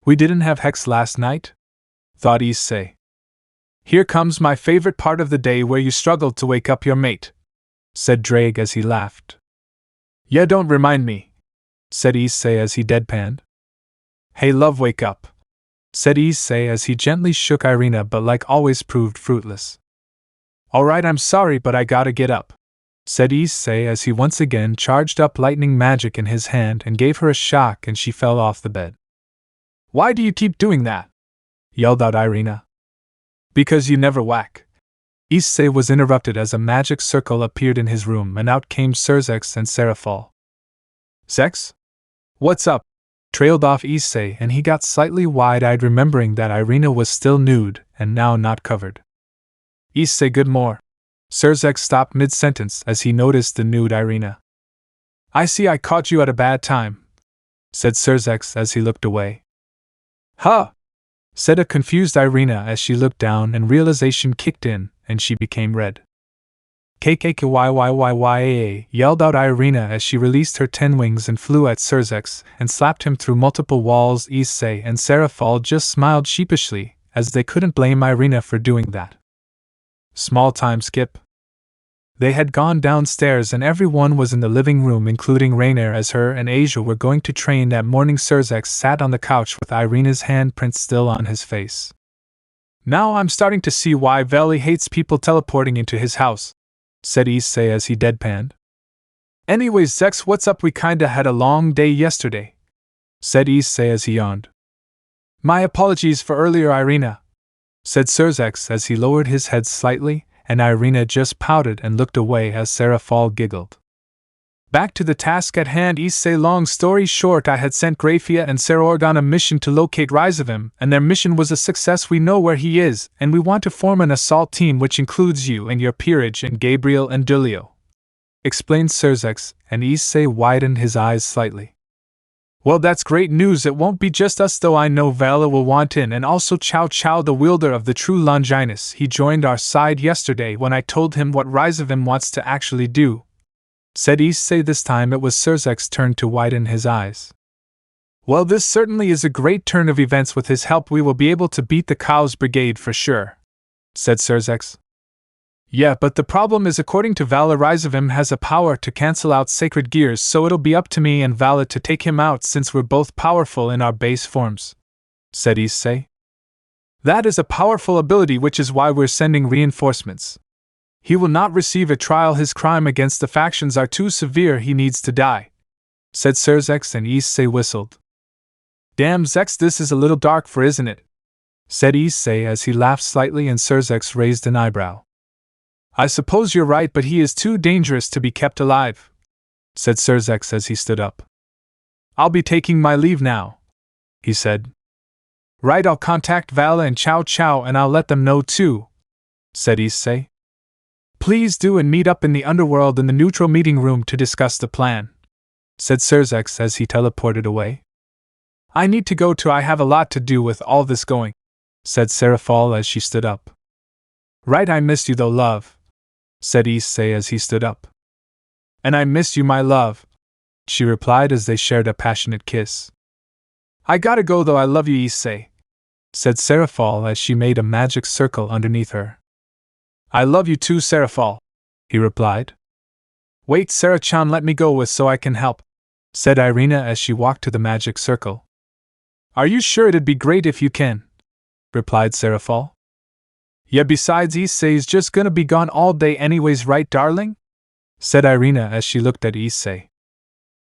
We didn't have Hex last night? Thought Issei. Here comes my favorite part of the day where you struggled to wake up your mate, said Drake as he laughed. Yeah, don't remind me, said Issei as he deadpanned. Hey love, wake up, said Issei as he gently shook Irina, but like always proved fruitless. Alright, I'm sorry, but I gotta get up, said Issei as he once again charged up lightning magic in his hand and gave her a shock and she fell off the bed. Why do you keep doing that? Yelled out Irina. Because you never whack. Issei was interrupted as a magic circle appeared in his room and out came Serzex and Serafall. Zex? What's up? Trailed off Issei and he got slightly wide-eyed remembering that Irina was still nude and now not covered. Issei, good more. Serzex stopped mid-sentence as he noticed the nude Irina. I see I caught you at a bad time, said Serzex as he looked away. Huh! Said a confused Irina as she looked down and realization kicked in, and she became red. KKKYYYYA, yelled out Irina as she released her 10 wings and flew at Serzex and slapped him through multiple walls. Issei and Serafall just smiled sheepishly, as they couldn't blame Irina for doing that. Small time skip. They had gone downstairs and everyone was in the living room, including Rainier, as her and Asia were going to train that morning. Serzex sat on the couch with Irina's handprint still on his face. Now I'm starting to see why Vali hates people teleporting into his house, said Issei as he deadpanned. Anyways, Zex, what's up? We kinda had a long day yesterday, said Issei as he yawned. My apologies for earlier, Irina, said Serzex as he lowered his head slightly, and Irina just pouted and looked away as Serafall giggled. Back to the task at hand, Issei. Long story short, I had sent Grafia and Serorg on a mission to locate Misajbm, and their mission was a success. We know where he is, and we want to form an assault team which includes you and your peerage and Gabriel and Dulio, explained Serzex, and Issei widened his eyes slightly. Well, that's great news. It won't be just us though. I know Vala will want in, and also Cao Cao, the wielder of the true Longinus. He joined our side yesterday when I told him what Misajbm wants to actually do, said Issei. This time it was Serzex's turn to widen his eyes. Well, this certainly is a great turn of events. With his help we will be able to beat the Cao's brigade for sure, said Serzex. Yeah, but the problem is, according to Vala, Misajbm has a power to cancel out sacred gears, so it'll be up to me and Vala to take him out since we're both powerful in our base forms, said Issei. That is a powerful ability, which is why we're sending reinforcements. He will not receive a trial. His crime against the factions are too severe. He needs to die, said Serzex, and Issei whistled. Damn, Zex, this is a little dark for, isn't it? Said Issei as he laughed slightly, and Serzex raised an eyebrow. I suppose you're right, but he is too dangerous to be kept alive, said Serzex as he stood up. I'll be taking my leave now, he said. Right, I'll contact Vala and Cao Cao and I'll let them know too, said Issei. Please do, and meet up in the Underworld in the neutral meeting room to discuss the plan, said Serzex as he teleported away. I need to go too. I have a lot to do with all this going, said Serafall as she stood up. Right, I missed you though, love, said Issei as he stood up. And I miss you, my love, she replied as they shared a passionate kiss. I gotta go though. I love you, Issei, said Serafall as she made a magic circle underneath her. I love you too, Serafall, he replied. Wait, Sarah-chan, let me go with so I can help, said Irina as she walked to the magic circle. Are you sure? It'd be great if you can, replied Serafall. Yeah, besides, Issei's just gonna be gone all day anyways, right, darling? Said Irina as she looked at Issei.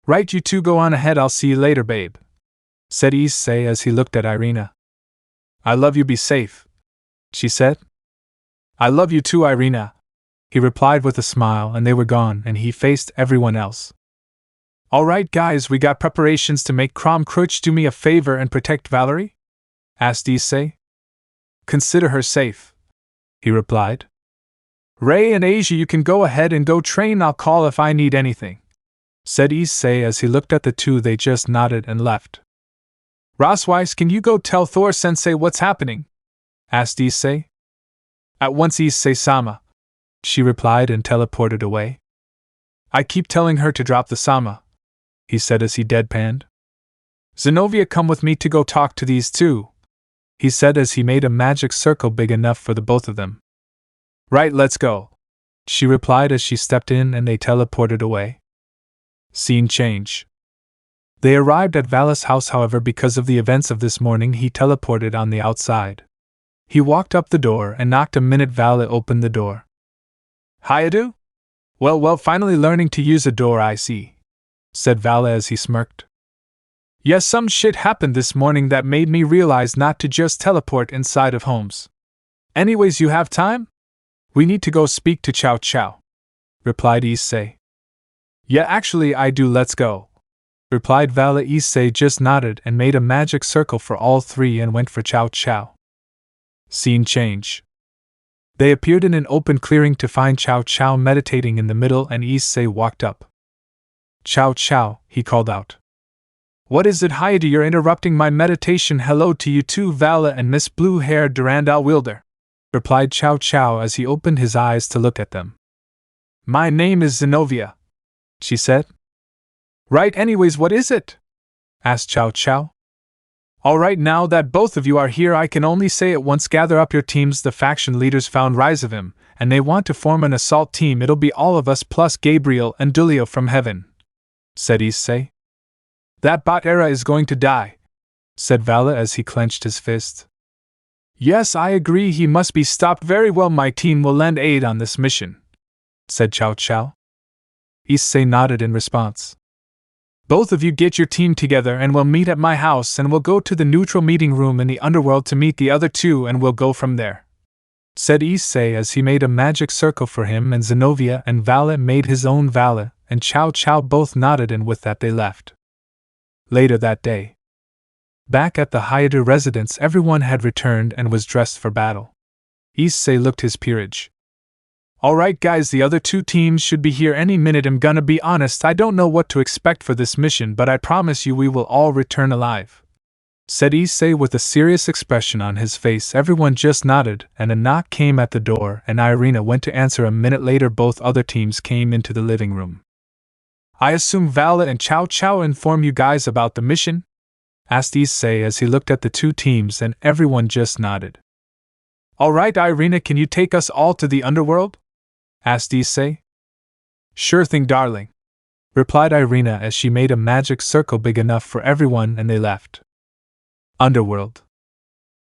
Right, you two go on ahead. I'll see you later, babe, said Issei as he looked at Irina. I love you, be safe, she said. I love you too, Irina, he replied with a smile, and they were gone and he faced everyone else. Alright guys, we got preparations to make. Crom, Cruach, do me a favor and protect Valerie? asked Issei. Consider her safe, he replied. Ray and Asia, you can go ahead and go train. I'll call if I need anything, said Issei as he looked at the two. They just nodded and left. Rosweiss, can you go tell Thor-sensei what's happening? Asked Issei. At once, Issei-sama, she replied and teleported away. I keep telling her to drop the sama, he said as he deadpanned. Zenobia, come with me to go talk to these two, he said as he made a magic circle big enough for the both of them. Right, let's go, she replied as she stepped in and they teleported away. Scene change. They arrived at Vali's house. However, because of the events of this morning, he teleported on the outside. He walked up the door and knocked. A minute Vali opened the door. Hayadu? Well, finally learning to use a door, I see, said Vali as he smirked. Yes, some shit happened this morning that made me realize not to just teleport inside of homes. Anyways, you have time? We need to go speak to Cao Cao, replied Issei. Yeah, actually I do, let's go, replied Vali. Issei just nodded and made a magic circle for all three and went for Cao Cao. Scene change. They appeared in an open clearing to find Cao Cao meditating in the middle, and Issei walked up. Cao Cao, he called out. What is it, Hayadu? You're interrupting my meditation. Hello to you too, Vali and Miss Blue-haired Durandal Wielder, replied Cao Cao as he opened his eyes to look at them. My name is Zenobia, she said. Right, anyways, what is it? Asked Cao Cao. Alright, now that both of you are here, I can only say at once, gather up your teams. The faction leaders found Misajbm, and they want to form an assault team. It'll be all of us plus Gabriel and Dulio from heaven, said Issei. That bot era is going to die, said Vali as he clenched his fist. Yes, I agree, he must be stopped. Very well, my team will lend aid on this mission, said Cao Cao. Issei nodded in response. Both of you get your team together and we'll meet at my house, and we'll go to the neutral meeting room in the Underworld to meet the other two, and we'll go from there, said Issei as he made a magic circle for him, and Zenobia and Vali made his own. Vali and Cao Cao both nodded, and with that they left. Later that day, back at the Hayadu residence, everyone had returned and was dressed for battle. Issei looked his peerage. Alright guys, the other two teams should be here any minute. I'm gonna be honest, I don't know what to expect for this mission, but I promise you we will all return alive, said Issei with a serious expression on his face. Everyone just nodded, and a knock came at the door, and Irina went to answer. A minute later, both other teams came into the living room. I assume Vali and Cao Cao inform you guys about the mission? Asked Issei as he looked at the two teams, and everyone just nodded. Alright, Irina, can you take us all to the Underworld? Asked Issei. Sure thing, darling, replied Irina as she made a magic circle big enough for everyone, and they left. Underworld.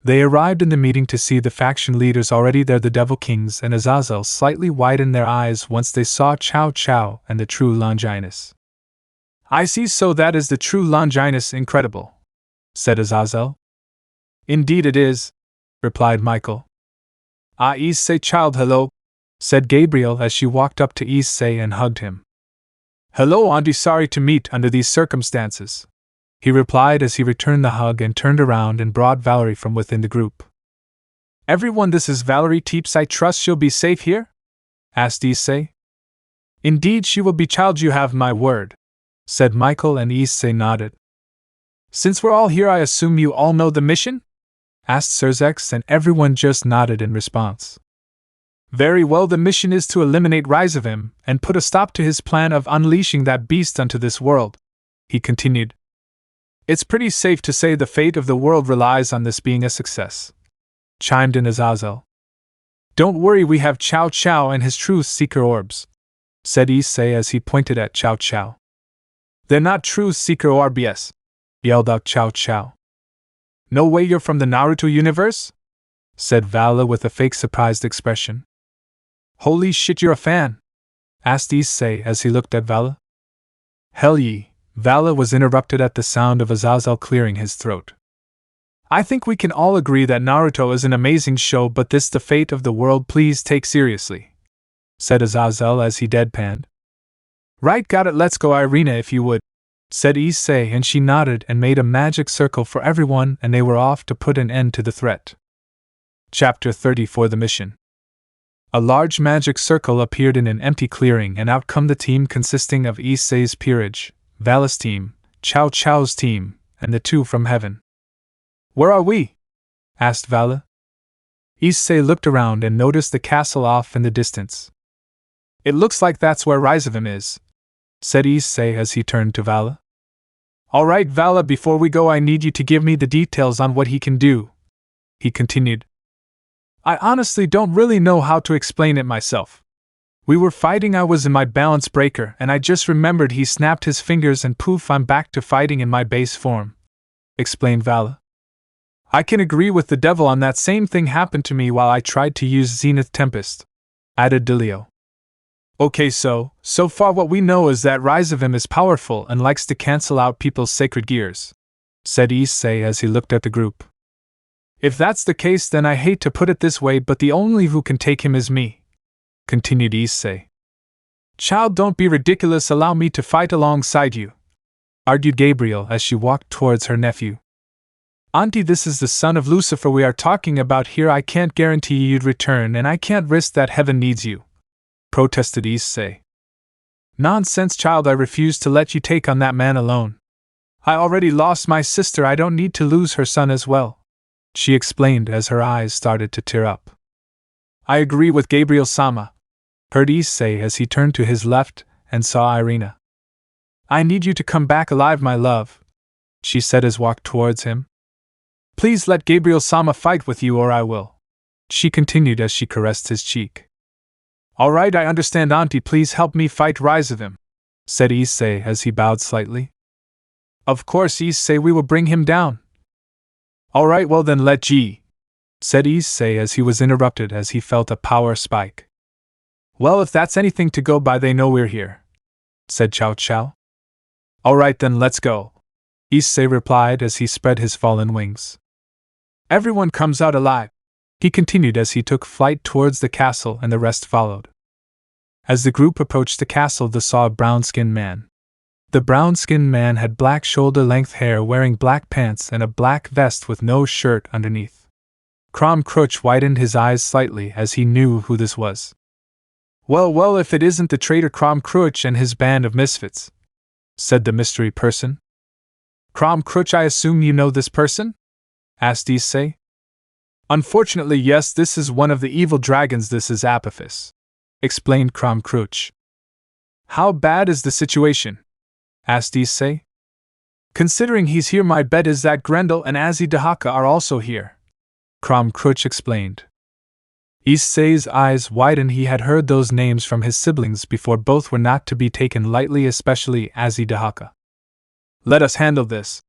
They arrived in the meeting to see the faction leaders already there. The Devil Kings and Azazel slightly widened their eyes once they saw Cao Cao and the true Longinus. I see, so that is the true Longinus. Incredible, said Azazel. Indeed it is, replied Michael. Ah, Issei child, hello, said Gabriel as she walked up to Issei and hugged him. Hello, Auntie, sorry to meet under these circumstances, he replied as he returned the hug and turned around and brought Valerie from within the group. Everyone, this is Valerie Teeps. I trust she'll be safe here? Asked Issei. Indeed she will be, child, you have my word, said Michael, and Issei nodded. Since we're all here, I assume you all know the mission? Asked Serzex, and everyone just nodded in response. Very well, the mission is to eliminate Misajbm and put a stop to his plan of unleashing that beast onto this world, he continued. It's pretty safe to say the fate of the world relies on this being a success, chimed in Azazel. Don't worry, we have Cao Cao and his truth seeker orbs, said Issei as he pointed at Cao Cao. They're not truth seeker orbs, yes, yelled out Cao Cao. No way, you're from the Naruto universe? Said Vali with a fake surprised expression. Holy shit, you're a fan? Asked Issei as he looked at Vali. Hell ye, Vali was interrupted at the sound of Azazel clearing his throat. I think we can all agree that Naruto is an amazing show, but this the fate of the world, please take seriously, said Azazel as he deadpanned. Right, got it, let's go, Irina, if you would, said Issei, and she nodded and made a magic circle for everyone, and they were off to put an end to the threat. Chapter 30 for the mission. A large magic circle appeared in an empty clearing, and out come the team consisting of Issei's peerage, Vali's team, Cao Cao's team, and the two from heaven. "Where are we?" asked Vali. Issei looked around and noticed the castle off in the distance. "It looks like that's where Misajbm is," said Issei as he turned to Vali. "All right, Vali, before we go I need you to give me the details on what he can do," he continued. "I honestly don't really know how to explain it myself. We were fighting, I was in my balance breaker, and I just remembered he snapped his fingers and poof, I'm back to fighting in my base form," explained Vali. "I can agree with the devil on that. Same thing happened to me while I tried to use Zenith Tempest," added Delio. "Okay, so far what we know is that Misajbm is powerful and likes to cancel out people's sacred gears," said Issei as he looked at the group. "If that's the case, then I hate to put it this way, but the only who can take him is me," continued Issei. "Child, don't be ridiculous, allow me to fight alongside you," argued Gabriel as she walked towards her nephew. "Auntie, this is the son of Lucifer we are talking about here. I can't guarantee you'd return, and I can't risk that. Heaven needs you," protested Issei. "Nonsense, child, I refuse to let you take on that man alone. I already lost my sister, I don't need to lose her son as well," she explained as her eyes started to tear up. "I agree with Gabriel-sama," heard Issei as he turned to his left and saw Irina. "I need you to come back alive, my love," she said as walked towards him. "Please let Gabriel-sama fight with you or I will," she continued as she caressed his cheek. "All right, I understand, Auntie, please help me fight Misajbm," said Issei as he bowed slightly. "Of course, Issei, we will bring him down." "All right, well then let G," said Issei as he was interrupted as he felt a power spike. "Well, if that's anything to go by, they know we're here," said Cao Cao. "All right then, let's go," Issei replied as he spread his fallen wings. "Everyone comes out alive," he continued as he took flight towards the castle, and the rest followed. As the group approached the castle, they saw a brown-skinned man. The brown-skinned man had black shoulder-length hair, wearing black pants and a black vest with no shirt underneath. Cruach widened his eyes slightly as he knew who this was. Well, if it isn't the traitor Cruach and his band of misfits," said the mystery person. "Cruach, I assume you know this person?" asked Issei. "Unfortunately, yes, this is one of the evil dragons. This is Apophis," explained Cruach. "How bad is the situation?" asked Issei. "Considering he's here, my bet is that Grendel and Azidahaka are also here," Cruach explained. Issei's eyes widened. He had heard those names from his siblings before. Both were not to be taken lightly, especially Azidahaka. "Let us handle this,"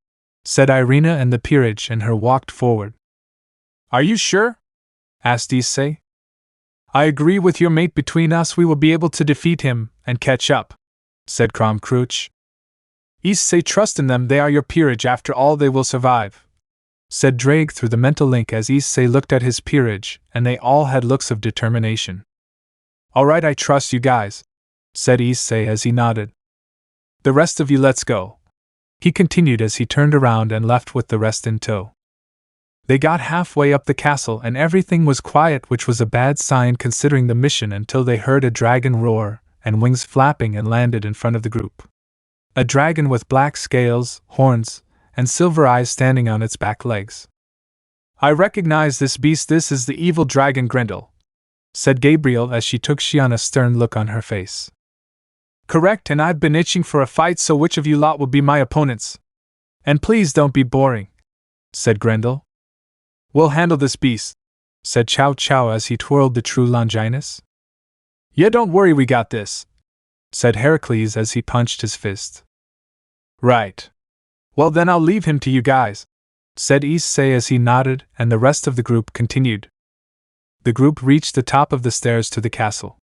said Irina, and the peerage and her walked forward. "Are you sure?" asked Issei. "I agree with your mate. Between us we will be able to defeat him and catch up," said Cruach. "Issei, trust in them, they are your peerage. After all, they will survive," said Drake through the mental link as Issei looked at his peerage, and they all had looks of determination. "All right, I trust you guys," said Issei as he nodded. "The rest of you, let's go," he continued as he turned around and left with the rest in tow. They got halfway up the castle and everything was quiet, which was a bad sign considering the mission, until they heard a dragon roar and wings flapping and landed in front of the group. A dragon with black scales, horns, and silver eyes standing on its back legs. "I recognize this beast. This is the evil dragon Grendel," said Gabriel as she took Shiana's stern look on her face. "Correct, and I've been itching for a fight, so which of you lot will be my opponents? And please don't be boring," said Grendel. "We'll handle this beast," said Cao Cao as he twirled the true Longinus. "Yeah, don't worry, we got this," said Heracles as he punched his fist. "Right. Well then I'll leave him to you guys," said Issei as he nodded, and the rest of the group continued. The group reached the top of the stairs to the castle.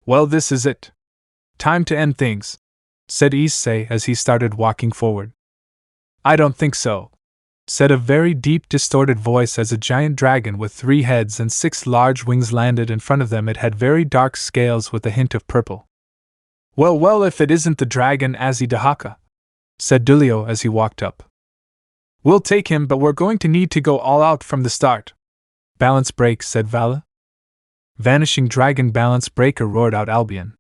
"Well, this is it. Time to end things," said Issei as he started walking forward. "I don't think so," said a very deep, distorted voice as a giant dragon with 3 heads and 6 large wings landed in front of them. It had very dark scales with a hint of purple. Well, if it isn't the dragon Azidahaka," said Dulio as he walked up. We'll take him, but we're going to need to go all out from the start. Balance break, said Vala. Vanishing dragon balance breaker, roared out Albion.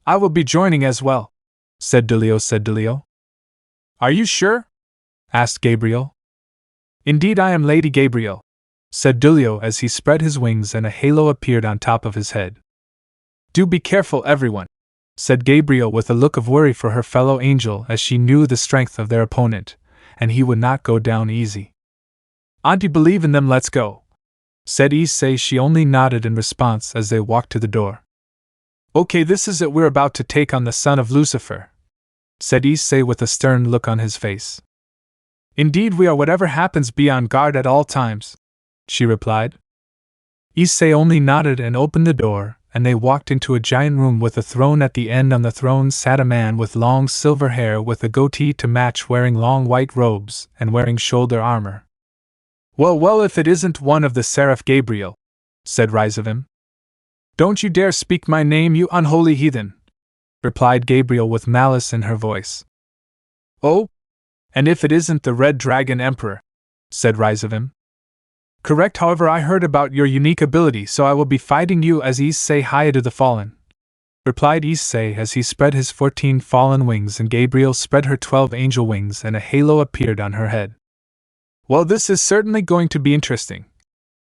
I will be joining as well, said Dulio. Are you sure? Asked Gabriel. Indeed, I am Lady Gabriel, said Dulio as he spread his wings and a halo appeared on top of his head. Do be careful, everyone, said Gabriel with a look of worry for her fellow angel, as she knew the strength of their opponent, and he would not go down easy. Auntie, believe in them, let's go, said Issei. She only nodded in response as they walked to the door. Okay, this is it, we're about to take on the son of Lucifer, said Issei with a stern look on his face. Indeed, we are. Whatever happens, be on guard at all times, she replied. Issei only nodded and opened the door, and they walked into a giant room with a throne at the end. On the throne sat a man with long silver hair with a goatee to match, wearing long white robes and wearing shoulder armor. Well, if it isn't one of the Seraph Gabriel, said Misajbm. Don't you dare speak my name, you unholy heathen, replied Gabriel with malice in her voice. Oh? And if it isn't the Red Dragon Emperor, said Misajbm. Correct, however, I heard about your unique ability, so I will be fighting you as Issei Hayadu the Fallen, replied Issei as he spread his 14 fallen wings and Gabriel spread her 12 angel wings and a halo appeared on her head. Well, this is certainly going to be interesting,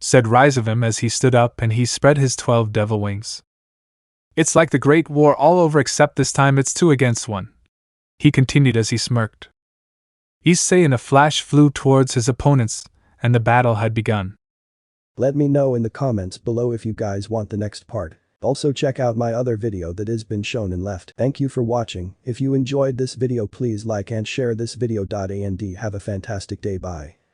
said Misajbm as he stood up and he spread his 12 devil wings. It's like the Great War all over, except this time it's 2 against 1, he continued as he smirked. Issei in a flash flew towards his opponents, and the battle had begun. Let me know in the comments below if you guys want the next part. Also check out my other video that has been shown in left. Thank you for watching. If you enjoyed this video, please like and share this video. And have a fantastic day. Bye.